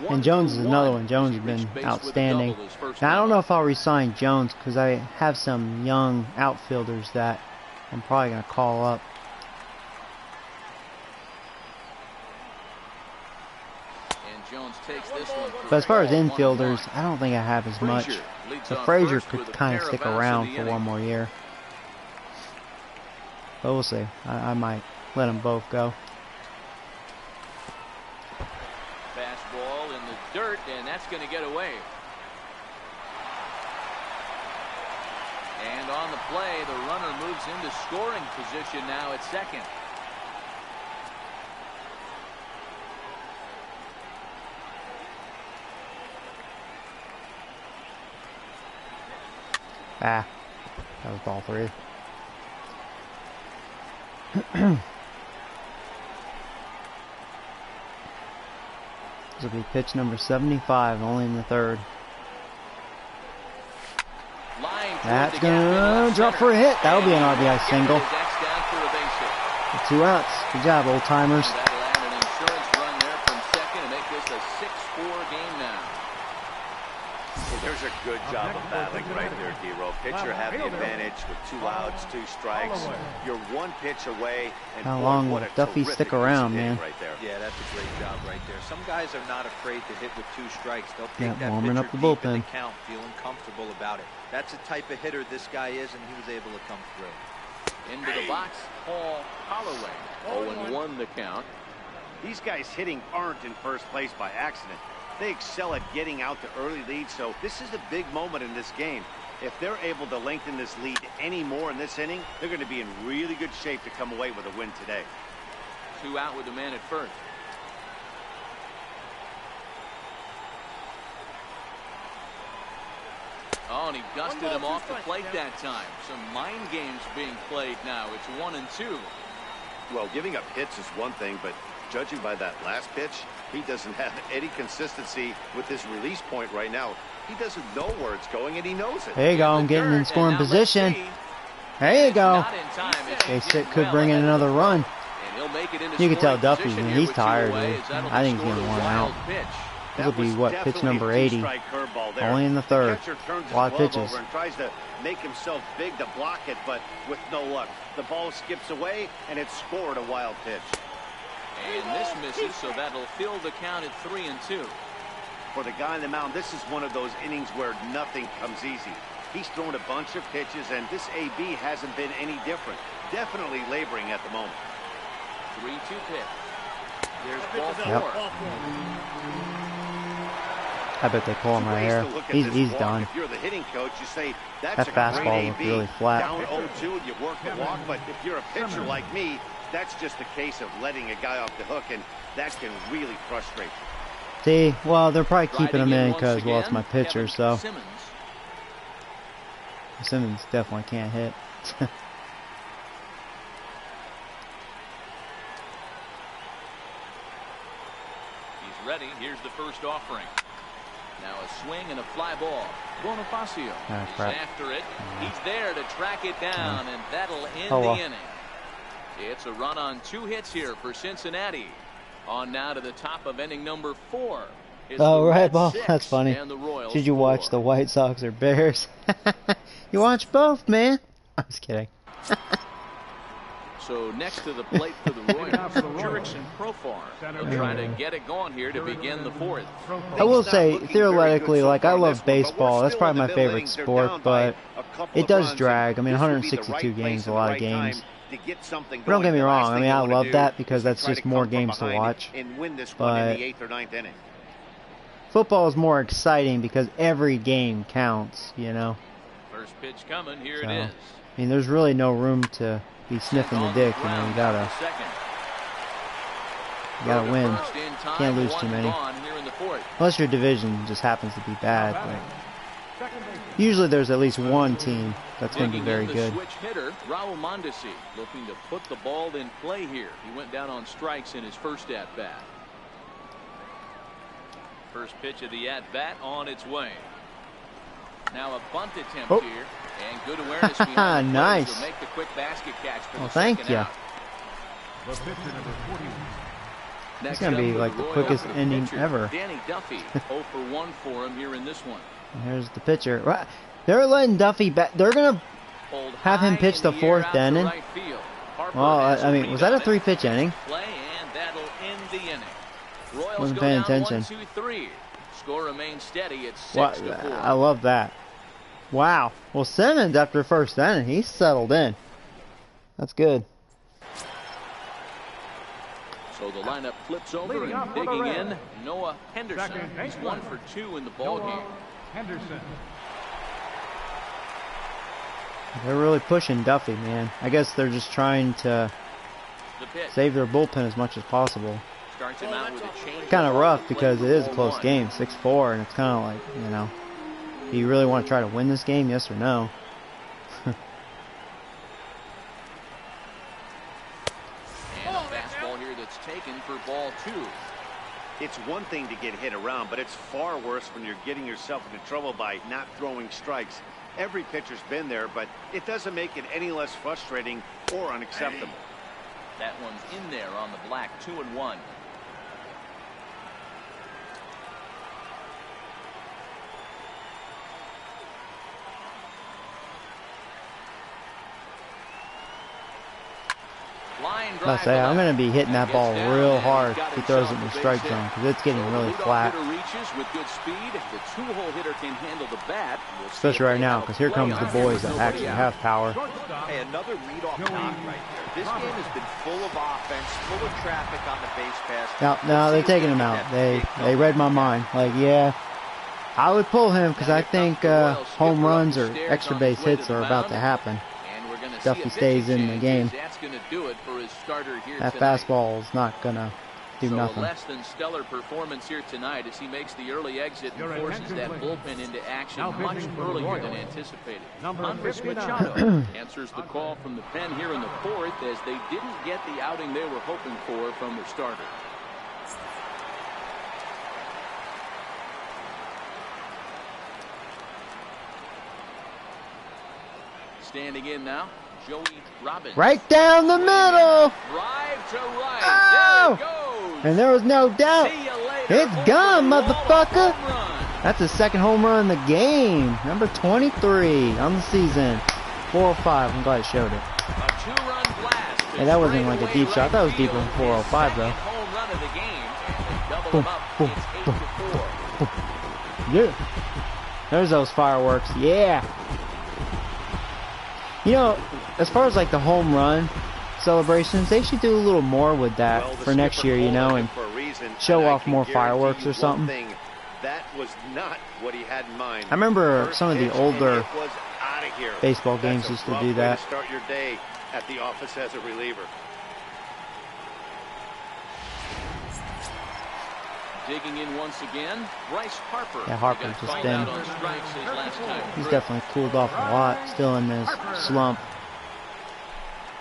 And Jones is another one. Jones has been outstanding. Now, I don't know if I'll re-sign Jones because I have some young outfielders that I'm probably going to call up. And Jones takes this one. But as far as infielders, I don't think I have as much. So Frazier could kind of stick around for one more year. But we'll see. I might let them both go. Fastball in the dirt, and that's going to get away. And on the play, the runner moves into scoring position now at second. Ah, that was ball 3. This will be pitch number 75, only in the 3rd. That's gonna drop for a hit. That'll be an RBI single. 2 outs. Good job, old timers. That'll add an insurance run there from second and make this a 6-4 game now. There's a good job of battling right there, D-Row. Pitcher had the advantage with 2 outs, 2 strikes. You're 1 pitch away. And how long will Duffy stick around, man? Right there. Yeah, that's a great job right there. Some guys are not afraid to hit with 2 strikes. They'll take that warming pitcher up the deep bullpen. in the count, feeling comfortable about it. That's the type of hitter this guy is, and he was able to come through. Into the box, Paul Holloway. 0-1 the count. These guys hitting aren't in first place by accident. They excel at getting out to early leads, so this is a big moment in this game. If they're able to lengthen this lead any more in this inning, they're going to be in really good shape to come away with a win today. 2 out with the man at first. Oh, and he dusted him off the plate that time. Some mind games being played now. It's 1-2. Well, giving up hits is one thing, but judging by that last pitch, he doesn't have any consistency with his release point right now. He doesn't know where it's going, and he knows it. There you go. I'm getting in scoring position. There you go. Base hit could bring in another run. You can tell Duffy, man, he's tired, dude. I think he's getting worn out. This will be, what, pitch number 80. Only in the 3rd. A lot of pitches. And tries to make himself big to block it, but with no luck. The ball skips away, and it's scored a wild pitch. And this misses, so that'll fill the count at 3-2. For the guy on the mound, this is one of those innings where nothing comes easy. He's thrown a bunch of pitches, and this AB hasn't been any different. Definitely laboring at the moment. 3-2 pitch. There's ball 4. Yep. I bet they pull him right here. He's done. If you're the hitting coach, you say that's that fastball looked really flat. Down 0-2 and you work the walk, but if you're a pitcher like me, that's just a case of letting a guy off the hook, and that can really frustrate you. See, well, they're probably keeping him in because, well, it's my pitcher, so. Simmons definitely can't hit. He's ready. Here's the first offering. Now a swing and a fly ball. Bonifacio is after it. He's there to track it down, and that'll end the inning. It's a run on 2 hits here for Cincinnati. On now to the top of inning number 4. It's Oh, the right, Reds ball. 6 That's funny. and the Royals Should you watch 4. the White Sox or Bears? You watch both, man. I'm just kidding. So next to the plate for the Royals, Jurickson Profar. They'll try to get it going here to begin the 4th. I will say, theoretically, like, I love baseball. That's probably my favorite sport, but it does drag. I mean, 162 games, a lot of games. But don't get me wrong. I mean, I love that because that's just more games to watch. But football is more exciting because every game counts, you know. First pitch coming, here So, it is. I mean, there's really no room to be sniffing the dick, you know. You gotta win. Can't lose too many. Unless your division just happens to be bad. But usually there's at least one team that's going to be very good. Switch hitter, Raul Mondesi, looking to put the ball in play here. He went down on strikes in his first at-bat. First pitch of the at-bat on its way. Now a bunt attempt here, and good awareness behind the nice. to make the quick basket catch for the thank second you. out. The pitcher number 41. It's going to be like the quickest inning ever. Danny Duffy, 0 for 1 for him here in this one. And here's the pitcher. They're letting Duffy back. They're going to have him pitch the 4th inning. Well, I mean, was that a 3-pitch inning? Play, and that'll end the inning. Royals Wasn't go paying down attention. 1-2-3. Score remains steady at 6-4. I love that. Wow. Well, Simmons, after the 1st inning, he's settled in. That's good. So the lineup flips over and digging in, Noah Henderson. He's 1 for 2 in the ball game. Henderson. They're really pushing Duffy, man. I guess they're just trying to save their bullpen as much as possible. Starts him out with a change. Kind of rough because it is a close game, 6-4, and it's kind of like, you know, do you really want to try to win this game, yes or no? And a fastball here that's taken for ball 2. It's one thing to get hit around, but it's far worse when you're getting yourself into trouble by not throwing strikes. Every pitcher's been there, but it doesn't make it any less frustrating or unacceptable. That one's in there on the black, 2-1. I say, I'm going to be hitting that ball real hard if he throws it in the strike zone because it's getting really flat. Especially right now because here comes the boys that actually have power. Hey, another leadoff knock right there. This game has been full of offense, full of traffic on the base pass. No, they're taking him out. They read my mind. Like, yeah, I would pull him because I think home runs or extra base hits are about to happen. Duffy stays in the game. That fastball is not gonna do nothing. Less than stellar performance here tonight as he makes the early exit and forces that bullpen into action much earlier than anticipated. Andres Machado answers the call from the pen here in the 4th as they didn't get the outing they were hoping for from their starter. Standing in now, Joey Robbins. Right down the middle. Drive to right. Oh! There it goes. And there was no doubt. See you later. It's gone, motherfucker. Home run. That's his 2nd home run in the game. Number 23 on the season. 405. I'm glad it showed it. A 2-run blast. Hey, that wasn't like a deep shot. That was deeper than 405 though. Home run of the game. And they double Boom, him up. boom, It's 8-4. Yeah. There's those fireworks. Yeah. You know, as far as like the home run celebrations, they should do a little more with that for next year, you know, and show off more fireworks or something. That was not what he had in mind. I remember some of the older baseball games That's used a to do rough way that. to start your day at the office as a reliever. Digging in once again, Bryce Harper. Yeah, Harper He got just called in. out on strikes his last time He's through. definitely cooled off a lot. Still in this slump.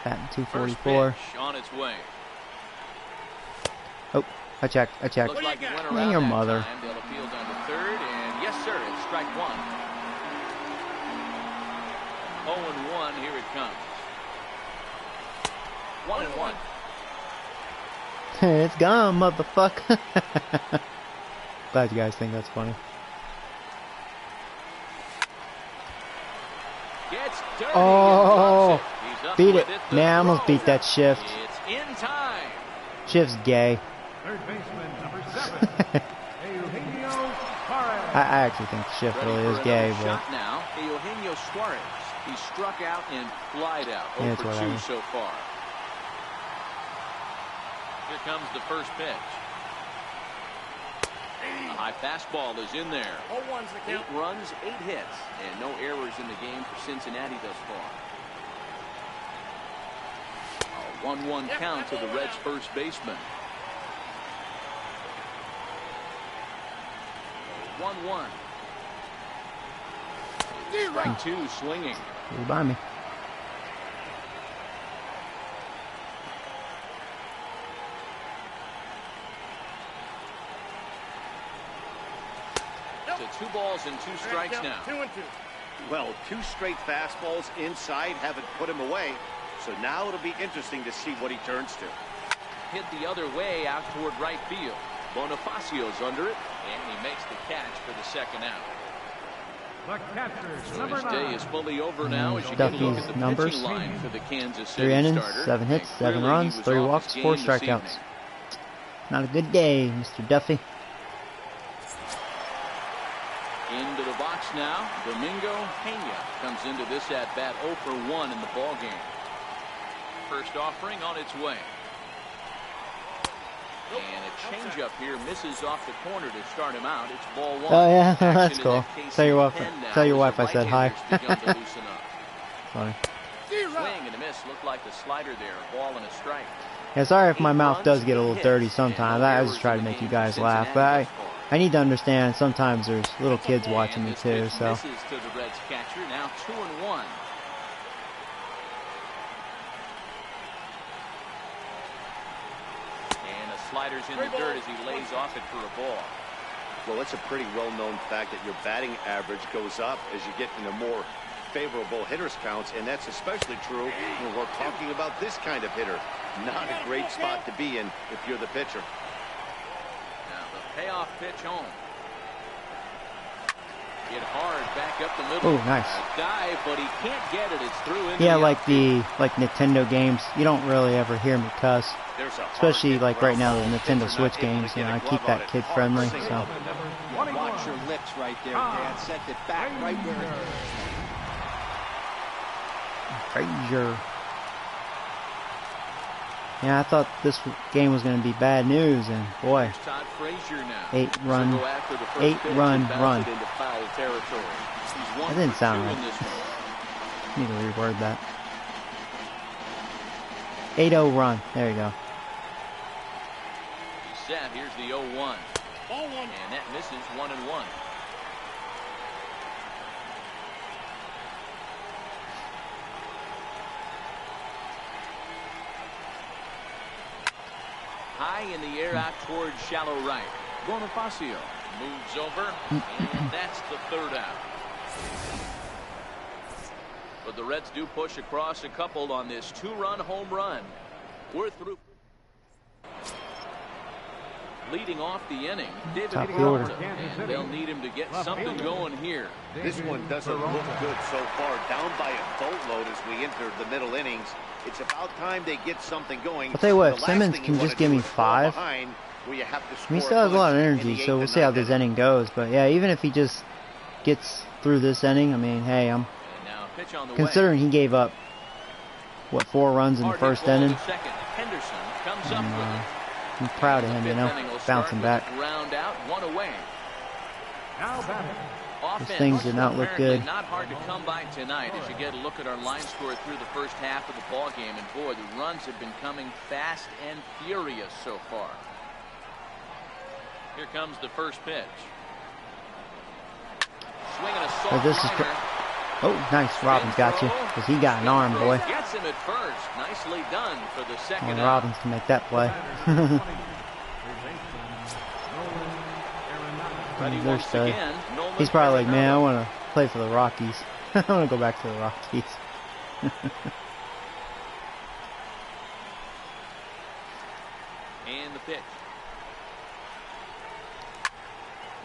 Batting First 244. pitch on its way. Oh, I checked. Looks like it went Man, around your that mother. time. They'll appeal down to 3rd, and yes, sir, it's strike 1. 0-1, here it comes. 1-1. It's gone, motherfucker. Glad you guys think that's funny. Gets dirty Oh, He's up beat with it. The Nah, I almost throw. beat that shift. It's in time. Shift's gay. Third baseman, number 7, Eugenio Suarez. I actually think the shift Ready really for is gay, another but shot now. Eugenio Suarez. He struck out and flied out. Yeah, 0 it's for 2 whatever. so far. Here comes the first pitch. A high fastball is in there. 8 runs, 8 hits, and no errors in the game for Cincinnati thus far. A 1-1 count to the Reds' first baseman. 1-1. Strike 2 swinging. he's by me. To 2 balls and 2 strikes now. Well, 2 straight fastballs inside haven't put him away. So now it'll be interesting to see what he turns to. Hit the other way out toward right field. Bonifacio's under it, and he makes the catch for the second out. The catcher, So number his 9. day is fully over now as you get a look Duffy's at the numbers. pitching line for the Kansas 3 City innings, starter. 7 hits, And 7 clearly runs, he was 3 off walks, his 4 game this strikeouts. evening. Not a good day, Mr. Duffy. Into the box now. Domingo Pena comes into this at bat 0 for 1 in the ball game. First offering on its way. And a changeup here misses off the corner to start him out. It's ball 1. Oh yeah, Action that's in cool. that case Tell your in wife, 10 now tell your as wife the I said hi. right-handers begun to loosen up. Funny. Swing and a miss. Looked like the slider there. A ball and a strike. Yeah, sorry if my 8 mouth runs, does get a 8 little hits, dirty and sometimes. no I errors just try in to the make you game guys for laugh, Cincinnati but thus far. I need to understand sometimes there's little kids watching And me this too, pitch so. misses to the Reds catcher. Now 2-1. And a slider's in the dirt as he lays off it for a ball. Well, it's a pretty well-known fact that your batting average goes up as you get into more favorable hitters counts, and that's especially true when we're talking about this kind of hitter. Not a great spot to be in if you're the pitcher. Now the payoff pitch home. Hit hard back up the middle. Oh, nice. A dive, but he can't get it. It's through into Yeah, the like outfield. Nintendo games, you don't really ever hear me cuss. There's a hard Especially hit like right now the ground. Nintendo Pitcher Switch not able to games, get you know, a I glove keep on that it. kid Hard friendly, single. so. Watch your lips right there, Dad. Set it back right where it is. Frazier. Yeah, I thought this game was going to be bad news, and boy, Here's Todd Frazier now. 8-run, So go after the first 8-run pitch and bounce run. it into foul territory. He's 1 That didn't for sound 2 right. in this one. Need to reword that. 8-0 run. There you go. He's set. Here's the 0-1. And that misses 1-1. High in the air out towards shallow right. Bonifacio moves over, and that's the third out. But the Reds do push across a couple on this 2-run home run. We're through. Leading off the inning, David Top of the order. Peralta, and they'll need him to get something going here. This one doesn't look good so far. Down by a boatload as we enter the middle innings. It's about time they get something going. I'll tell you what, The if last Simmons thing can you just wanna give do me is fall 5. behind where you have to I mean, he score still has a lot of bunch in energy, the so we'll 8th see how and this 9th inning goes. But yeah, even if he just gets through this inning, I mean, hey, I'm And now a pitch on the considering he gave up, what, 4 runs in the Hard hit first ball to inning. second. Henderson comes up with it. I'm proud of him, you Fifth know, inning will start bouncing with back. a ground out, 1 away. Now batting. Offense things did not look apparently good. Not hard to come by tonight as you get a look at our line score through the first half of the ball game, and boy, the runs have been coming fast and furious so far. Here comes the first pitch. Swinging a soft this is liner. Oh, nice. Robbins got you, because he got an arm, boy. Gets him at first. Nicely done for the second Only out. Robbins can make that play. Ready There's once Stud. again, Nolan He's probably like, man, I Arenado. want to play for the Rockies. I want to go back to the Rockies. And the pitch.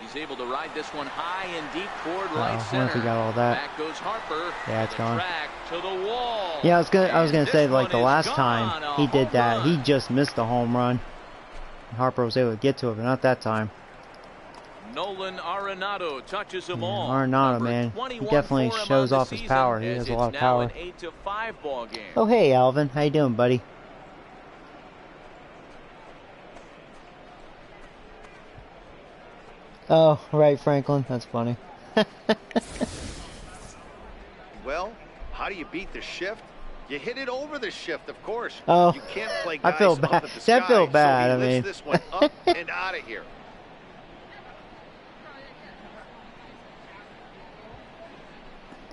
He's able to ride this one high and deep toward right center. Once he got all that. Back goes Harper. Yeah, it's gone. Track to the wall. Yeah, I was gonna say, like the last time he did that, he just missed a home run. Harper was able to get to it, but not that time. Nolan Arenado touches them all. Arenado, man, he definitely shows off his power. He has a lot of power. 8-5 ball game. Oh, hey, Alvin, how you doing, buddy? Oh, right, Franklin. That's funny. Well, how do you beat the shift? You hit it over the shift, of course. Oh, you can't play guys I feel up bad. at the sky, That feel bad. so I mean, this one up and out of here.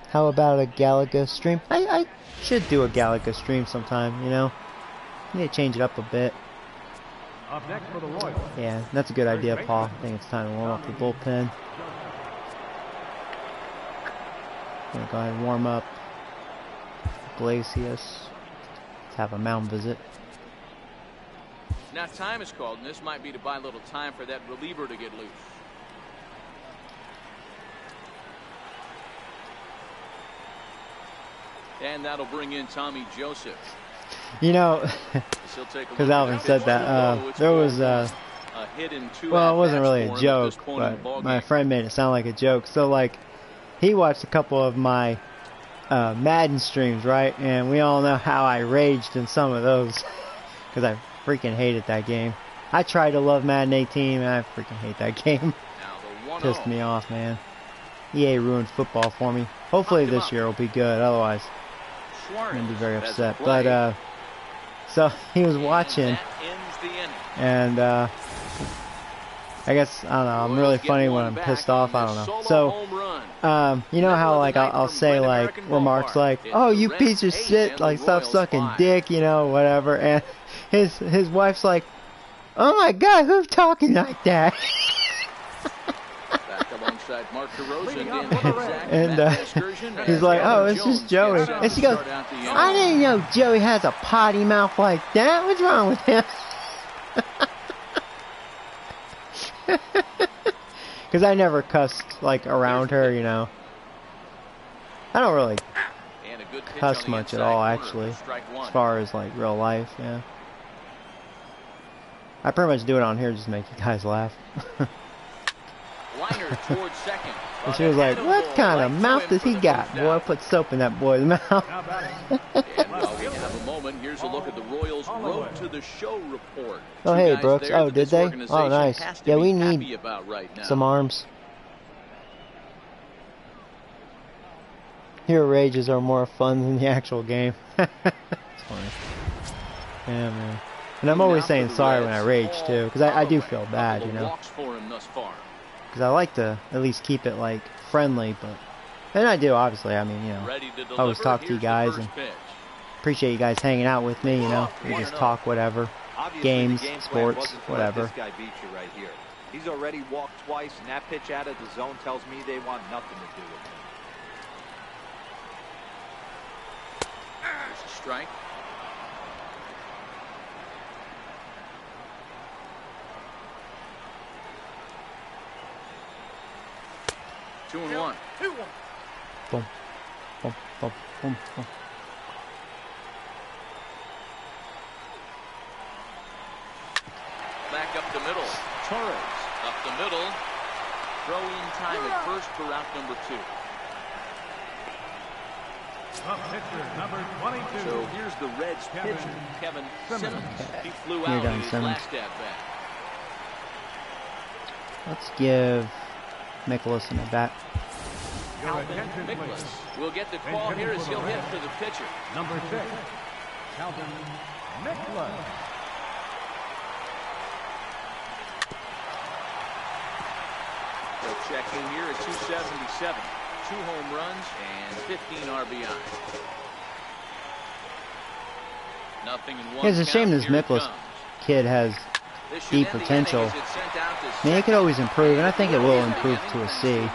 How about a Galaga stream? I should do a Galaga stream sometime. You know, need to change it up a bit. Up next for the Royals. Yeah, that's a good idea, Paul. I think it's time to warm up the bullpen. Gonna go ahead and warm up Glacius. Let's have a mound visit. Now time is called, and this might be to buy a little time for that reliever to get loose. And that'll bring in Tommy Joseph. You know, because Alvin said that, there was well, it wasn't really a joke, but my friend made it sound like a joke. So, like, he watched a couple of my Madden streams, right? And we all know how I raged in some of those, because I freaking hated that game. I tried to love Madden 18, and I freaking hate that game. Pissed me off, man. EA ruined football for me. Hopefully this year will be good, otherwise I'm going to be very upset. But, so he was watching, and I guess, I don't know, I'm really funny when I'm pissed off, I don't know. So, you know how, like, I'll say, like, remarks like, oh, you piece of shit, like, stop sucking dick, you know, whatever, and his wife's like, oh my god, who's talking like that? And he's like, oh, it's just Joey. And she goes, I didn't know Joey has a potty mouth like that. What's wrong with him? Because I never cussed, like, around her, you know. I don't really cuss much at all, actually, as far as, like, real life, yeah. I pretty much do it on here just to make you guys laugh. And she was like, what kind of mouth does he got? Boy, put soap in that boy's mouth. Here's a look at the Royals' road to the show report. Oh, hey, Brooks. Oh, did they? Oh, nice. Yeah, we need some arms. Hero rages are more fun than the actual game. It's funny. Yeah, man. And I'm always saying sorry when I rage, too, because I do feel bad, you know. Because I like to at least keep it, like, friendly, but... And I do, obviously. I mean, you know, I always talk to you guys and appreciate you guys hanging out with me, you know. We just talk whatever. Games, sports, whatever. This guy beat you right here. He's already walked twice, and that pitch out of the zone tells me they want nothing to do with him. There's a strike. Two and one. Boom. Boom. Boom. Boom. Boom. Back up the middle. Torres up the middle. Throw-in time at first for route number 2. Up pitcher, number 22. So here's the Reds pitcher, Kevin Simmons. He flew out in his last at-bat. Let's give Mikolas a bat. Calvin Mikolas will get the call here as he'll hit for the pitcher. Number 6, Calvin Mikolas. He'll check in here at 277. 2 home runs and 15 RBI. Nothing in one. It's a shame this Mikolas kid has deep potential. I mean, it could always improve, and I think it will improve to a C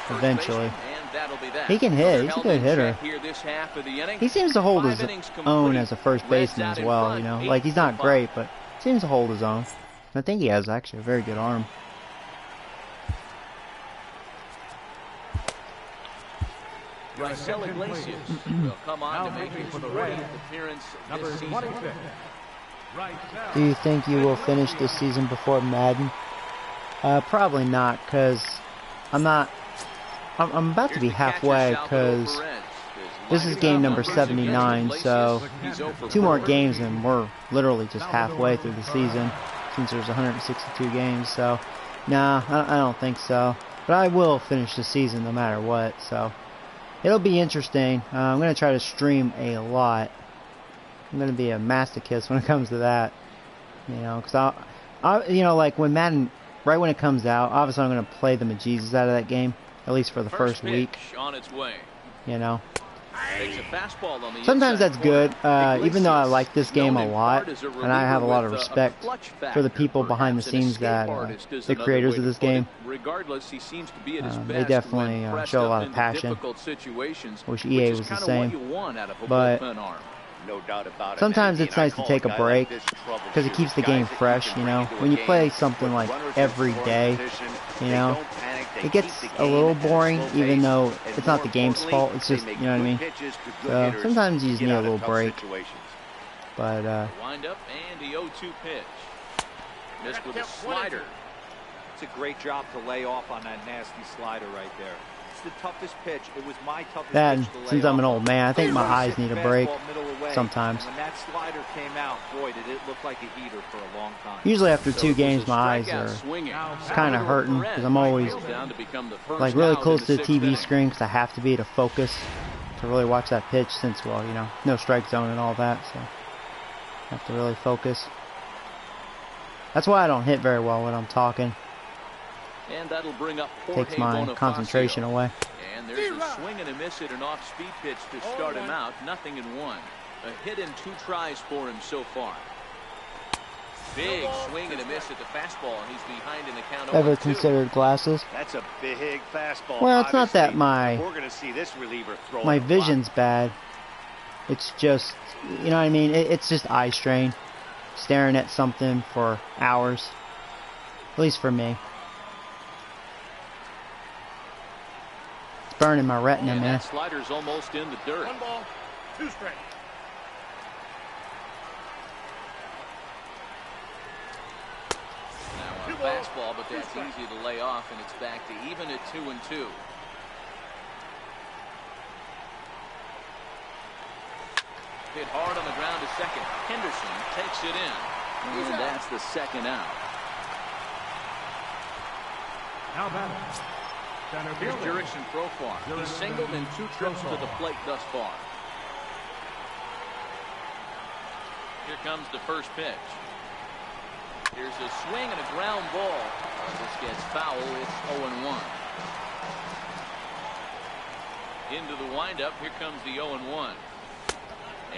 eventually. He can hit. He's a good hitter. He seems to hold his own as a first baseman as well, you know. Like, he's not great, but seems to hold his own. I think he has actually a very good arm. Raisel Iglesias will come on to make his 40th appearance this season. Do you think you will finish this season before Madden? Probably not, because I'm about to be halfway, because this is game number 79, so 2 more games and we're literally just halfway through the season, since there's 162 games, so nah, I don't think so. But I will finish the season no matter what, so it'll be interesting. I'm going to try to stream a lot. I'm going to be a masochist when it comes to that, you know, because you know, like when Madden, right when it comes out, obviously I'm going to play the bejesus out of that game, at least for the first week, on its way. You know. Takes a fastball on the Sometimes that's good, even though I like this game a lot, and and I have a lot of respect for the people behind the scenes that, the creators of this game. Regardless, he seems to be at his They best definitely when show a lot of pressed up passion. into difficult situations, I wish EA which was is the kinda same, what you want out of a but bullpen arm. No doubt about it. sometimes it's nice to take a break, because it keeps the game fresh, you know. When you play something like every day, you know, it gets a little boring, even though it's not the game's fault, it's just, you know what I mean. So sometimes you just need a little break. But Wind up and the 0-2 pitch. Missed with a slider. It's a great job to lay off on that nasty slider right there. It's the toughest pitch. It was my toughest that, pitch to lay since I'm an off. old man, I think my eyes need a break sometimes. And when that slider came out, boy, did it look like a heater for a long time. Usually after 2 games, my eyes are kind of hurting, because I'm always like really close to the TV screen, because I have to be to focus to really watch that pitch, since, well, you know, no strike zone and all that, so I have to really focus. That's why I don't hit very well when I'm talking. And that'll bring up Takes my concentration away. And there's a swing and a miss at an off-speed pitch to start him out. 0-1. A hit in 2 tries for him so far. Big swing and a miss at the fastball, and he's behind in the count. Ever considered glasses? That's a big fastball. Well, it's not that my vision's bad. It's just, you know what I mean? It's just eye strain. Staring at something for hours. At least for me. It's burning my retina, and man. That slider's almost in the dirt. 1 ball, 2 strikes. Now a fastball, but that's easy to lay off, and it's back to even at 2-2. Hit hard on the ground to second. Henderson takes it in. And that's the second out. Now batting. Center Here's fielder. Jurickson Profar. He's singled in 2 trips to the plate thus far. Here comes the first pitch. Here's a swing and a ground ball. This gets foul. It's 0-1. Into the windup. Here comes the 0-1.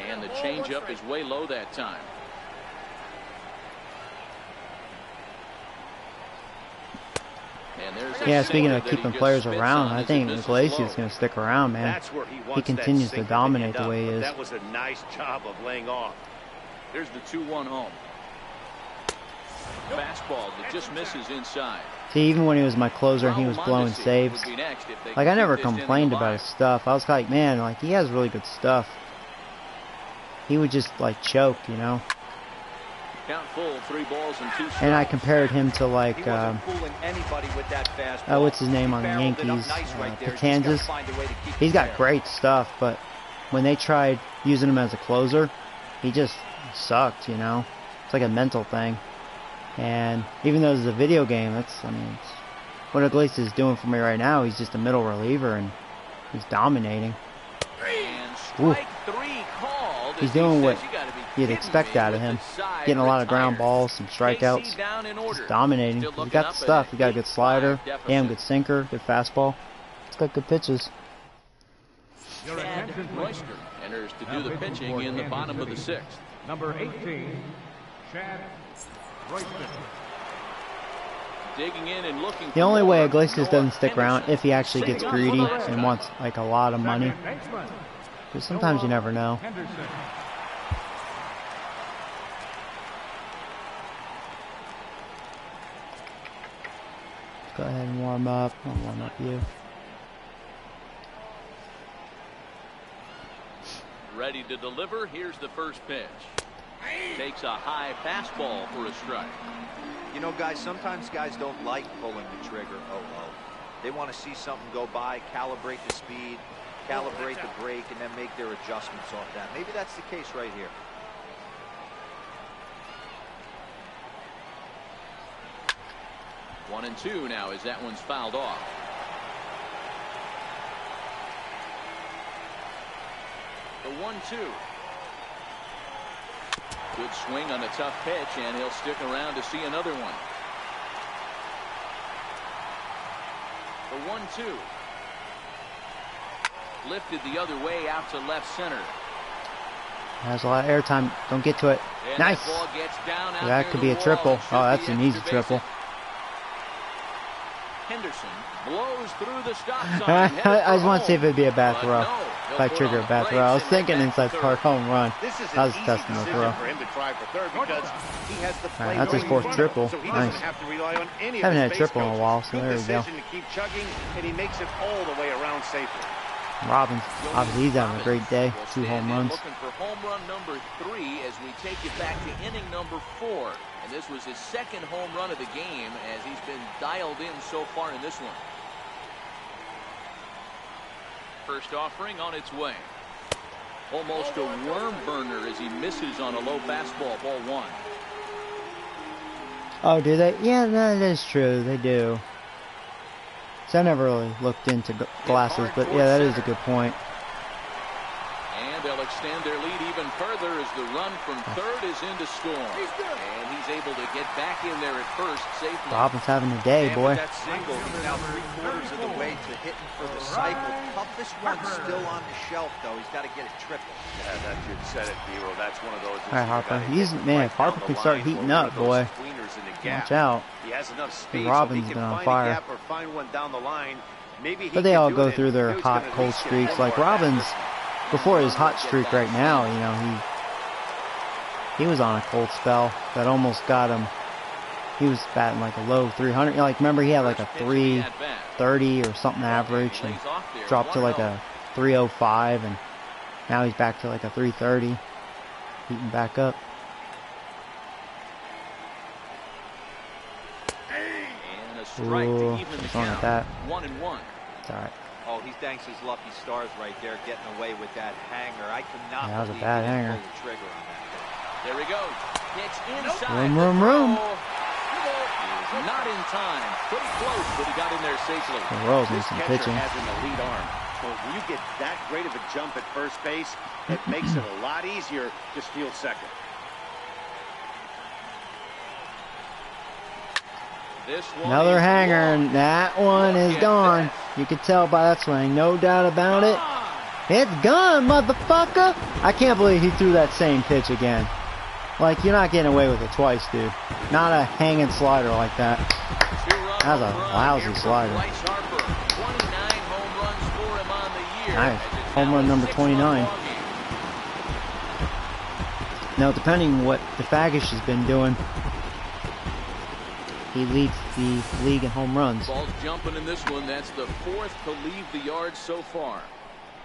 And the changeup is way low that time. And yeah, speaking of keeping players around, I think Iglesias is going to stick around, man. He continues to dominate the way he is. That was a nice job of laying off. Here's the 2-1 home. Fastball that just misses inside. See, even when he was my closer and he was blowing saves, like I never complained about his stuff. I was like, man, like he has really good stuff. He would just like choke, you know. Count full, 3 balls and 2 strikes. And I compared him to like what's his name on the Yankees, Kansas. He's got great stuff, but when they tried using him as a closer, he just sucked, you know. It's like a mental thing. And even though it's a video game, I mean, it's what Iglesias is doing for me right now. He's just a middle reliever and he's dominating. And strike 3 called. He's doing what you'd expect out of him. Getting a lot of ground balls, some strikeouts. Just dominating. He's got the stuff. He's got a good slider, damn good sinker, good fastball. He's got good pitches. Chad Royster enters to do the pitching in the bottom of the 6th. Number 18, Chad Royster. Digging in and looking. The only way Iglesias doesn't stick around if he actually gets greedy and wants like a lot of money. Because sometimes you never know. Go ahead and warm up. I'll warm up you. Ready to deliver. Here's the first pitch. Takes a high fastball for a strike. You know, guys, sometimes guys don't like pulling the trigger. They want to see something go by, calibrate the speed, calibrate the brake, and then make their adjustments off that. Maybe that's the case right here. One and two now as that one's fouled off. The 1-2. Good swing on a tough pitch, and he'll stick around to see another one. The 1-2. Lifted the other way out to left center. Has a lot of airtime. Don't get to it. And Nice. That ball gets down out That could be a triple. Oh, that's an easy triple. Henderson blows through the stop sign. I just want to see if it'd be a bad throw. If I trigger a bad throw. I was thinking inside the park home run. That was a testament throw. Alright, that's his fourth triple. Nice. Haven't had a triple in a while, so there we go. Robbins, obviously he's having a great day. 2 home runs. Looking for home run number 3 as we take it back to inning number 4. And this was his second home run of the game as he's been dialed in so far in this one. First offering on its way. Almost a worm burner as he misses on a low fastball, ball 1. Oh, do they? Yeah, that is true. They do. So I never really looked into glasses, but yeah, that is a good point. And they'll extend their lead even further as the run from third is into Storm. And he's able to get back in there at first safely. Robbins having a day, boy. That single, he's now 3/4 of the way to hitting for the cycle. Toughest one still on the shelf, though. He's got to get it triple. Yeah, that you said it, Hero. That's one of those. All right, Harper. He's, man, if Harper can start heating up, boy. Watch out. He has enough speed. Robbins been on fire. But they all go through their hot, cold streaks. Like Robbins, before his hot streak right now, you know, he was on a cold spell that almost got him. He was batting like a low 300. You know, like remember he had like a 330 or something average and dropped to like a 305, and now he's back to like a 330, heating back up. Ooh, what's wrong with that? 1-1. It's alright. Oh, he thanks his lucky stars right there, getting away with that hanger. I cannot that was a believe bad he hanger. pulled the trigger on that thing. There he goes. Pitch inside. Room. Not in time. Pretty close, but he got in there safely. The Royals need some pitching. Has an elite arm. So when you get that great of a jump at first base, it makes it a lot easier to steal second. Another hanger, and that one is gone. You can tell by that swing, no doubt about it. It's gone, motherfucker! I can't believe he threw that same pitch again. Like, you're not getting away with it twice, dude. Not a hanging slider like that. That's a lousy slider. Nice. Home run number 29. Now, depending what DeFagish has been doing, he leads the league in home runs. Ball's jumping in this one. That's the 4th to leave the yard so far.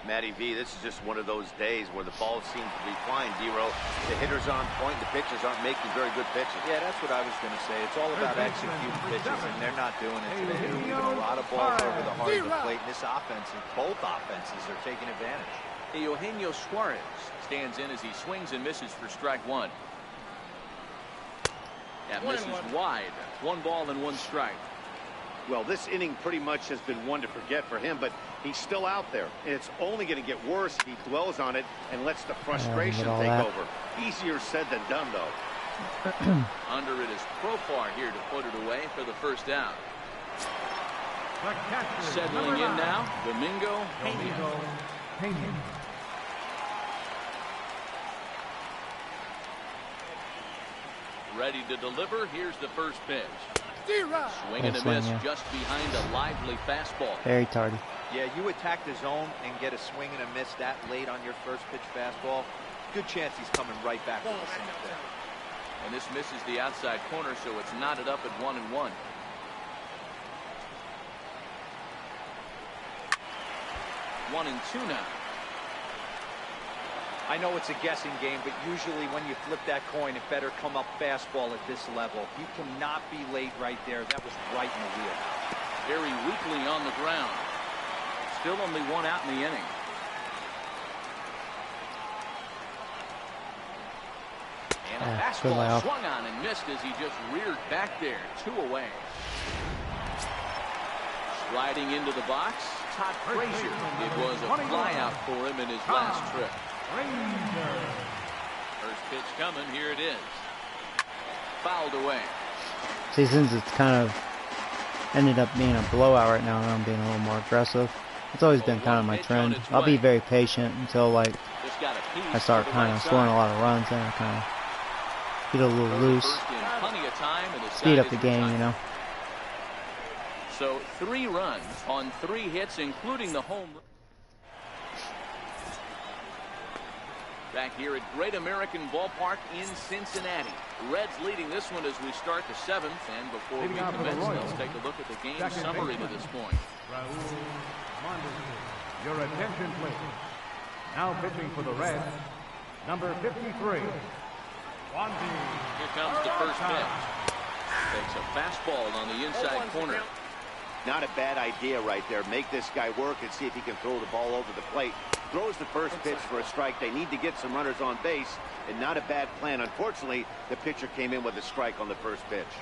Matty V, this is just one of those days where the ball seems to be flying, D-Row. The hitters are on point, the pitchers aren't making very good pitches. Yeah, that's what I was going to say. It's all about executing pitches, and they're not doing it today. They're leaving a lot of balls over the heart of the plate, and this offense, and both offenses are taking advantage. Eugenio Suarez stands in as he swings and misses for strike 1. That misses wide. 1 ball and 1 strike. Well, this inning pretty much has been one to forget for him, but he's still out there, and it's only going to get worse if he dwells on it and lets the frustration take over. Easier said than done, though. Under it is Profar here to put it away for the first out. Settling in now, Domingo Pena. Ready to deliver. Here's the first pitch. Swing and a miss just behind a lively fastball. Very tardy. Yeah, you attack the zone and get a swing and a miss that late on your first pitch fastball. Good chance he's coming right back to the same thing. And this misses the outside corner, so it's knotted up at 1-1. 1-2 now. I know it's a guessing game, but usually when you flip that coin, it better come up fastball at this level. You cannot be late right there. That was right in the wheelhouse. Very weakly on the ground. Still only one out in the inning. And a fastball swung on and missed as he just reared back there. 2 away. Sliding into the box, Todd Frazier. It was a flyout for him in his last trip. First pitch coming. Here it is. Fouled away. See, since it's kind of ended up being a blowout right now, and I'm being a little more aggressive. It's always been kind of my trend. I'll be very patient until like I start kind of scoring a lot of runs, and I kind of get a little loose. Speed up the game, you know. So 3 runs on 3 hits, including the home run. Back here at Great American Ballpark in Cincinnati. Reds leading this one as we start the 7th. And before we commence, let's take a look at the game summary to this point. Your attention, please. Now pitching for the Reds, number 53. Here comes the first pitch. Takes a fastball on the inside corner. Not a bad idea right there. Make this guy work and see if he can throw the ball over the plate. Throws the first pitch for a strike. They need to get some runners on base, and not a bad plan. Unfortunately, the pitcher came in with a strike on the first pitch.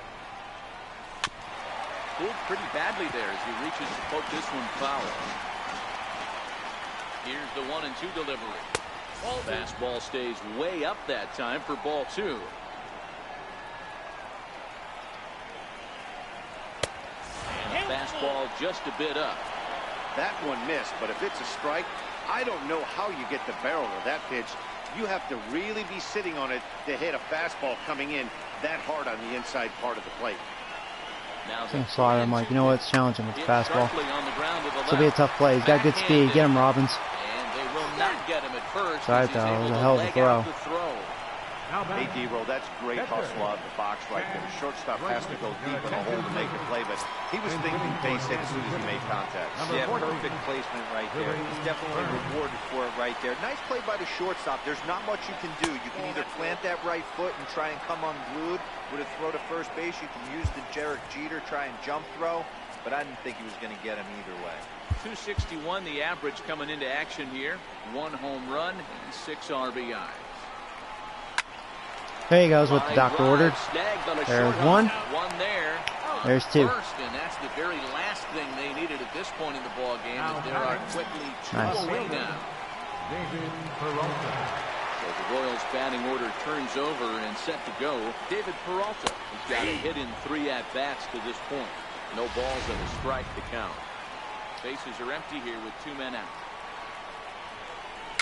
Pulled pretty badly there as he reaches to poke this one foul. Here's the 1-2 delivery. Fastball stays way up that time for ball 2. And a fastball just a bit up. That one missed, but if it's a strike, I don't know how you get the barrel of that pitch. You have to really be sitting on it to hit a fastball coming in that hard on the inside part of the plate. Slaughter, I'm like, you know what? It's challenging with the fastball. This will be a tough play. He's got good speed. Get him, Robbins. And they will not get him at first. Sorry, though. It was a hell of a throw. Hey, D-Roll, that's great hustle out of the box right there. The shortstop has to go deep in the hole to make a play, but he was thinking base hit as soon as he made contact. Yeah, perfect placement right there. He's definitely rewarded for it right there. Nice play by the shortstop. There's not much you can do. You can either plant that right foot and try and come unglued with a throw to first base. You can use the Derek Jeter, try and jump throw, but I didn't think he was going to get him either way. 261 the average coming into action here. 1 home run and 6 RBIs. There he goes, what the doctor ordered. There's 1. There's 2. And that's the very last thing they needed at this point in the ball game. As there are quickly 2 away now. So the Royals batting order turns over and set to go. David Peralta has got a hit in 3 at-bats to this point. No balls and a strike to count. Bases are empty here with 2 men out.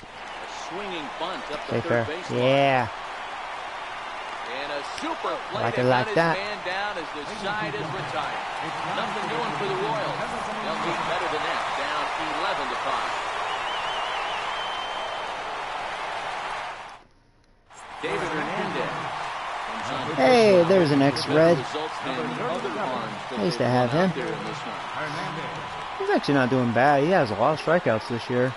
A swinging bunt up the third baseline. Yeah. And a super play like to like cut that. his man down as the side is retired. Nothing doing for the Royals. They'll need better than that. Down 11 to 5. David Hernandez. Hey, there's an ex-Red. I used to have him. He's actually not doing bad. He has a lot of strikeouts this year.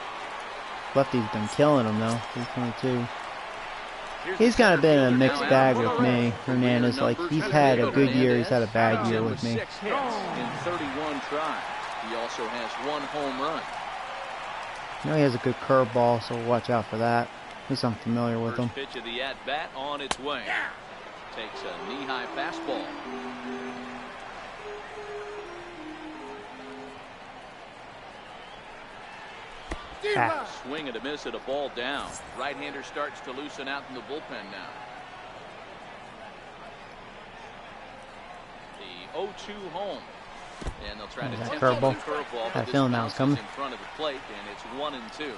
Lefty's been killing him though. 322. He's kind of been a mixed bag with me, Hernandez. Like, he's had a good year, he's had a bad year with me. 6 hits in 31 tries. He also has 1 home run. You know he has a good curveball, so watch out for that. At least I'm familiar with him. First pitch of the at-bat on its way. Takes a knee-high fastball. Swing and a miss at a ball down. Right-hander starts to loosen out in the bullpen now. The 0-2 home. And they'll try to tempt the curveball. I feeling that was coming. In front of the plate, and it's 1-2.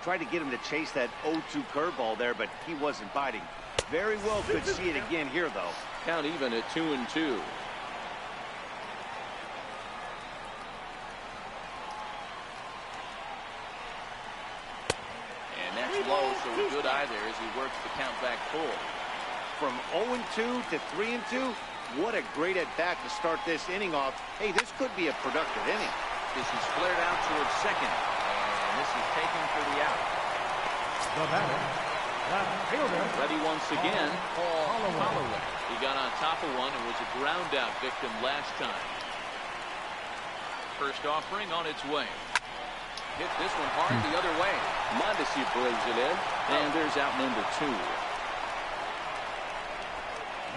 Tried to get him to chase that 0-2 curveball there, but he wasn't biting. Very well could see it again here, though. Count even at 2-2. Low, so a good eye there as he works the count back full. From 0-2 to 3-2, what a great at-bat to start this inning off. Hey, this could be a productive inning. This is flared out towards second. And this is taken for the out. The batter, left fielder. Ready once again, Paul Holloway. He got on top of one and was a ground out victim last time. First offering on its way. Hit this one hard the other way. Mondesi brings it in, and there's out number 2.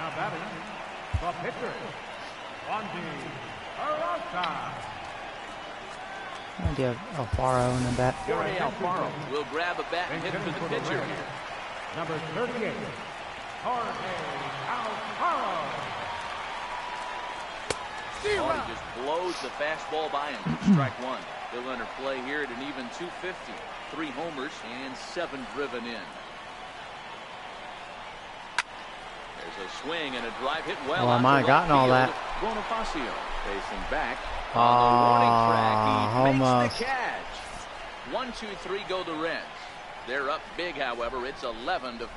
Now batting, the pitcher, Wandy Peralta. Do you have Alfaro in the bat? Jorge Alfaro will grab a bat and hit for the pitcher. Number 38, Jorge Alfaro. Oh, he just blows the fastball by him for strike 1. He'll enter play here at an even 250. 3 homers and 7 driven in. There's a swing and a drive hit well. Well, am I gotten all that? Bonifacio facing back on the warning track. He almost. makes the catch. 1, 2, 3 go the Reds. They're up big, however. It's 11-5.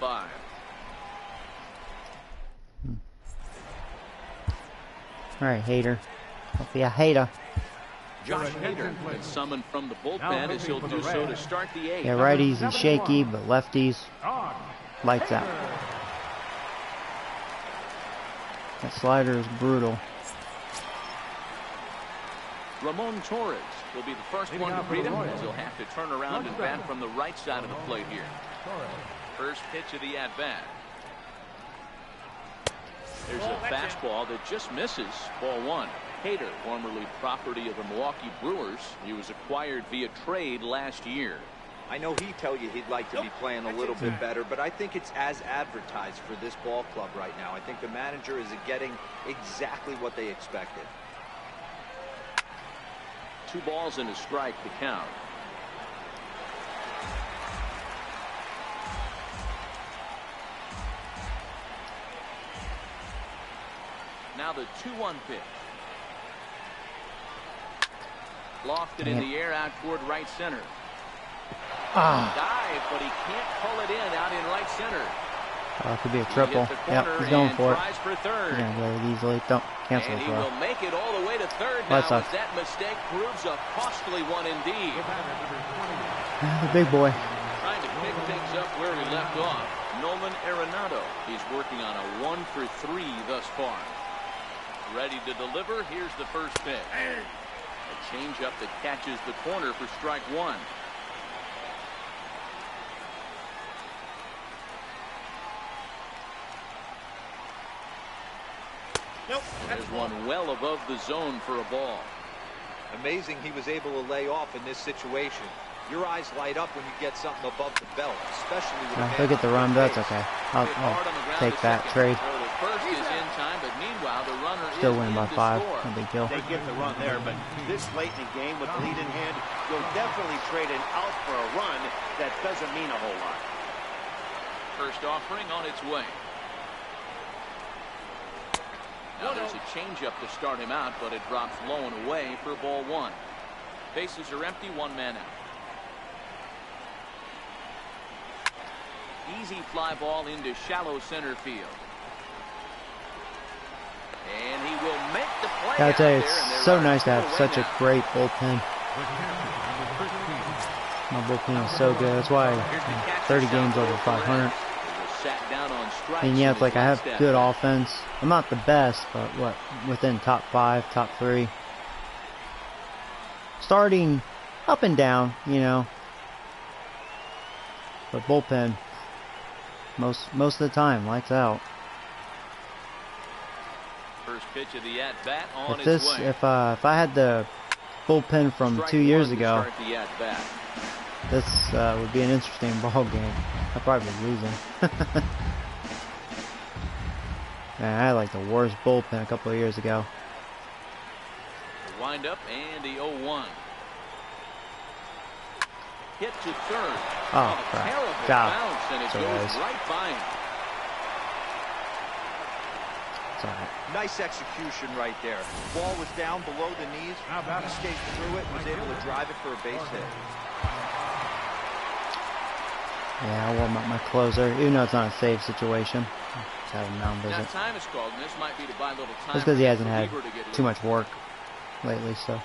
All right, hater. Don't be a hater. Josh Hader been summoned from the bullpen as he'll do so to start the 8th. Yeah, righties and shaky, but lefties, lights out. That slider is brutal. Ramon Torres will be the first one to greet him, as he'll have to turn around and bat from the right side of the plate here. First pitch of the at-bat. There's a fastball that just misses. Ball 1. Hader, formerly property of the Milwaukee Brewers. He was acquired via trade last year. I know he'd tell you he'd like to be playing a little bit better, but I think it's as advertised for this ball club right now. I think the manager is getting exactly what they expected. 2 balls and a strike to count. Now the 2-1 pitch. Lofted in the air out toward right center. Dive, but he can't pull it in out in right center. It could be a triple. Yep, he's going for it. For third. He's going to go it easily. Don't cancel and the he throw. will make it all the way to third Well, now, as that mistake proves a costly one indeed. The big boy. Trying to pick things up where he left off. Nolan Arenado. He's working on a 1 for 3 thus far. Ready to deliver. Here's the first pitch. A changeup that catches the corner for strike 1. Nope. There's one well above the zone for a ball. Amazing he was able to lay off in this situation. Your eyes light up when you get something above the belt, especially with If they get the run, that's okay. I'll take that trade. Well, the first is in time, but meanwhile the runner Still is winning by in to 5. score. No big deal. They get the run there, but this late in the game with the lead in hand, you'll definitely trade an out for a run. That doesn't mean a whole lot. First offering on its way. Now there's a changeup to start him out, but it drops low and away for ball 1. Bases are empty, 1 man out. Easy fly ball into shallow center field. And he will make the play. Gotta tell you, out there, and it's they're so nice to have away such a now. great bullpen. My bullpen is so good. That's why 30 games over 500. Sat down on strikes And yeah, in it's like his I have last good at-bat. offense. I'm not the best, but what, within top 5, top 3. Starting up and down, you know. But bullpen, most of the time, lights out. First pitch of the at-bat on If its this, way. if I had the bullpen from Strike 2 years 1 to ago, start the at-bat. this would be an interesting ball game. I'd probably be losing. Man, I had like the worst bullpen a couple of years ago. The wind-up and the 0-1. Hit to third. Oh, a crap. terrible God. bounce, and it So goes nice. right by him. It's all right. Nice execution right there. Ball was down below the knees. He skate through it, was able to drive it for a base hit. Yeah, I warm up my closer, even though it's not a safe situation. Just have him mound Now visit. time is called, and this might be to buy a little time. Just because he hasn't for had Weaver to get too loose. much work lately, so.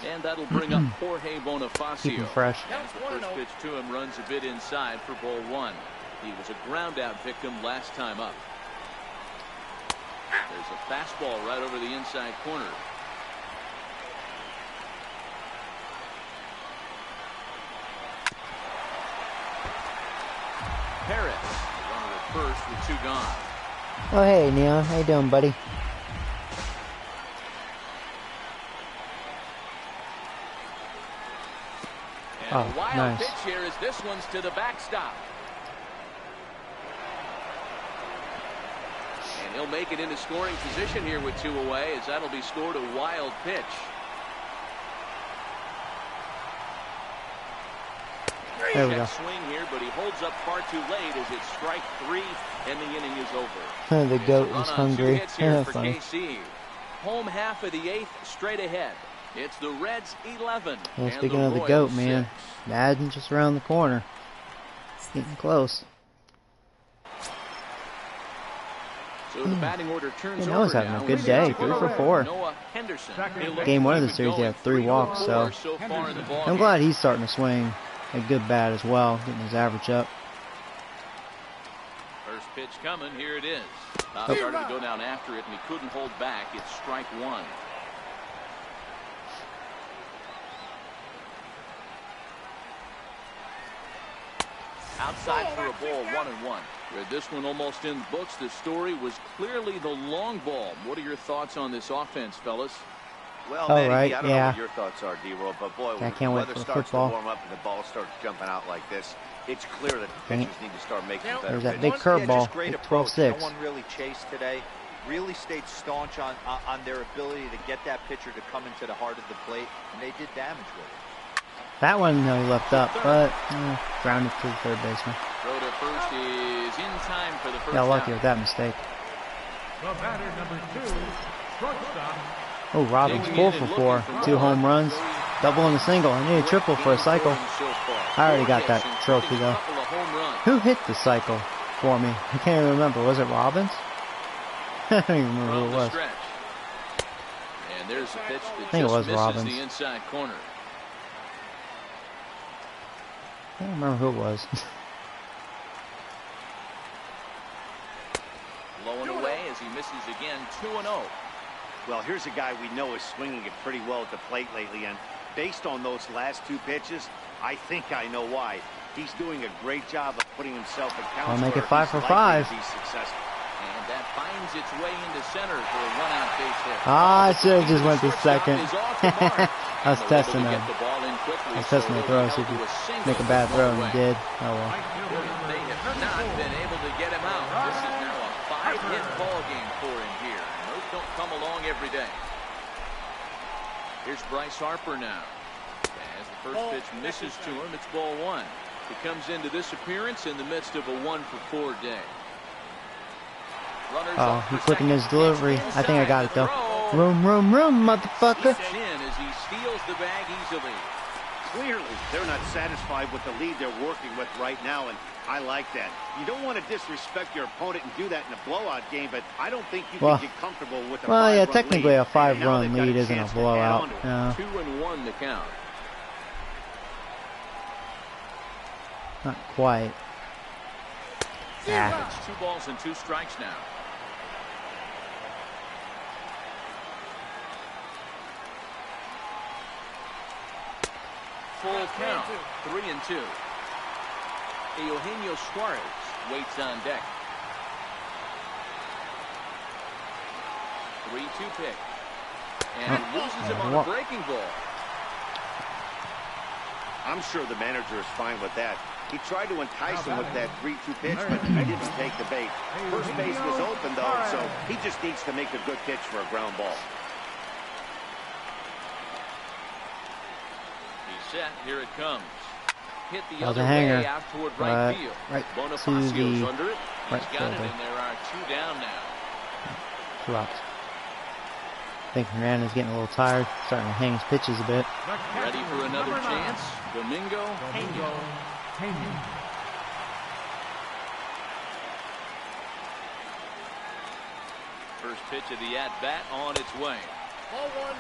And that'll bring up Jorge Bonifacio. Keep him fresh. As the first pitch to him runs a bit inside for ball one. He was a ground out victim last time up. There's a fastball right over the inside corner. Perez, runner at first with 2 gone. Oh, hey, Neon. How you doing, buddy? And a wild nice. pitch here as this one's to the backstop. And he'll make it into scoring position here with 2 away, as that'll be scored a wild pitch. There we go. Swing here, but he holds up far too late as it's strike 3 and the inning is over. The goat is hungry. Funny. KC. Home half of the 8th straight ahead. It's the Reds 11. Yeah, speaking of the goat, man, Madden just around the corner. It's getting close. So the batting order turns I know he's having a good day. 3 for 4. Game 1 of the series, he had 3 walks, so I'm glad he's starting to swing a good bat as well, getting his average up. First pitch coming, here it is. Started to go down after it, and he couldn't hold back. It's strike 1. Outside for a ball, 1-1. With this one almost in the books, the story was clearly the long ball. What are your thoughts on this offense, fellas? Well, Manny, I don't know what your thoughts are, D-Roll, but boy, when the weather starts to warm up and the ball starts jumping out like this, it's clear that the pitchers need to start making better There's that big curveball, 12-6. No one really chased today. Really stayed staunch on their ability to get that pitcher to come into the heart of the plate, and they did damage with it. That one, he left up, but grounded to the third baseman. Throw to first is in time for the first. Got lucky with that mistake. The batter, number 2, shortstop. Oh, Robbins 4 for 4. 2 home runs, double and a single. I need a triple for a cycle. I already got that trophy though. Who hit the cycle for me? I can't even remember. Was it Robbins? I don't even remember who it was. And there's a pitch that I think it was misses Robbins. the inside corner. I don't remember who it was. Low and away as he misses again, 2-0. Well, here's a guy we know is swinging it pretty well at the plate lately, and based on those last 2 pitches, I think I know why. He's doing a great job of putting himself at counts. I'll make it where 5 for he's 5. likely to be successful. And that finds its way into center for a run-out base hit. I should have just went to second. I was testing him. I was testing the throw, see if he make a bad throw, and he did. Oh well. They have not been able to get him out. This is now a 5-hit ball game for him here. Those don't come along every day. Here's Bryce Harper now. As the first pitch misses to him, it's ball 1. He comes into this appearance in the midst of a 1 for 4 day. Oh, he's flipping his delivery. I think I got it though. Room, motherfucker. As he steals the bag easily. Clearly, they're not satisfied with the lead they're working with right now, and I like that. You don't want to disrespect your opponent and do that in a blowout game, but I don't think you can get comfortable with a 5-run Well, yeah, technically lead. a 5-run lead isn't a blowout. No. 2-1 the count. Not quite. Yeah. It's 2 balls and 2 strikes now. Full count, 3-2. Eugenio Suarez waits on deck. 3-2 pick. And loses him on a breaking ball. I'm sure the manager is fine with that. He tried to entice him with that 3-2 pitch, but he didn't take the bait. First base was open, though, so he just needs to make a good pitch for a ground ball. Set, here it comes. Hit the That was other a hanger. way out toward right field. Right Bonifacio's to the under it. right He's got it, fielder. and there are 2 down now. 2 outs. I think Hernandez getting a little tired, starting to hang his pitches a bit. Ready for another chance. Domingo Pena. First pitch of the at-bat on its way.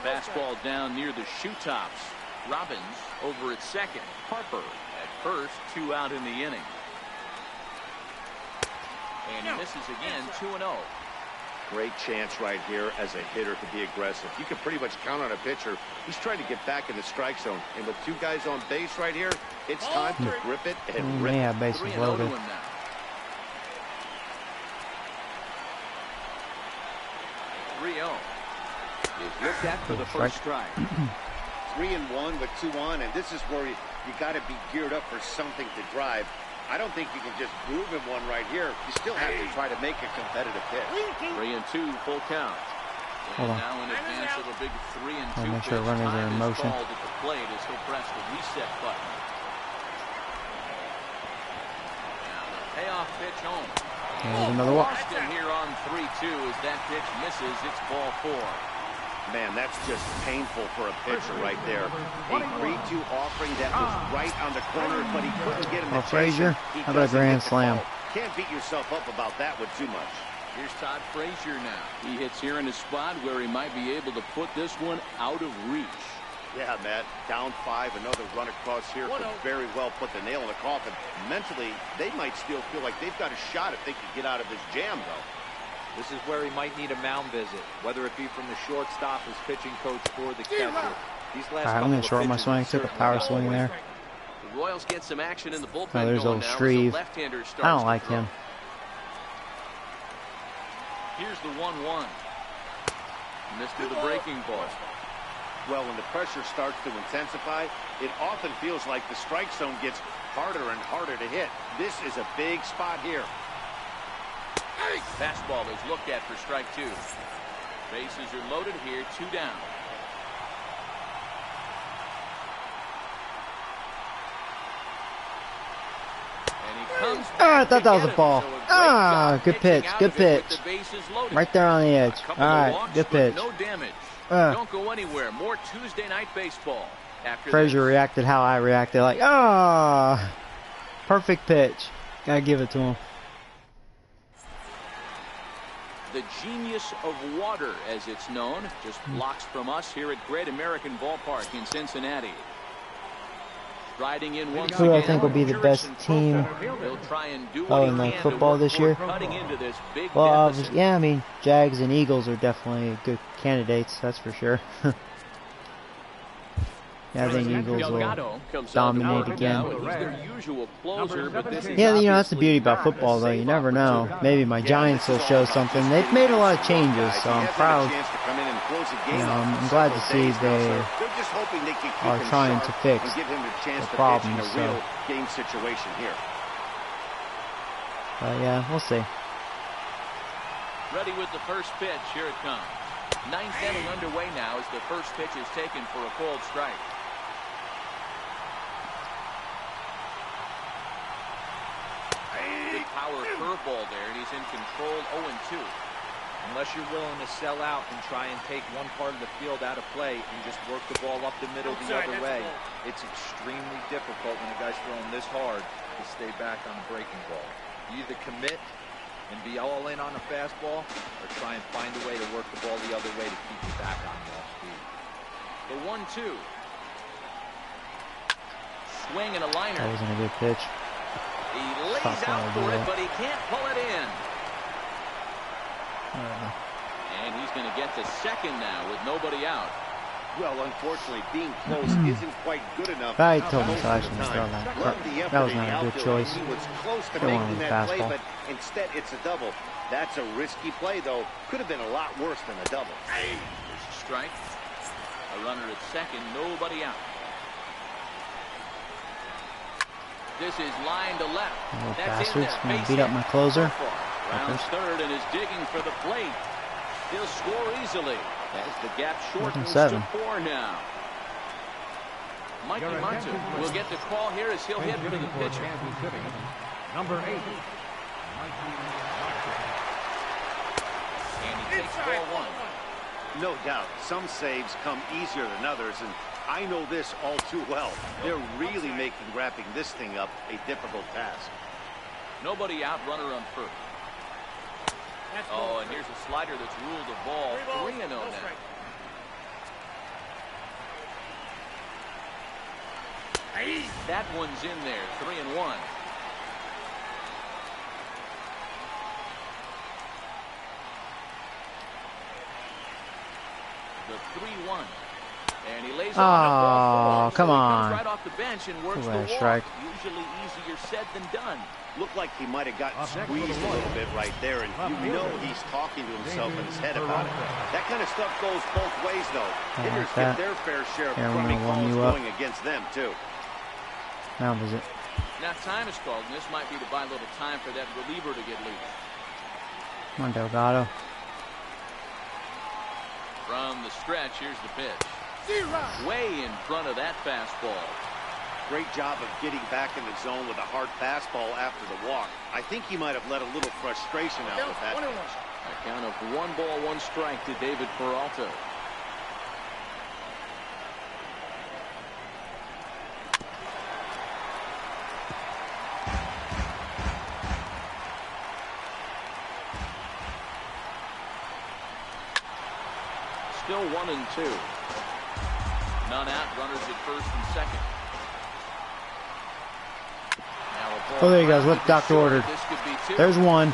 Fastball down near the shoe tops. Robbins over at second. Harper at first. 2 out in the inning. And he misses again. 2-0. Great chance right here as a hitter to be aggressive. You can pretty much count on a pitcher. He's trying to get back in the strike zone. And with 2 guys on base right here, it's time to grip it and rip it. Yeah, bases loaded. 3-0. Is looked at for the first strike. 3-1 with 2 on, and this is where you got to be geared up for something to drive. I don't think you can just groove him one right here. You still have to try to make a competitive pitch. 3-2, full count. And now in advance of a big 3-2 make sure runners are in motion. At the plate as he'll press the reset button. Now the payoff pitch home. There's another walk. Austin here on 3-2 as that pitch misses. It's ball 4. Man, that's just painful for a pitcher right there. A 3-2 offering that was right on the corner, but he couldn't get him to Frazier, how about a grand slam? Can't beat yourself up about that one too much. Here's Todd Frazier now. He hits here in a spot where he might be able to put this one out of reach. Yeah, Matt, down 5, another run across here could very well put the nail in the coffin. Mentally, they might still feel like they've got a shot if they can get out of this jam, though. This is where he might need a mound visit, whether it be from the shortstop, his pitching coach, or the catcher. These last I'm going to short my swing. Took a power swing there. The Royals get some action in the bullpen. Oh, there's old Shreve. I don't like him. Here's the 1-1. Missed with the breaking ball. Well, when the pressure starts to intensify, it often feels like the strike zone gets harder and harder to hit. This is a big spot here. Fastball is looked at for strike 2. Bases are loaded here, 2 down. And he comes I thought that was a ball. Good pitch, good pitch. Right there on the edge. All right, good pitch. No damage. Don't go anywhere. More Tuesday night baseball. After Frazier reacted how I reacted, like, perfect pitch. Gotta give it to him. The genius of water, as it's known, just blocks from us here at Great American Ballpark in Cincinnati. Riding in once Who I again, think will be the best team in like football this year? Well, yeah, I mean, Jags and Eagles are definitely good candidates, that's for sure. Yeah, I think Eagles will dominate again. Yeah, you know, that's the beauty about football, though. You never know. Maybe my Giants will show something. They've made a lot of changes, so I'm proud. You know, I'm glad to see they are trying to fix the problems. So. But yeah, we'll see. Ready with the first pitch. Here it comes. 9th inning underway now as the first pitch is taken for a called strike. Good power curveball there, and he's in control. 0-2. Unless you're willing to sell out and try and take one part of the field out of play and just work the ball up the middle the other way, it's extremely difficult when a guy's throwing this hard to stay back on the breaking ball. You either commit and be all in on a fastball, or try and find a way to work the ball the other way to keep you back on the off speed. The 1-2. Swing and a liner. That wasn't a good pitch. He lays out for it, but he can't pull it in. And he's going to get to second now with nobody out. Well, unfortunately, being close isn't quite good enough. I told him so I shouldn't throw that. That was not a good choice. He was close to making that play, but instead it's a double. That's a risky play, though. Could have been a lot worse than a double. There's a strike. A runner at second, nobody out. This is line to left. That's bastards, gonna beat up my closer. Rounds third and is digging for the plate. He'll score easily. As the gap shortens to 4 now. Mikey Montu will get the call here as he'll hit for the pitcher. Number 8. And he takes ball 1. No doubt, some saves come easier than others, and I know this all too well. They're really making wrapping this thing up a difficult task. Nobody out, runner on first. Oh, and here's a slider that's ruled a ball. 3-0 now. That one's in there, 3-1. The 3-1. And he lays on. Oh, come on. Comes right off the bench and works the walk. Strike. Usually easier said than done. Looked like he might have gotten squeezed a little bit right there, and you know he's talking to himself in his head about it. That kind of stuff goes both ways, though. Hitters get their fair share of crummy calls going against them, too. Now visit. Now time is called, and this might be to buy a little time for that reliever to get loose. Come on, Delgado. From the stretch, here's the pitch. Way in front of that fastball. Great job of getting back in the zone with a hard fastball after the walk. I think he might have let a little frustration out with that. A count of 1 ball, 1 strike to David Peralta. Still 1-2. None out, runners at first and second. Oh, there he goes. What the doctor ordered. There's 1.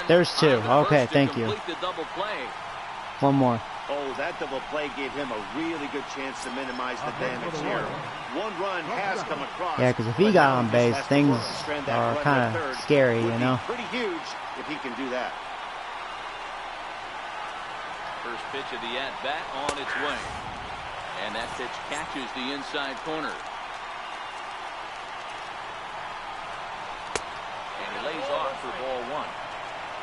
There's 2. Okay, thank you. 1 more. Oh, that double play gave him a really good chance to minimize the damage here. 1 run has come across. Yeah, because if he got on base, things are kind of scary, you know. Pretty huge if he can do that. First pitch of the at-bat on its way. And that pitch catches the inside corner. And he lays off for ball 1.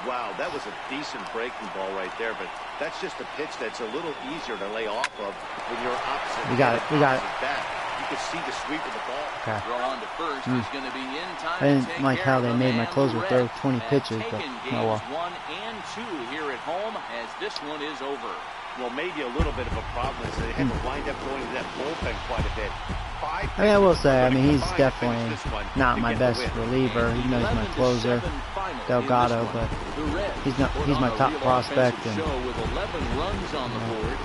Wow, that was a decent breaking ball right there, but that's just a pitch that's a little easier to lay off of when you're opposite. We got it. We got it. Back. You can see the sweep of the ball. Okay. Draw on to first is going to be in time. I didn't like how they made my closer throw 20 pitches, but oh well. 1 and 2 here at home as this one is over. Well, maybe a little bit of a problem is they had to wind up going to that bullpen quite a bit. I mean, I will say, I mean, he's definitely not my best reliever. He knows my closer, Delgado, but he's not. He's my top prospect. And with 11 runs on the board,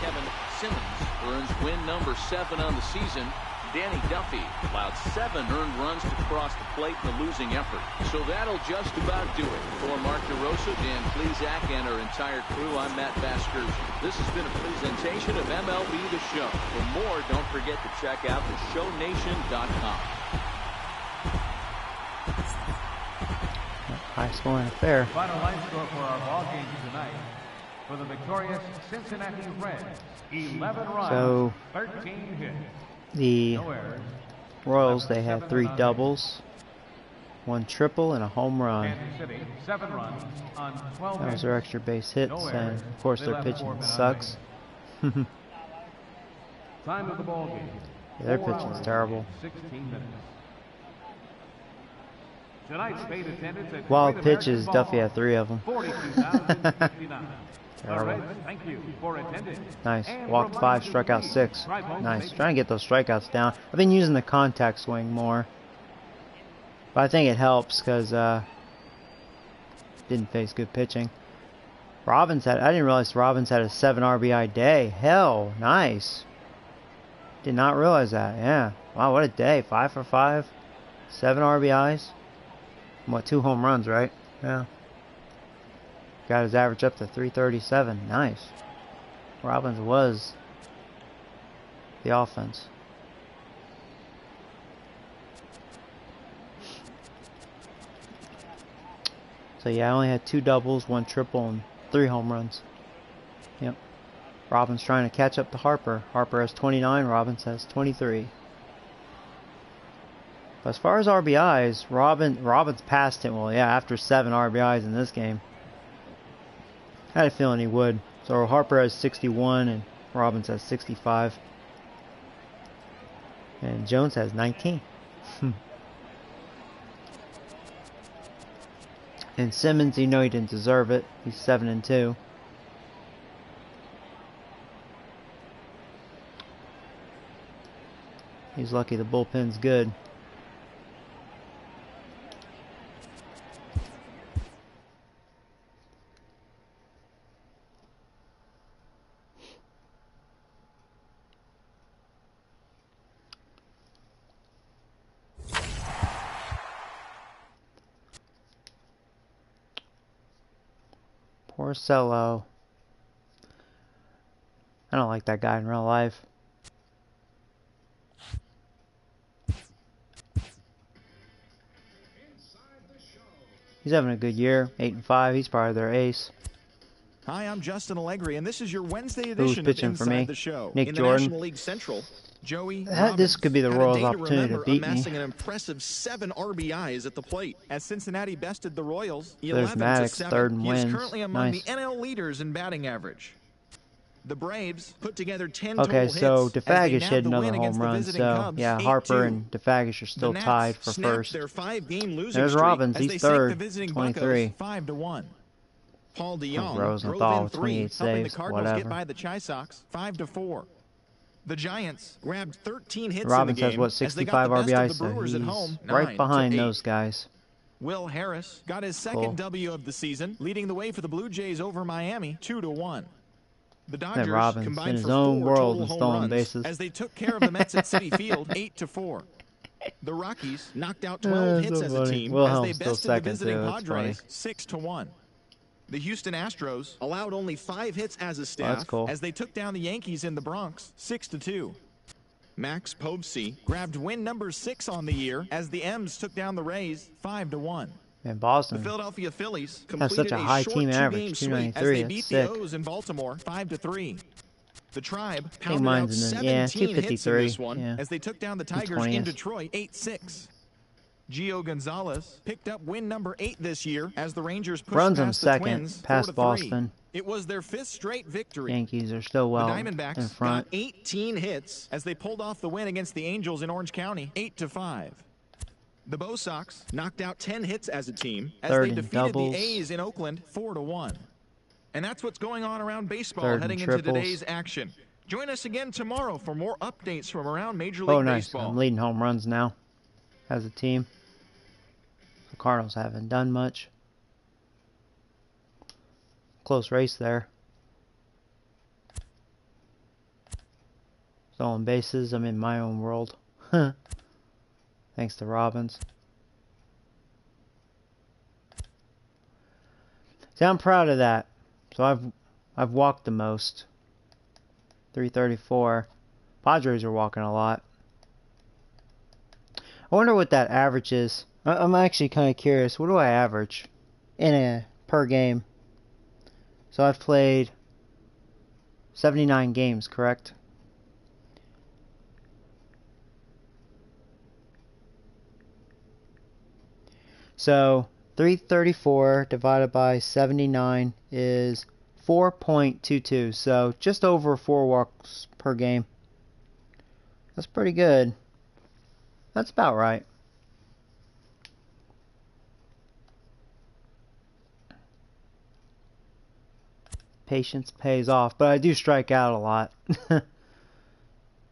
Kevin Simmons earns win number 7 on the season. Danny Duffy allowed 7 earned runs to cross the plate in the losing effort. So that'll just about do it. For Mark DeRosa, Dan Plesac, and our entire crew, I'm Matt Vasgersian. This has been a presentation of MLB The Show. For more, don't forget to check out theshownation.com. high scoring affair. Final line score for our ball game tonight. For the victorious Cincinnati Reds, 11 runs, so 13 hits. The Royals, they had 3 doubles, 1 triple, and a home run. City, 7 runs on 12 that was their extra base hits, and of course their pitching sucks. Time of the ball game. Their pitching's terrible. 16 minutes. Tonight's paid attendance at Wild pitches, Duffy had 3 of them. 42,059. Terrible. Thank you for attending. Nice. Walked 5, struck out 6. Nice. Trying to get those strikeouts down. I've been using the contact swing more. But I think it helps because didn't face good pitching. I didn't realize Robbins had a 7 RBI day. Hell, nice. Did not realize that. Yeah. Wow, what a day. 5 for 5. 7 RBIs. What, 2 home runs, right? Yeah. Got his average up to 337. Nice. Robbins was the offense. So yeah, I only had 2 doubles, 1 triple, and 3 home runs. Yep. Robbins trying to catch up to Harper. Harper has 29, Robbins has 23. But as far as RBIs, Robbins passed him. Well, yeah, after 7 RBIs in this game. I had a feeling he would. So Harper has 61 and Robbins has 65. And Jones has 19. And Simmons, you know he didn't deserve it. He's 7-2. He's lucky the bullpen's good. Porcello. I don't like that guy in real life. He's having a good year. 8-5. He's probably their ace. Hi, I'm Justin Allegri, and this is your Wednesday Who's edition of pitching for Inside me? the Show. Nick In the Jordan. National League Central, Joey This Robbins could be the had Royals' a day opportunity to remember, beat me. amassing an impressive 7 RBIs at the plate. As Cincinnati bested the Royals There's 11-7, third and he is wins. currently among Nice. the NL leaders in batting average. The Braves put together 10 Okay, total so hits as they DeFagish nabbed hit the another win home against the run. visiting So Cubs, yeah, Harper 8-2. and DeFagish are still The tied Nats for snapped first. their 5-game losing There's streak Robbins. as He's they sank third. the visiting 23. Buccos 5-1. Paul Oh, DeYoung Rosenthal, drove in 3, 28 helping the saves, Cardinals whatever. get by the Chi Sox 5-4. The Giants grabbed 13 hits Robbins in the has game what, as they got 65 the best RBI, of the so Brewers he's at home, right behind 9-8. those guys. Will Harris got his second Cool. W of the season, leading the way for the Blue Jays over Miami 2-1. The Then Dodgers Robbins in combined his for own 4 world total and home stolen runs bases. as they took care of the Mets at Citi Field 8-4. The Rockies knocked out 12 hits so as a funny. team Wilhelm's as they still bested the second, visiting too. That's Padres 6-1. The Houston Astros allowed only 5 hits as a staff that's cool. as they took down the Yankees in the Bronx 6-2. Max Povsey grabbed win number 6 on the year as the M's took down the Rays 5-1. And The Boston Philadelphia Phillies has such completed a high short team 2-game average, sweep as 293. they That's beat sick. the O's in Baltimore 5-3. The Tribe I think pounded out mine's in the 17 hits in 253. this one Yeah. as they took down the Tigers 220th. in Detroit 8-6. Gio Gonzalez picked up win number 8 this year as the Rangers pushed Runs him past the second, Twins past 4-3. Boston. It was their 5th straight victory. Yankees are still well The in Diamondbacks front. got 18 hits as they pulled off the win against the Angels in Orange County 8-5. The Bo Sox knocked out 10 hits as a team as Third they in defeated doubles. the A's in Oakland 4-1. And that's what's going on around baseball Third in heading into triples. today's action. Join us again tomorrow for more updates from around Major League Oh, nice. Baseball. I'm leading home runs now as a team. The Cardinals haven't done much. Close race there. Stolen bases. I'm in my own world. Thanks to Robbins. See, I'm proud of that. So I've walked the most. 334. Padres are walking a lot. I wonder what that average is. I'm actually kind of curious. What do I average in a per game? So I've played 79 games, correct? So 334 divided by 79 is 4.22. So just over 4 walks per game. That's pretty good. That's about right. Patience pays off, but I do strike out a lot.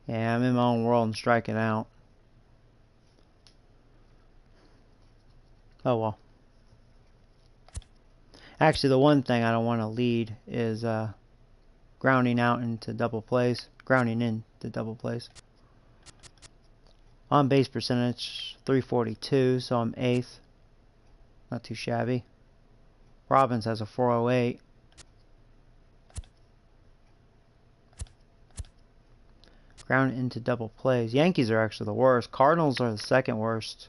Yeah, I'm in my own world and striking out. Oh well. Actually, the one thing I don't want to lead is grounding out into double plays. Grounding into double plays. On base percentage, 342, so I'm 8th. Not too shabby. Robbins has a 408. Ground into double plays. Yankees are actually the worst. Cardinals are the second worst.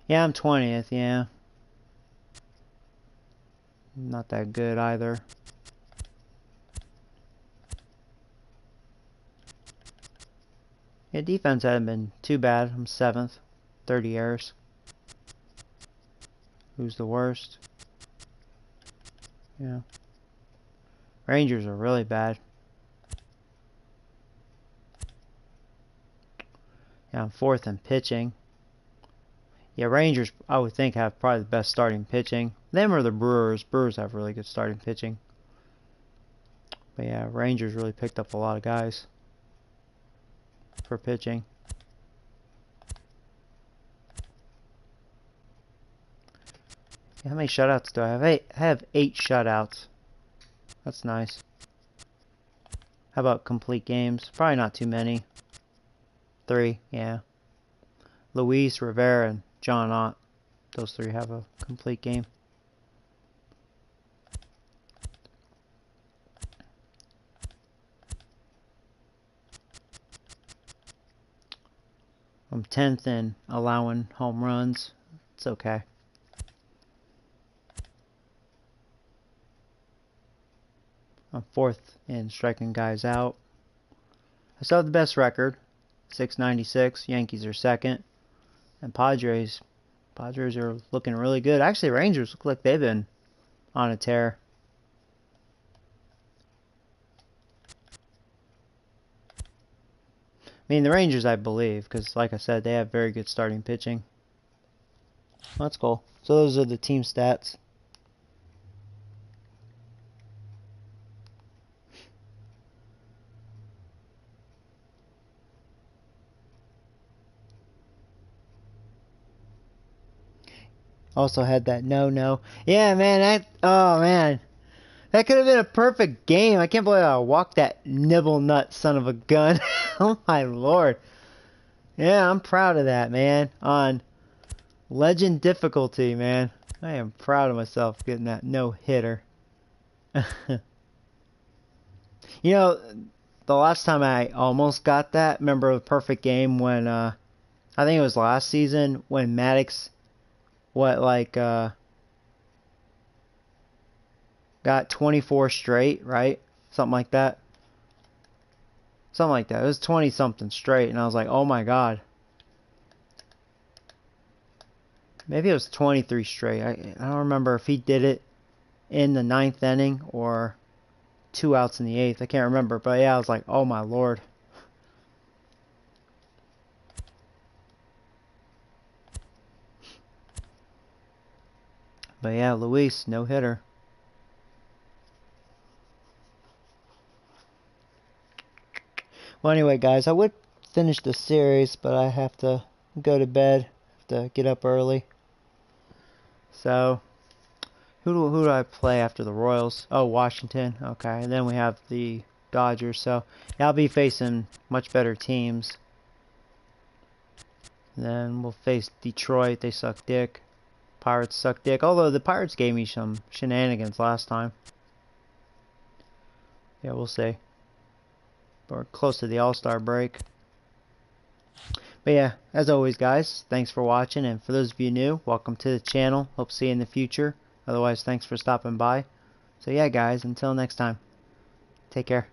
Yeah, I'm 20th, yeah. Not that good either. Yeah, defense hasn't been too bad. I'm 7th. 30 errors. Who's the worst? Yeah. Rangers are really bad. Yeah, I'm 4th in pitching. Yeah, Rangers, I would think, have probably the best starting pitching. Them or the Brewers. Brewers have really good starting pitching. But yeah, Rangers really picked up a lot of guys for pitching. Yeah, how many shutouts do I have? I have 8 shutouts. That's nice. How about complete games? Probably not too many. 3, yeah. Luis, Rivera, and John Ott. Those 3 have a complete game. from 10th in allowing home runs. It's okay. I'm 4th in striking guys out. I still have the best record, 696. Yankees are 2nd, and Padres are looking really good. Actually, Rangers look like they've been on a tear. I mean, the Rangers, I believe, because like I said, they have very good starting pitching. That's cool. So those are the team stats. Also had that no. Yeah, man, oh man. That could have been a perfect game. I can't believe I walked that nibble nut son of a gun. Oh my lord. Yeah, I'm proud of that, man. On legend difficulty, man. I am proud of myself getting that no-hitter. You know, the last time I almost got that, remember the perfect game when, I think it was last season, when Maddox, got 24 straight, right? Something like that. Something like that. It was 20-something straight, and I was like, oh my god. Maybe it was 23 straight. I don't remember if he did it in the 9th inning or 2 outs in the 8th. I can't remember, but yeah, I was like, oh my lord. But yeah, Luis, no hitter. Well, anyway, guys, I would finish the series, but I have to go to bed. Have to get up early. So, who do I play after the Royals? Oh, Washington. Okay, and then we have the Dodgers. So, yeah, I'll be facing much better teams. And then we'll face Detroit. They suck dick. Pirates suck dick. Although the Pirates gave me some shenanigans last time. Yeah, we'll see. We're close to the All-Star break. But yeah, as always, guys, thanks for watching. And for those of you new, welcome to the channel. Hope to see you in the future. Otherwise, thanks for stopping by. So yeah, guys, until next time, take care.